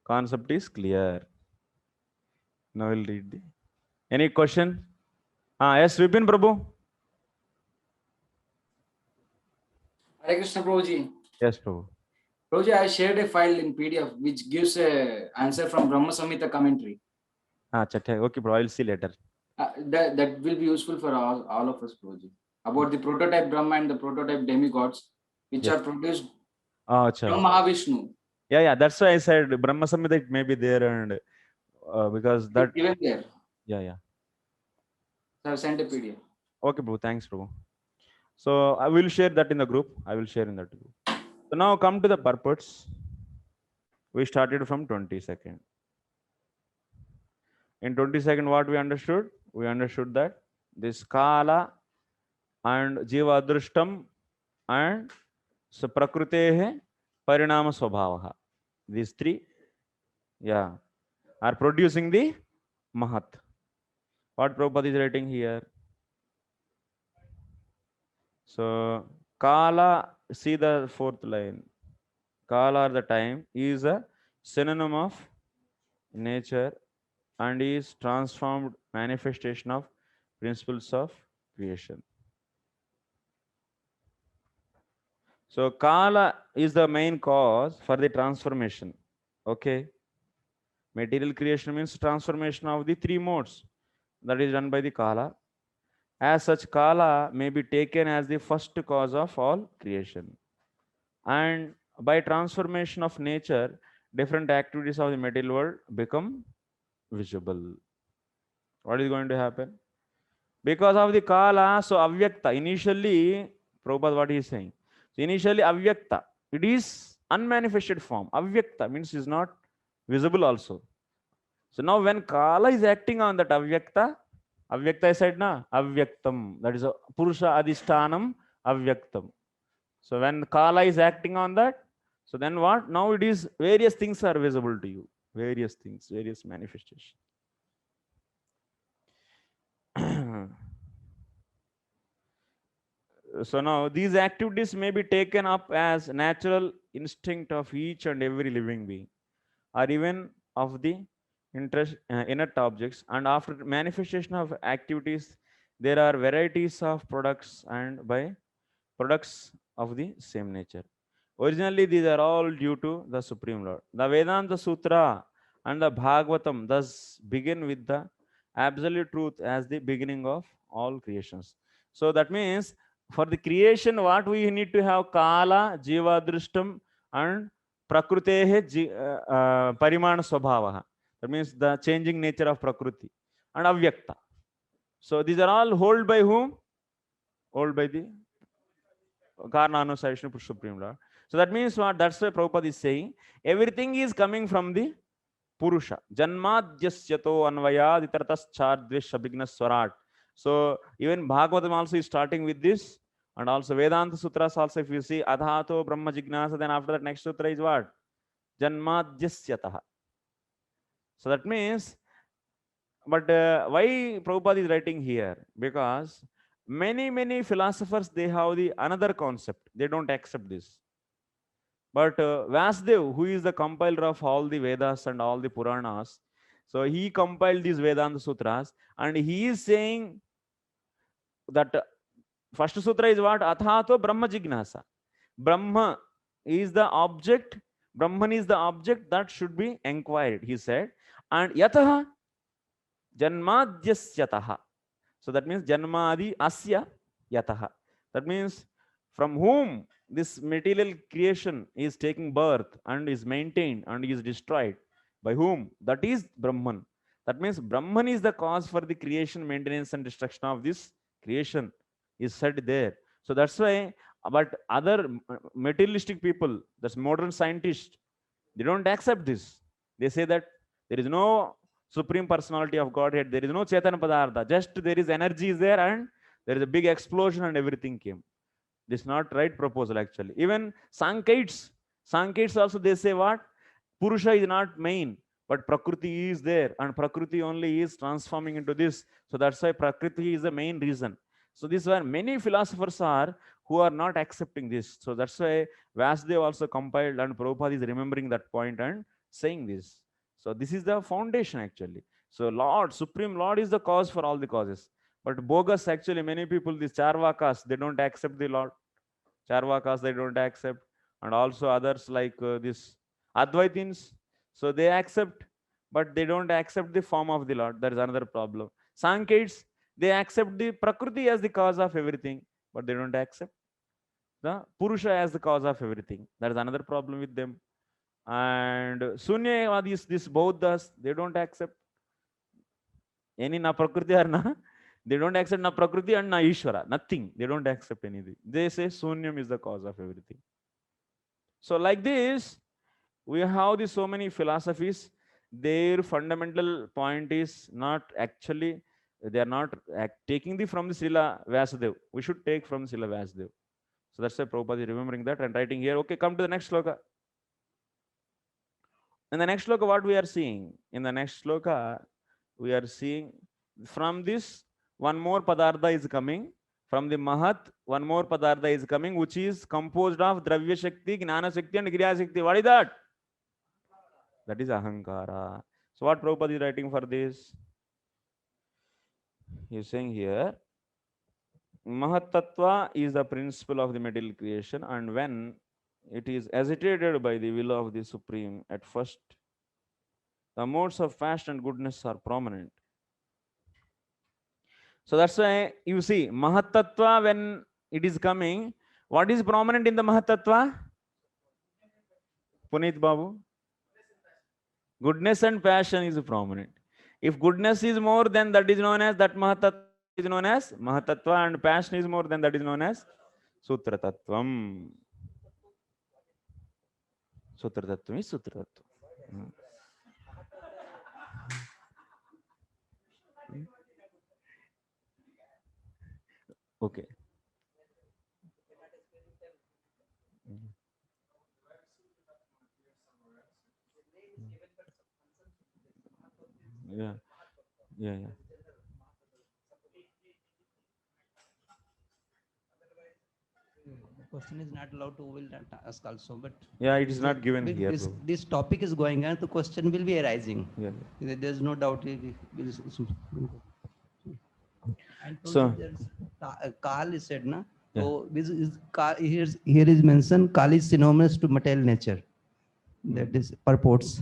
Speaker 1: Concept is clear. Now we'll read the. Any question? Yes, Vipin Prabhu.
Speaker 9: Hare Krishna Prabhuji.
Speaker 1: Yes, Prabhu.
Speaker 9: Prabhuji, I shared a file in PDF which gives a answer from Brahma Samhita commentary.
Speaker 1: Okay, bro. I'll see later.
Speaker 9: That will be useful for all of us, Prabhuji. About the prototype Brahma and the prototype demigods, which are produced from Mahavishnu.
Speaker 1: Yeah. That's why I said Brahma Samhita it may be there, and because that
Speaker 9: given there.
Speaker 1: Yeah.
Speaker 9: So I've sent a PDF.
Speaker 1: Okay, bro. Thanks, bro. So I will share that in the group. I will share in that group. So now come to the purports. We started from 22nd. In 22nd, what we understood? We understood that this Kala and Jiva Adrushtam and Prakrutehe Parinama Swabhavaha. These 3, are producing the Mahat. What Prabhupada is writing here? So Kala, see the 4th line. Kala, or the time, is a synonym of nature and is transformed manifestation of principles of creation. So Kala is the main cause for the transformation. Okay. Material creation means transformation of the 3 modes. That is done by the Kala. As such, Kala may be taken as the first cause of all creation. And by transformation of nature, different activities of the material world become visible. What is going to happen? Because of the Kala, so Avyakta, initially, Prabhupada, what he is saying? So initially, Avyakta, it is unmanifested form. Avyakta means is not visible also. So now when Kala is acting on that Avyakta I said na, Avyaktam, that is a Purusha Adhishtanam Avyaktam. So when Kala is acting on that, so then what? Now it is, various things are visible to you. Various things, various manifestations. So now these activities may be taken up as natural instinct of each and every living being, or even of the inert objects. And after manifestation of activities, there are varieties of products and by products of the same nature. Originally, these are all due to the Supreme Lord. The Vedanta Sutra and the Bhagavatam thus begin with the absolute truth as the beginning of all creations. So that means for the creation, what we need to have Kala, Jiva Drishtam, and Prakrutehe Parimana Swabhavaha. That means the changing nature of Prakriti and Avyakta. So these are all held by whom? Held by the Karnanusaya Vishnu Supreme Lord. So that means what? That's why Prabhupada is saying everything is coming from the Purusha. Janmadhyasyato anvayad itartaschardveshabhigna swarat. So even Bhagavatam also is starting with this, and also Vedanta Sutras also, if you see Adhato Brahma Jignasa, then after that next sutra is what? Janmadhyasyatah. So that means, but why Prabhupada is writing here? Because many philosophers, they have the another concept. They don't accept this. But Vasudev, who is the compiler of all the Vedas and all the Puranas, so he compiled these Vedanta Sutras, and he is saying that first sutra is what? Athato Brahma Jignasa. Brahma is the object, Brahman is the object that should be inquired, he said. And Yataha Janmadhyasyataha. So that means Janmadi Asya Yataha. That means from whom this material creation is taking birth and is maintained and is destroyed. By whom? That is Brahman. That means Brahman is the cause for the creation, maintenance, and destruction of this creation is said there. So that's why, but other materialistic people, that's modern scientists, they don't accept this. They say that there is no Supreme Personality of Godhead, there is no Chaitanya Padartha, just there is energy is there and there is a big explosion and everything came. This is not right proposal actually. Even Sankhites also, they say what? Purusha is not main, but Prakriti is there, and Prakriti only is transforming into this. So that's why Prakriti is the main reason. So these are many philosophers are who are not accepting this. So that's why Vasudev also compiled, and Prabhupada is remembering that point and saying this. So this is the foundation actually. So Lord, Supreme Lord is the cause for all the causes. But bogus actually, many people, these Charvakas, they don't accept the Lord. Charvakas, they don't accept. And also others like this Advaitins. So they accept, but they don't accept the form of the Lord. That is another problem. Sankhites, they accept the Prakriti as the cause of everything, but they don't accept the Purusha as the cause of everything. That is another problem with them. And Sunyavadis, this Bauddhas, they don't accept any na Prakriti or na. They don't accept na Prakriti and na Ishvara. Nothing. They don't accept anything. They say Sunyam is the cause of everything. So like this, we have so many philosophies. Their fundamental point is not actually, they are not taking from the Srila Vasudev. We should take from Srila Vasudev. So that's why Prabhupada is remembering that and writing here. Okay, come to the next sloka. In the next sloka, what we are seeing? In the next sloka, we are seeing from this, one more Padartha is coming. From the Mahat, one more Padartha is coming, which is composed of Dravya Shakti, Gnana Shakti, and Kriya Shakti. What is that? That is Ahankara. So what Prabhupada is writing for this? He is saying here, Mahat Tattva is the principle of the material creation, and when it is agitated by the will of the Supreme, at first, the modes of passion and goodness are prominent. So that's why you see Mahat Tattva, when it is coming, what is prominent in the Mahat Tattva? Puneet Babu? Goodness and passion is prominent. If goodness is more, then that is known as, that Mahat Tattva is known as Mahat Tattva, and passion is more, then that is known as Sutra Tattvam. Sutra Tattvam is Sutra Tattvam. Okay. Yeah.
Speaker 4: Question is not allowed to, will not ask also, but
Speaker 1: yeah, it is not given here.
Speaker 4: This topic is going on, the question will be arising.
Speaker 1: Yeah.
Speaker 4: There's no doubt.
Speaker 1: So
Speaker 4: Kal is said, na? So here is mentioned Kali is synonymous to material nature. That is purports.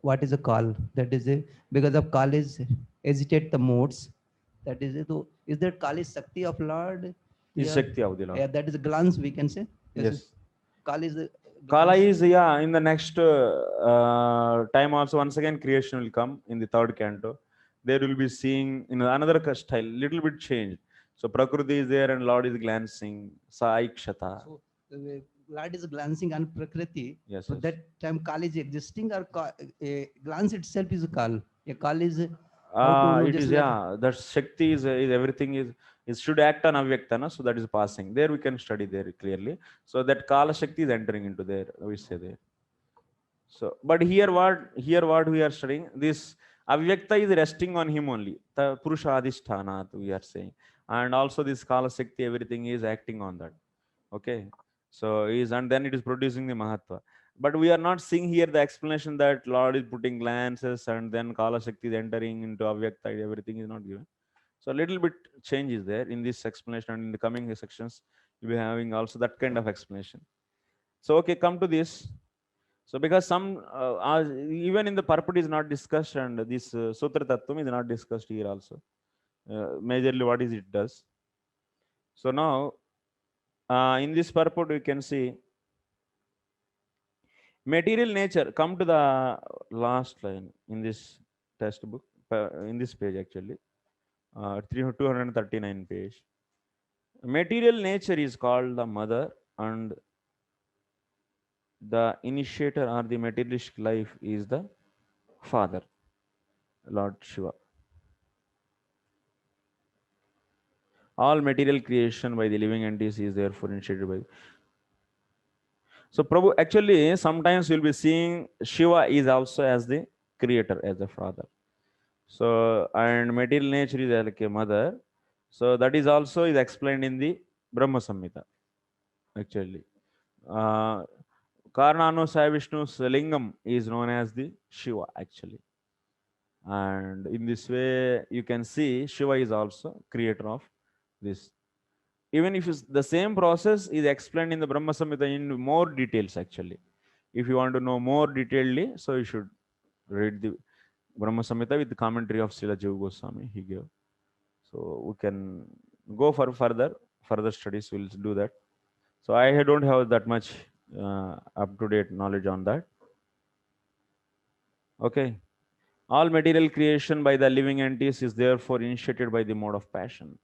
Speaker 4: What is a Kal? That is because of Kal is agitate the modes. That is it. So is that Kali Shakti of Lord?
Speaker 1: Is Shakti of the Lord.
Speaker 4: Yeah, that is a glance we can say.
Speaker 1: Yes.
Speaker 4: Kali is
Speaker 1: Kala is, in the next time also, once again creation will come in the third canto. There will be seeing in another style, little bit change. So Prakriti is there and Lord is glancing. Saikshata.
Speaker 4: So Lord is glancing on Prakriti.
Speaker 1: Yes,
Speaker 4: So
Speaker 1: yes.
Speaker 4: that time Kal is existing, or a glance itself is a Kal. A Kal is
Speaker 1: It is, that Shakti is everything is should act on Avyakta, na? So that is passing. There we can study there clearly. So that Kala Shakti is entering into there, we say there. So, but here what we are studying, this Avyakta is resting on him only. The Purusha Adhisthana, we are saying. And also this Kala Shakti, everything is acting on that. Okay. So and then it is producing the Mahatva. But we are not seeing here the explanation that Lord is putting glances and then Kala Shakti is entering into Avyakta, everything is not given. So a little bit change is there in this explanation, and in the coming sections, you'll be having also that kind of explanation. So, okay, come to this. So because some, even in the purport is not discussed, and this Sutra Tattvam is not discussed here also. Majorly what is it does. So now, in this purport we can see material nature. Come to the last line in this textbook, in this page actually, 239 page. Material nature is called the mother, and the initiator or the materialistic life is the father, Lord Shiva. All material creation by the living entities is therefore initiated by. So Prabhu, actually sometimes you'll be seeing Shiva is also as the creator, as the father. So, and material nature is like a mother. So that is also is explained in the Brahma Samhita, actually. Karananusaya Vishnu's lingam is known as the Shiva, actually. And in this way, you can see Shiva is also creator of this. Even if it's the same process is explained in the Brahma Samhita in more details, actually. If you want to know more detailedly, so you should read the Brahma Samhita with the commentary of Srila Jiva Goswami he gave. So we can go for further studies, we'll do that. So I don't have that much up-to-date knowledge on that. Okay. All material creation by the living entities is therefore initiated by the mode of passion.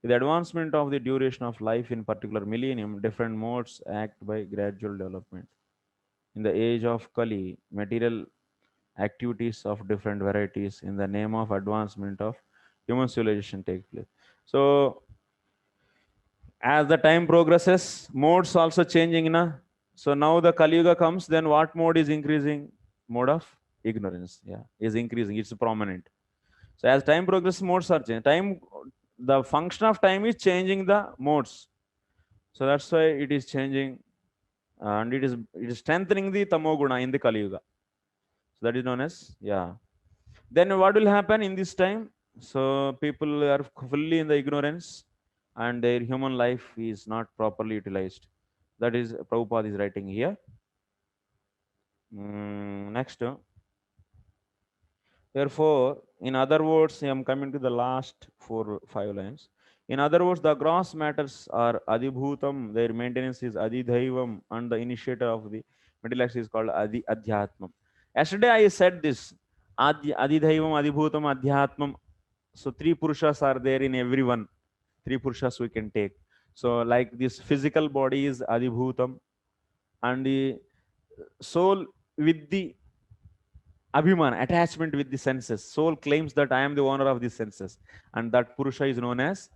Speaker 1: With the advancement of the duration of life in particular millennium, different modes act by gradual development. In the age of Kali, material activities of different varieties in the name of advancement of human civilization take place. So, as the time progresses, modes also changing. So now the Kali Yuga comes, then what mode is increasing? Mode of ignorance, is increasing. It's prominent. So as time progresses, modes are changing. The function of time is changing the modes. So that's why it is changing, and it is strengthening the Tamoguna in the Kali Yuga. So that is known as, Then what will happen in this time? So people are fully in the ignorance, and their human life is not properly utilized. That is Prabhupada is writing here. Next. Therefore, in other words, I am coming to the last 4-5 lines. In other words, the gross matters are Adibhutam, their maintenance is Adidhaivam, and the initiator of the middle axis is called Adhyatmam. Yesterday I said this, Adidhaivam, Adibhutam, Adhyatmam. So 3 Purushas are there in everyone. 3 Purushas we can take. So like this physical body is Adibhutam, and the soul with the Abhiman, attachment with the senses. Soul claims that I am the owner of the senses, and that Purusha is known as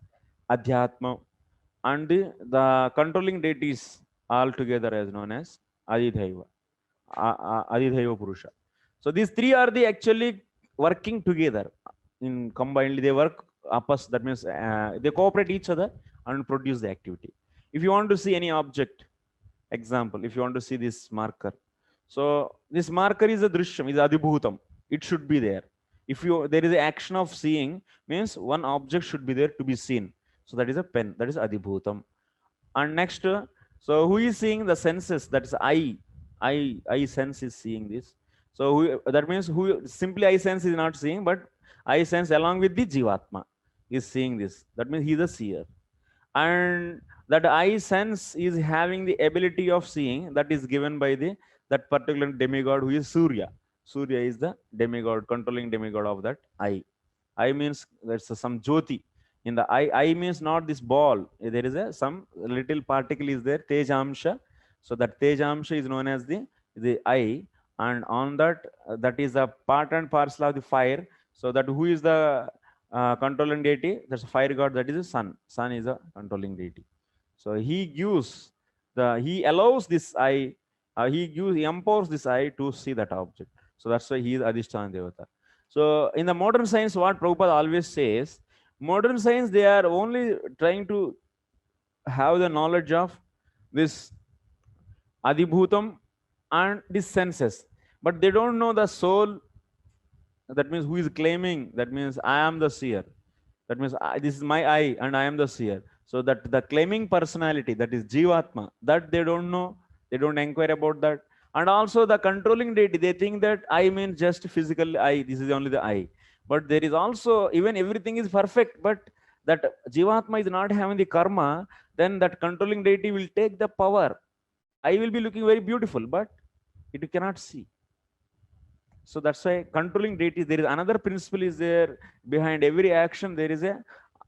Speaker 1: Adhyatma, and the controlling deities altogether is known as Adidhaiva, Adidhaiva Purusha. So these 3 are the actually working together in combinedly. They work opposite. That means they cooperate each other and produce the activity. If you want to see any object, example, if you want to see this marker, so this marker is a drishyam, is adibhutam. It should be there. If there is an action of seeing, means one object should be there to be seen. So that is a pen. That is Adibhutam. And next, so who is seeing the senses? That is I sense is seeing this. So that means who simply I sense is not seeing, but I sense along with the Jivatma is seeing this. That means he is a seer. And that I sense is having the ability of seeing, that is given by the that particular demigod who is Surya. Surya is the demigod, controlling demigod of that I. I means there's some Jyoti. In the I means not this ball. There is some little particle is there, Tejamsha. So that Tejamsha is known as the I. And on that, that is a part and parcel of the fire. So that who is the controlling deity? That's a fire god, that is the sun. Sun is a controlling deity. So he allows this eye, he empowers this eye to see that object. So that's why he is Adhisthana Devata. So in the modern science, what Prabhupada always says, modern science, they are only trying to have the knowledge of this Adibhutam and these senses, but they don't know the soul. That means who is claiming, that means I am the seer. That means this is my I and I am the seer. So that the claiming personality, that is Jivatma, that they don't know, they don't inquire about that. And also the controlling deity, they think that I means just physical I, this is only the I. But there is also, even everything is perfect, but that Jivatma is not having the karma, then that controlling deity will take the power. I will be looking very beautiful, but it cannot see. So that's why controlling deity, there is another principle is there behind every action. There is a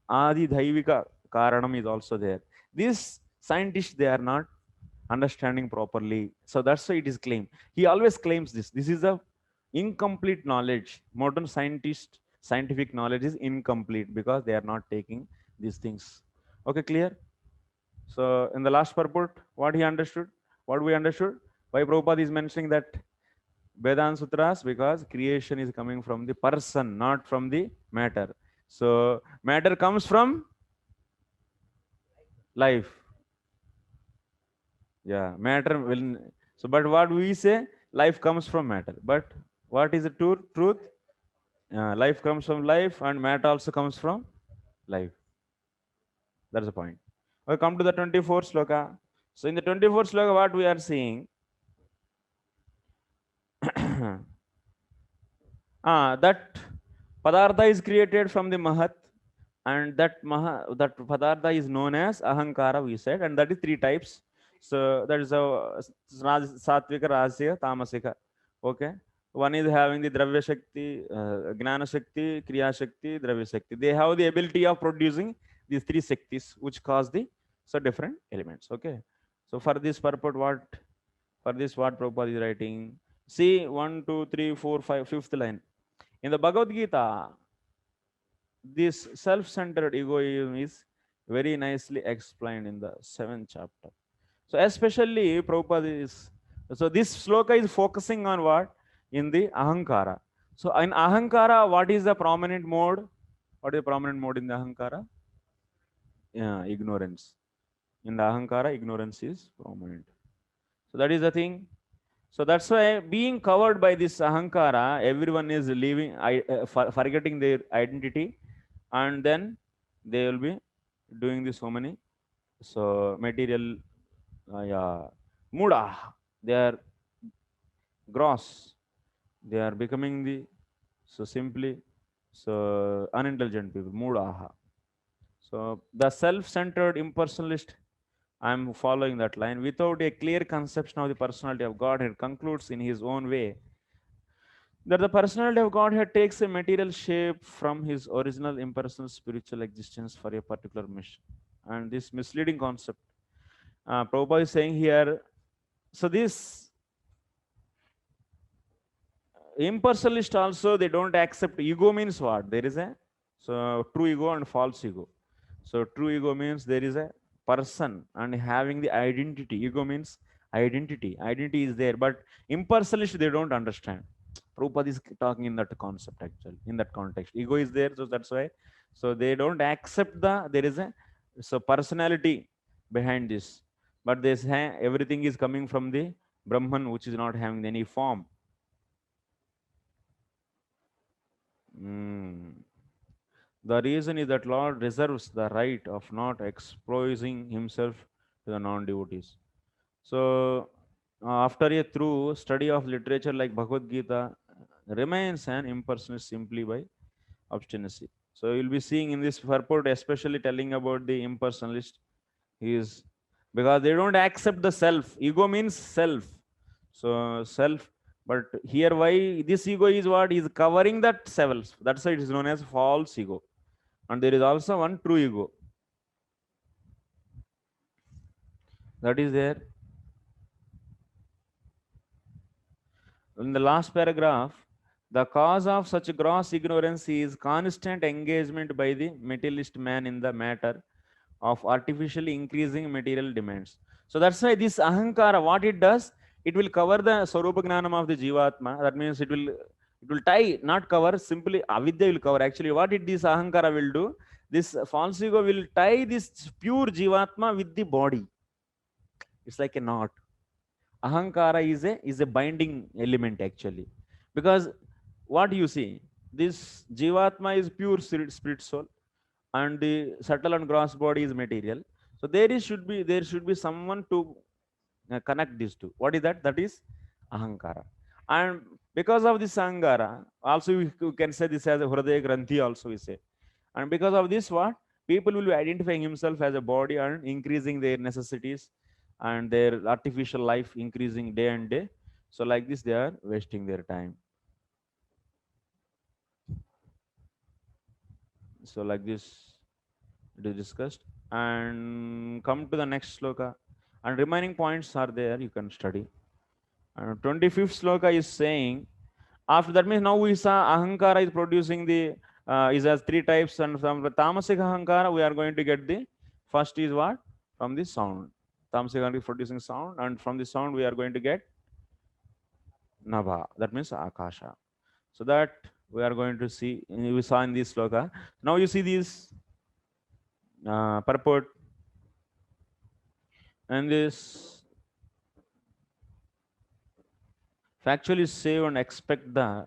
Speaker 1: Adi Dhaivika Karanam is also there. These scientists, they are not understanding properly. So that's why it is claimed. He always claims this. This is a incomplete knowledge. Modern scientific knowledge is incomplete because they are not taking these things. Okay, clear? So in the last purport, what he understood, what we understood, why Prabhupada is mentioning that Vedanta Sutras, because creation is coming from the person, not from the matter. So matter comes from life. Yeah, matter will. So, but what we say, life comes from matter. But what is the truth? Life comes from life, and matter also comes from life. That's the point. We come to the 24th sloka. So in the 24th sloka, what we are seeing, that Padartha is created from the Mahat, and that Padartha is known as Ahankara, we said, and that is 3 types. So that is a Satvika, Rajasika, Tamasika. Okay. One is having the Dravya Shakti, Gnana Shakti, Kriya Shakti, Dravya Shakti. They have the ability of producing these 3 Shaktis, which cause the different elements. Okay. So for this purport, what Prabhupada is writing? See 1, 2, 3, 4, 5, 5th line. In the Bhagavad Gita, this self-centered egoism is very nicely explained in the 7th chapter. So especially Prabhupada is, so this sloka is focusing on what? In the Ahankara. So in Ahankara, what is the prominent mode? What is the prominent mode in the Ahankara? Yeah, ignorance. In the Ahankara, ignorance is prominent. So that is the thing. So that's why being covered by this Ahankara, everyone is leaving, forgetting their identity, and then they will be doing this so many. So material, Muda, they are gross. They are becoming the, so simply, so unintelligent people, Mudaha. So the self-centered impersonalist, I am following that line, without a clear conception of the personality of Godhead, concludes in his own way that the personality of Godhead takes a material shape from his original impersonal spiritual existence for a particular mission. And this misleading concept, Prabhupada is saying here, so this impersonalist also, they don't accept ego means what? There is a, so true ego and false ego. So true ego means there is a person and having the identity. Ego means identity. Identity is there, but impersonalist, they don't understand. Prabhupada is talking in that concept actually, in that context. Ego is there, so that's why. So they don't accept there is a personality behind this. But they say everything is coming from the Brahman, which is not having any form. The reason is that Lord reserves the right of not exposing himself to the non-devotees. So, after a through study of literature like Bhagavad Gita, remains an impersonalist simply by obstinacy. So, you'll be seeing in this purport, especially telling about the impersonalist, is because they don't accept the self. Ego means self. So, self. But here, why this ego is what is covering that self. That's why it is known as false ego. And there is also one true ego. That is there. In the last paragraph, the cause of such gross ignorance is constant engagement by the materialist man in the matter of artificially increasing material demands. So that's why this ahankara, what it does, it will cover the Swarupa Gnanam of the Jivatma. That means it will tie, not cover, simply avidya will cover. Actually, what this ahankara will do, this false ego will tie this pure Jivatma with the body. It's like a knot. Ahankara is a binding element actually, because what you see, this Jivatma is pure spirit soul, and the subtle and gross body is material. So there should be someone to connect these two. What is that? That is ahankara. And because of this ahankara, also you can say this as a hridaya granthi also we say. And because of this, what people will be identifying himself as a body and increasing their necessities and their artificial life increasing day and day. So like this, they are wasting their time. So like this, it is discussed. And come to the next sloka. And remaining points are there, you can study. And 25th sloka is saying, after that means now we saw ahankara is producing the, is as three types, and from the tamasic ahankara, we are going to get the first is what? From the sound. Tamasic ahankara is producing sound, and from the sound we are going to get nabha. That means akasha. So that we are going to see, we saw in this sloka. Now you see these purport and this factually save and expect the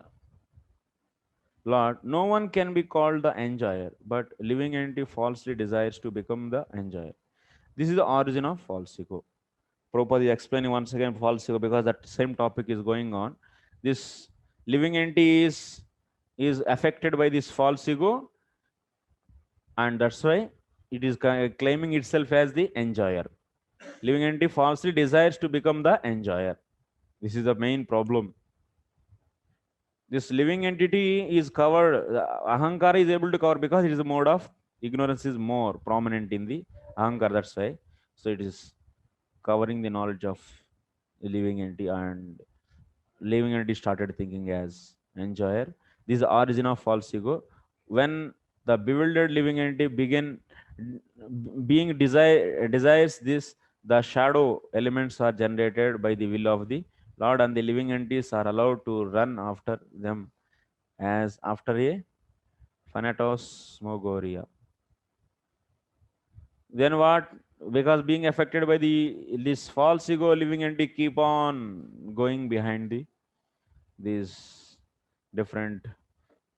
Speaker 1: Lord. No one can be called the enjoyer, but living entity falsely desires to become the enjoyer. This is the origin of false ego. Prabhupada is explaining once again false ego because that same topic is going on. This living entity is affected by this false ego, and that's why it is claiming itself as the enjoyer. Living entity falsely desires to become the enjoyer. This is the main problem. This living entity is covered, ahankara is able to cover because it is a mode of ignorance is more prominent in the ahankara, that's why. So it is covering the knowledge of the living entity, and living entity started thinking as enjoyer. This is the origin of false ego. When the bewildered living entity desires this, the shadow elements are generated by the will of the Lord, and the living entities are allowed to run after them as after a phantasmagoria. Then what? Because being affected by this false ego, living entity keep on going behind these different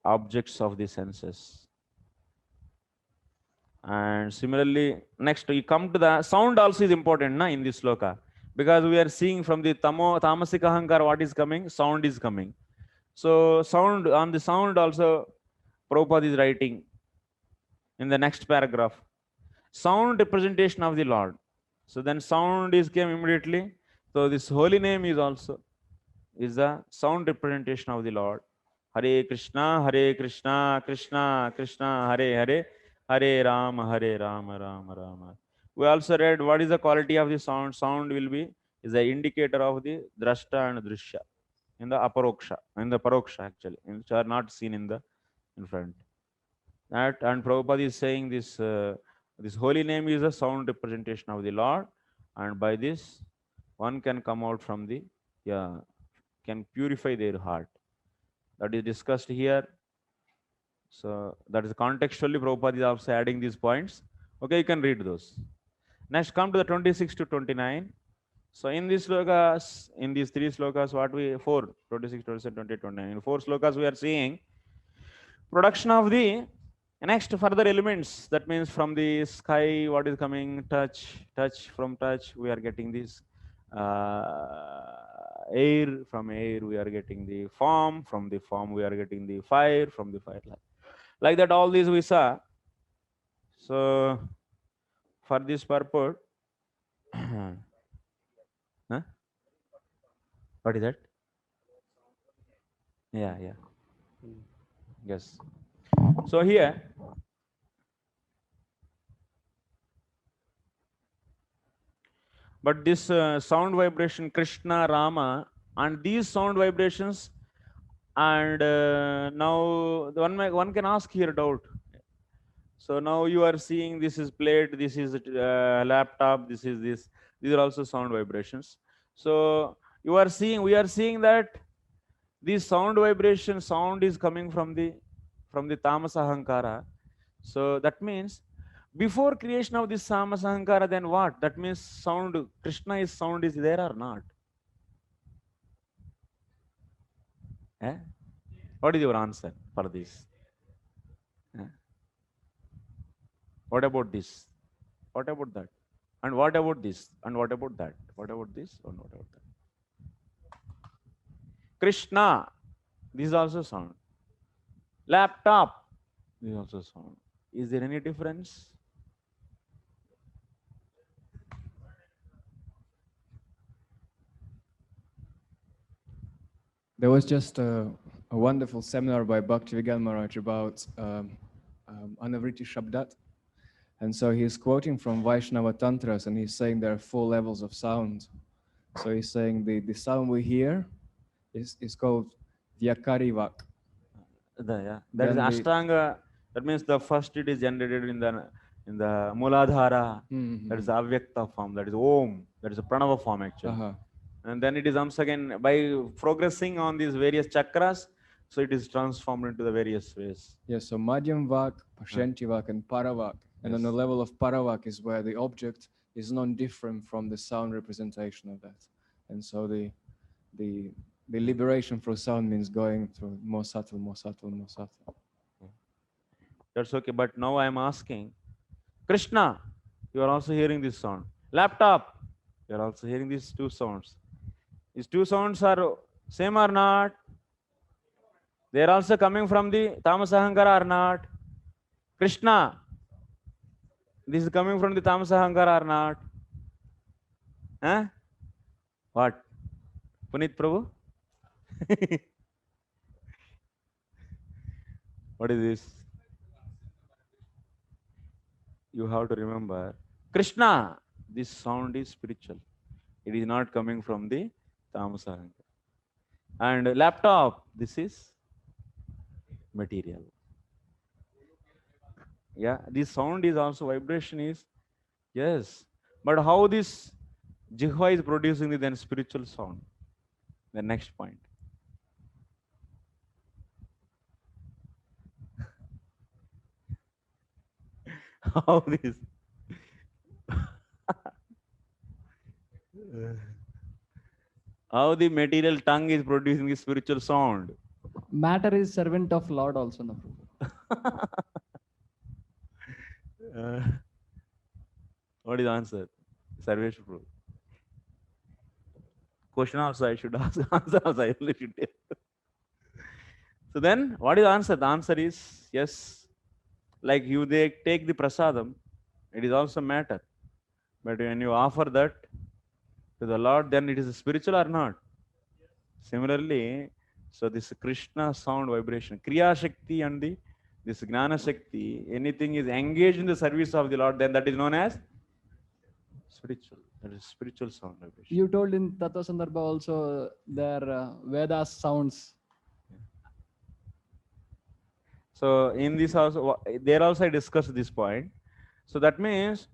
Speaker 1: objects of the senses. And similarly, next you come to the sound also is important in this sloka, because we are seeing from the tamasika ahankara what is coming, sound is coming. So sound, on the sound also Prabhupada is writing in the next paragraph, sound representation of the Lord. So then sound is came immediately. So this holy name is also is a sound representation of the Lord. Hare Krishna, Krishna Krishna, Hare Hare, Hare Rama, Rama Rama. We also read what is the quality of the sound. Sound will be is the indicator of the drashta and drishya in the aparoksha, in the paroksha actually, which are not seen in front. That, and Prabhupada is saying this this holy name is a sound representation of the Lord, and by this one can come out from the can purify their heart. That is discussed here. So that is contextually Prabhupada is also adding these points. Okay, you can read those. Next, come to the 26 to 29. So in these slokas, in these three slokas, 26, 27, 28, 29. In 4 slokas, we are seeing production of the Next, further elements. That means from the sky, what is coming? Touch. From touch, we are getting this air. From air, we are getting the form. From the form, we are getting the fire. From the fire, like that. All these we saw. So, for this purpose, huh? What is that? Yeah. Yes. So here, but this sound vibration, Krishna, Rama, and these sound vibrations, and now one can ask here doubt. So now you are seeing this is plate, this is laptop, this is this. These are also sound vibrations. So we are seeing that this sound vibration, sound is coming from the tamas ahankara. So that means before creation of this tamas ahankara, then what? That means sound, Krishna is sound is there or not? Eh? What is your answer for this? What about this? What about that? And what about this? And what about that? What about this? And what about that? Krishna, this is also sound. Laptop, this is also sound. Is there any difference?
Speaker 5: There was just a wonderful seminar by Bhaktivedanta Maharaj about Anavriti Shabdat. And so he's quoting from Vaishnava Tantras, and he's saying there are 4 levels of sound. So he's saying the sound we hear is called Vyakarivak.
Speaker 1: That is Ashtanga. That means the first it is generated in the Muladhara. That is the Avyakta form. That is Om. That is a Pranava form actually. And then it is once again by progressing on these various chakras, so it is transformed into the various ways.
Speaker 5: Yes, so Madhyam Vak, Pashanti Vak, and Paravak. And on the level of Paravak is where the object is non-different from the sound representation of that. And so the liberation from sound means going through more subtle, more subtle, more subtle.
Speaker 1: That's okay. But now I am asking, Krishna, you are also hearing this sound. Laptop, you are also hearing these 2 sounds. These 2 sounds are same or not? They are also coming from the tamas ahankara or not? Krishna, this is coming from the tamas ahankara or not? Huh? What? Puneet Prabhu? What is this? You have to remember, Krishna, this sound is spiritual. It is not coming from the tamas ahankara. And laptop, this is material. Yeah, this sound is also vibration is, yes. But how this Jihva is producing the then spiritual sound? The next point. How this? How the material tongue is producing the spiritual sound?
Speaker 10: Matter is servant of Lord also, no?
Speaker 1: What is the answer? Sarvesh Prabhu. Question also I should ask. Answer also I only should tell. So then, what is the answer? The answer is yes. Like they take the prasadam, it is also matter. But when you offer that to the Lord, then it is spiritual or not? Similarly, so this Krishna sound vibration, Kriya Shakti and this Gnana Shakti, anything is engaged in the service of the Lord, then that is known as spiritual. That is spiritual sound vibration.
Speaker 10: You told in Tattva Sandarbha also their Vedas sounds.
Speaker 1: So in this also, there also I discussed this point. So that means,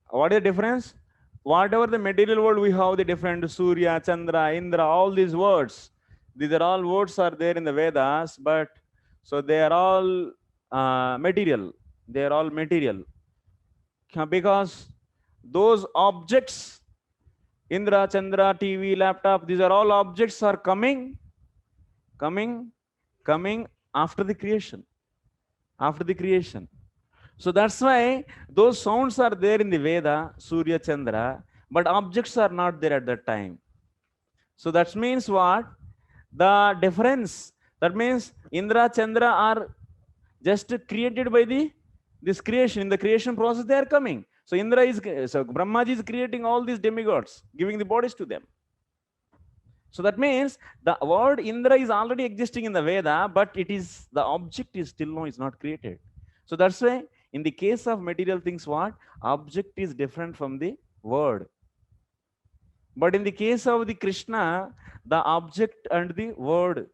Speaker 1: what is the difference? Whatever the material world we have, the different Surya, Chandra, Indra, all these words, these are all words are there in the Vedas, but so they are all material. They are all material. Because those objects, Indra, Chandra, TV, laptop, these are all objects are coming after the creation. after the creation. So that's why those sounds are there in the Veda, Surya, Chandra, but objects are not there at that time. So that means what? The difference. That means Indra, Chandra are just created by this creation. In the creation process, they are coming. So Brahmaji is creating all these demigods, giving the bodies to them. So that means the word Indra is already existing in the Veda, but the object is still is not created. So that's why in the case of material things, what? Object is different from the word. But in the case of the Krishna, the object and the word,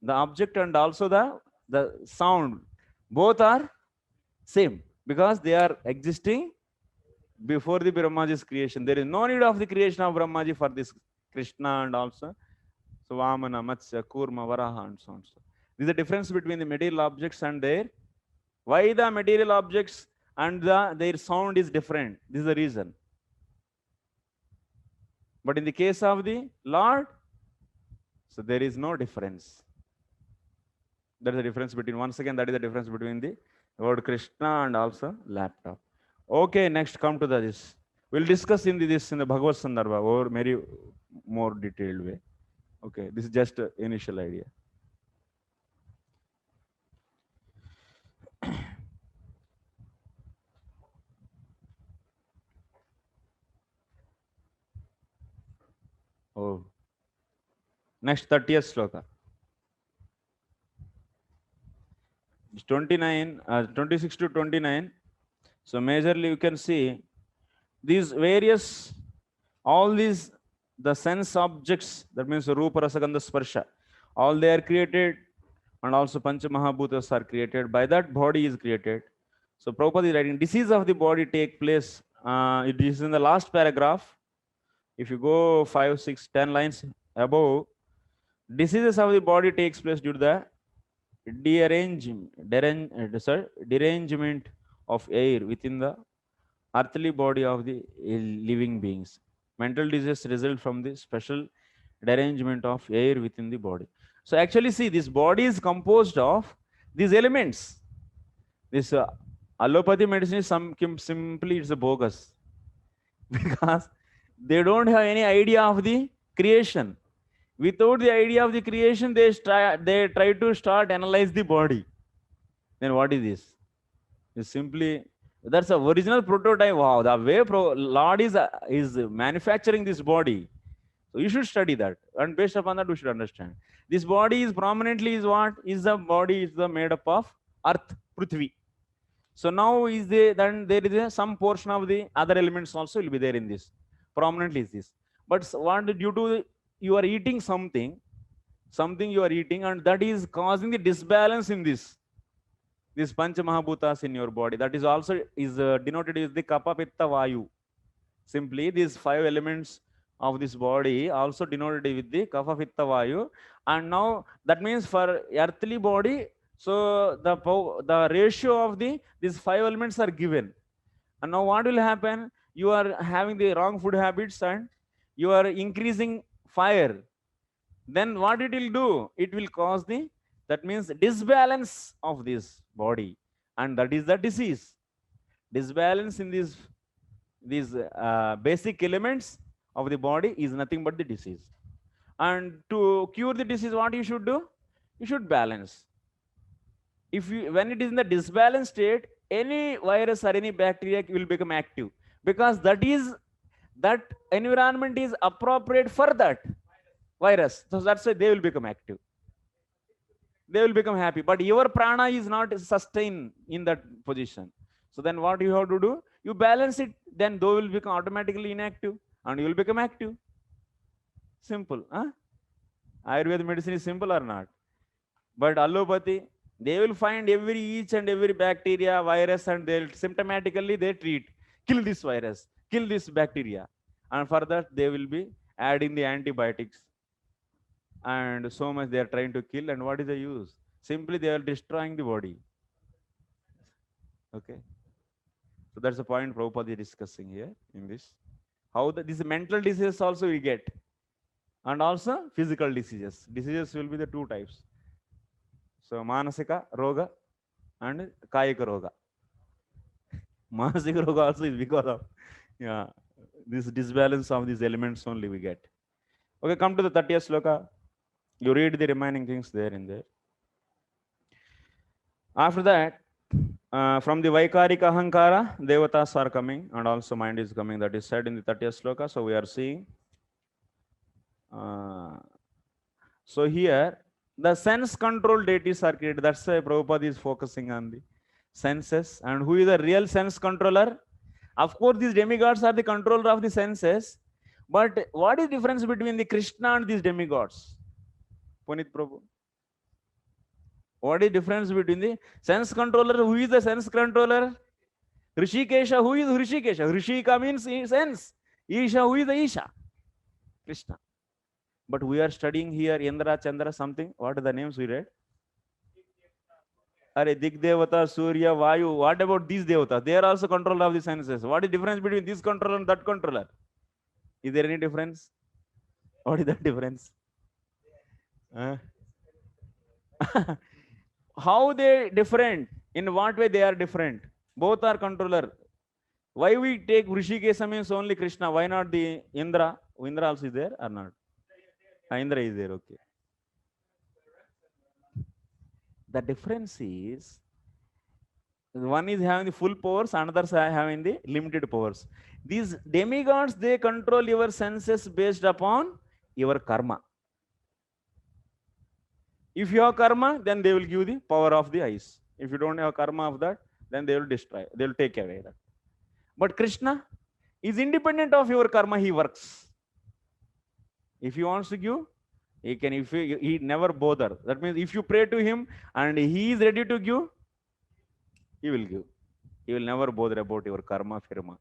Speaker 1: the object and also the sound, both are same because they are existing before the Brahmaji's creation. There is no need of the creation of Brahmaji for this Krishna and also so Vamana, Matsya, Kurma, Varaha and so on. So this is the difference between the material objects and why the material objects and their sound is different. This is the reason. But in the case of the Lord, so there is no difference. That is the difference between, once again, that is the difference between the word Krishna and also laptop. Okay, next come to this. We'll discuss in the Bhagavad Sandarbha or very more detailed way. Okay, this is just an initial idea. Oh, next 30th sloka. 26 to 29. So majorly you can see these various, all these, the sense objects, that means Rupa, Rasa, Gandha, Sparsha, all they are created, and also Pancha Mahabhutas are created. By that body is created. So Prabhupada is writing, disease of the body take place. It is in the last paragraph. If you go 5, 6, 10 lines above, diseases of the body takes place due to the derangement of air within the earthly body of the living beings. Mental disease result from the special derangement of air within the body. So actually see, this body is composed of these elements. This allopathy medicine is simply it's a bogus because they don't have any idea of the creation. Without the idea of the creation, they try to start analyze the body. Then what is this? It's simply, that's a original prototype. Wow, the way Lord is manufacturing this body. So you should study that, and based upon that, we should understand. This body is prominently is what? Is the body is made up of earth, Prithvi. So now then there is some portion of the other elements also will be there in this. Prominently is this. But what due to you are eating something you are eating, and that is causing the disbalance in this Pancha Mahabhutas in your body. That is also denoted as the Kapha, Pitta, Vayu. Simply these 5 elements of this body also denoted with the Kapha, Pitta, Vayu. And now that means for earthly body, so the ratio of these 5 elements are given. And now what will happen? You are having the wrong food habits and you are increasing fire. Then what it will do? It will cause that means disbalance of this body, and that is the disease. Disbalance in these basic elements of the body is nothing but the disease. And to cure the disease, what you should do? You should balance. When it is in the disbalanced state, any virus or any bacteria will become active, because that environment is appropriate for that virus. So that's why they will become active. They will become happy. But your prana is not sustained in that position. So then what you have to do? You balance it. Then they will become automatically inactive and you will become active. Simple. Huh? Ayurveda medicine is simple or not? But allopathy, they will find each and every bacteria, virus, and they'll symptomatically they treat. Kill this virus, kill this bacteria. And for that, they will be adding the antibiotics. And so much they are trying to kill. And what is the use? Simply they are destroying the body. Okay. So that's the point Prabhupada is discussing here in this. How these mental diseases also we get. And also physical diseases. Diseases will be the 2 types. So Manasika, Roga, and Kayika Roga. Manasika Roga also is because of this disbalance of these elements only we get. Okay, come to the 30th sloka. You read the remaining things there in there. After that, from the Vaikarika Ahankara, Devatas are coming and also mind is coming. That is said in the 30th sloka. So we are seeing. So here, the sense control deities are created. That's why Prabhupada is focusing on the senses. And who is the real sense controller? Of course, these demigods are the controller of the senses. But what is the difference between the Krishna and these demigods? Punit Prabhu. What is the difference between the sense controller? Who is the sense controller? Rishikesha. Who is Rishikesha? Rishika means sense. Isha. Who is the Isha? Krishna. But we are studying here Indra, Chandra, something. What are the names we read? Are Dik Devata, Surya, Vayu. What about these Devatas? They are also controller of the senses. What is the difference between this controller and that controller? Is there any difference? What is that difference? How they different? In what way they are different? Both are controller. Why we take Rishikesha means only Krishna? Why not the Indra? Indra also is there or not? Indra is there, okay. The difference is one is having the full powers, another is having the limited powers. These demigods, they control your senses based upon your karma. If you have karma, then they will give the power of the eyes. If you don't have karma of that, then they will destroy, they will take away that. But Krishna is independent of your karma, he works. If he wants to give, he can. If he never bother. That means if you pray to him and he is ready to give, he will give. He will never bother about your karma, firma.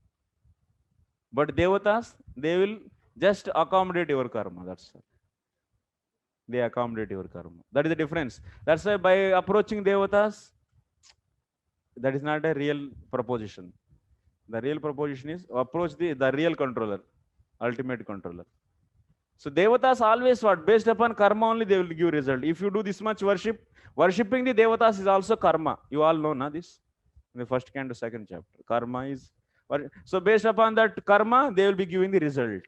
Speaker 1: But Devatas, they will just accommodate your karma. That's all. They accommodate your karma. That is the difference. That's why by approaching Devatas, that is not a real proposition. The real proposition is approach the real controller, ultimate controller. So Devatas always what? Based upon karma only they will give result. If you do this much worship, worshipping the Devatas is also karma. You all know na, this? In the first canto, second chapter. Karma is... So based upon that karma, they will be giving the result.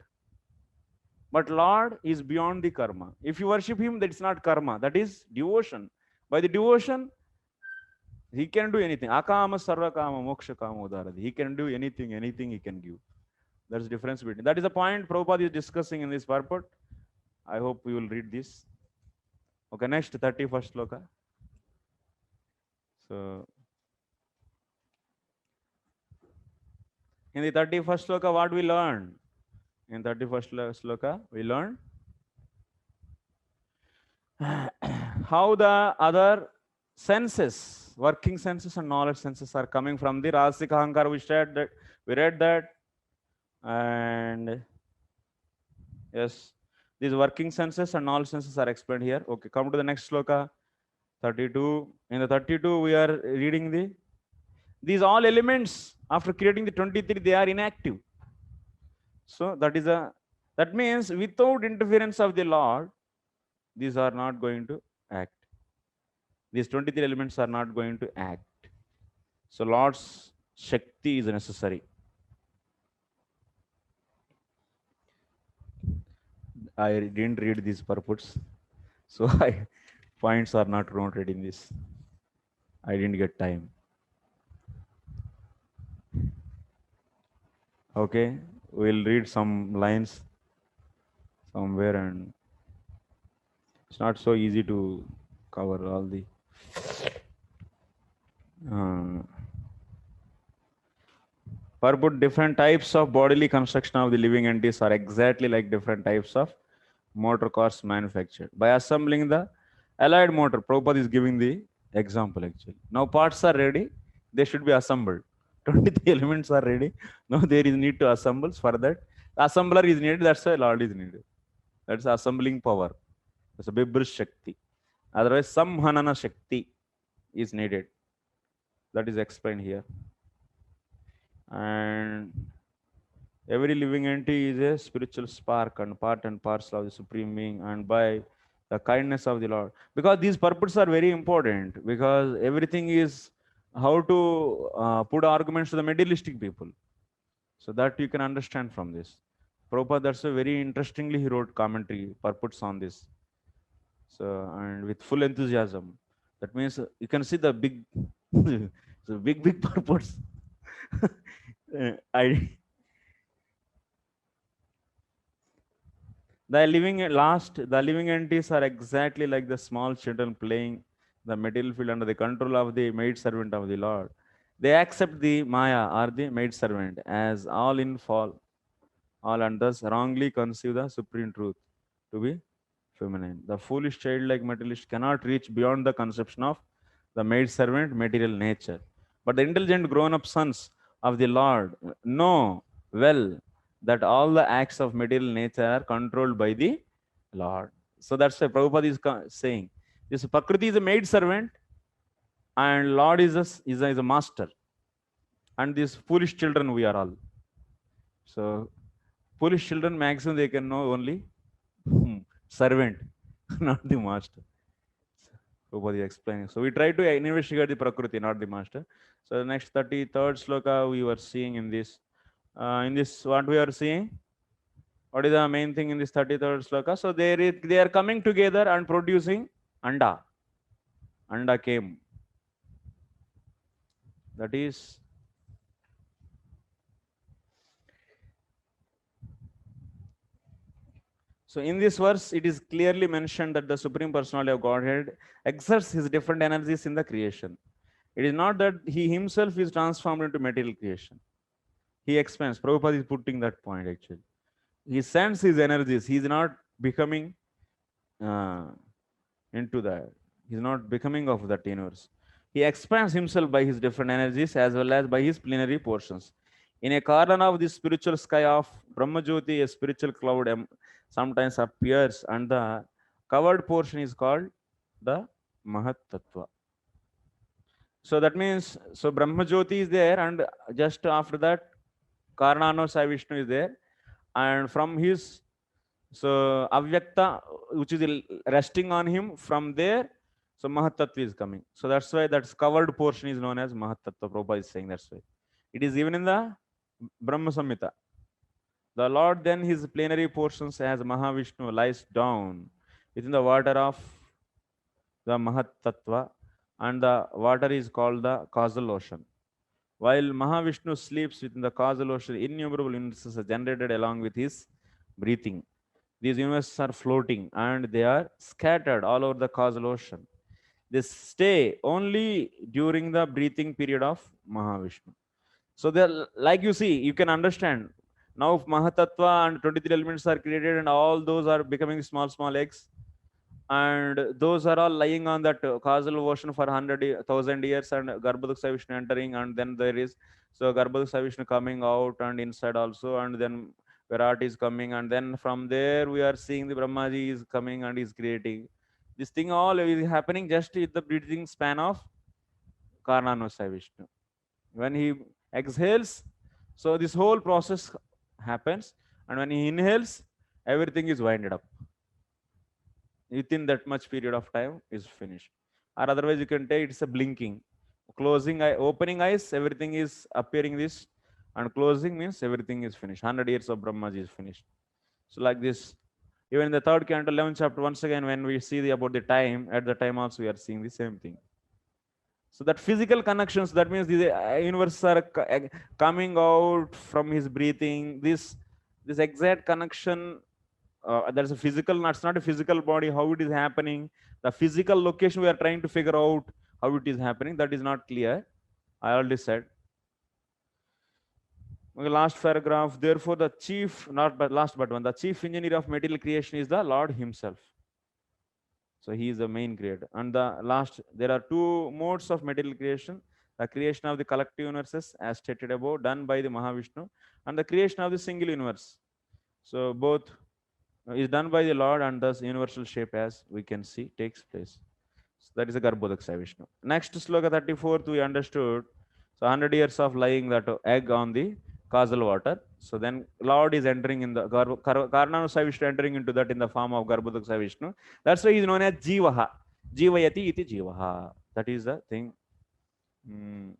Speaker 1: But Lord is beyond the karma. If you worship him, that is not karma. That is devotion. By the devotion, he can do anything. Akama sarva kama moksha kama udaradi. He can do anything he can give. There's a difference between. That is the point Prabhupada is discussing in this purport. I hope you will read this. Okay, next 31st sloka. So, in the 31st sloka, what we learn? In 31st sloka, we learn how the other senses, working senses and knowledge senses are coming from the Rajasika Ahankara. We read that. And yes, these working senses and knowledge senses are explained here. Okay, come to the next sloka, 32. In the 32, we are reading these all elements after creating the 23, they are inactive. So that means without interference of the Lord, these are not going to act. These 23 elements are not going to act. So Lord's Shakti is necessary. I didn't read these purports, so points are not noted in this. I didn't get time. Okay, we'll read some lines somewhere, and it's not so easy to cover all the purport. Different types of bodily construction of the living entities are exactly like different types of motor cars manufactured. By assembling the allied motor, Prabhupada is giving the example actually. Now parts are ready, they should be assembled. 23 elements are ready. Now there is need to assemble. For that, assembler is needed. That's why Lord is needed. That's assembling power. That's a Bibhra Shakti. Otherwise, Samhanana Shakti is needed. That is explained here. And every living entity is a spiritual spark and part and parcel of the Supreme Being, and by the kindness of the Lord. Because these purports are very important, because everything is how to put arguments to the materialistic people. So that you can understand from this. Prabhupada, that's a very interestingly he wrote commentary, purports on this. So, and with full enthusiasm. That means you can see the big, so big purports. The living entities are exactly like the small children playing the material field under the control of the maid servant of the Lord. They accept the Maya or the maid servant as all in fall, all, and thus wrongly conceive the supreme truth to be feminine. The foolish childlike materialist cannot reach beyond the conception of the maid servant material nature. But the intelligent grown up sons of the Lord know well that all the acts of material nature are controlled by the Lord. So that's why Prabhupada is saying this Prakriti is a maid servant and Lord is a master. And these foolish children we are all. So foolish children maximum they can know only servant, not the master. Prabhupada explaining. So we try to investigate the Prakriti, not the master. So the next 33rd sloka we were seeing in this. In this, what we are seeing? What is the main thing in this 33rd sloka? So they are coming together and producing anda. Anda came. That is so in this verse, it is clearly mentioned that the Supreme Personality of Godhead exerts his different energies in the creation. It is not that he himself is transformed into material creation. He expands. Prabhupada is putting that point actually. He sends his energies. He is not becoming into that. He is not becoming of that universe. He expands himself by his different energies as well as by his plenary portions. In a corner of the spiritual sky of Brahmajyoti, a spiritual cloud sometimes appears, and the covered portion is called the Mahat Tattva. So that means, so Brahmajyoti is there, and just after that, Karnano Sai Vishnu is there, and from his, so Avyakta, which is resting on him, from there, so Mahat Tattva is coming. So that's why that covered portion is known as Mahat Tattva. Prabhupada is saying that's why. It is even in the Brahma Samhita. The Lord then his plenary portions as Mahavishnu lies down within the water of the Mahat Tattva, and the water is called the causal ocean. While Mahavishnu sleeps within the causal ocean, innumerable universes are generated along with his breathing. These universes are floating and they are scattered all over the causal ocean. They stay only during the breathing period of Mahavishnu. So they're, like you see, you can understand. Now Mahatattva and 23 elements are created and all those are becoming small eggs. And those are all lying on that causal ocean for 100,000 years, and Garbhodaksa Vishnu entering, and then there is, so Garbhodaksa Vishnu coming out and inside also, and then Virat is coming, and then from there we are seeing the Brahmaji is coming and is creating. This thing all is happening just in the breathing span of Karnano Sai Vishnu. When he exhales, so this whole process happens, and when he inhales, everything is winded up. Within that much period of time is finished. Or otherwise you can take it's a blinking. Closing eye, opening eyes, everything is appearing this, and closing means everything is finished. 100 years of Brahmaji is finished. So like this, even in the 3rd canto, 11th chapter, once again, when we see about the time, at the time also we are seeing the same thing. So that physical connections, that means the universes are coming out from his breathing. This exact connection, there's a physical, it's not a physical body, how it is happening. The physical location we are trying to figure out how it is happening, that is not clear. I already said. Okay, last paragraph. Therefore, the chief, the chief engineer of material creation is the Lord himself. So he is the main creator. And the last, there are 2 modes of material creation: the creation of the collective universes, as stated above, done by the Mahavishnu, and the creation of the single universe. So both is done by the Lord, and thus universal shape, as we can see, takes place. So that is a Garbhodaksa Vishnu. Next sloka 34th we understood. So 100 years of lying that egg on the causal water. So then Lord is entering in the Karnano Sai Vishnu, entering into that in the form of Garbhodaksa Vishnu. That's why he is known as Jivaha. Jivayati iti Jivaha. That is the thing. mm,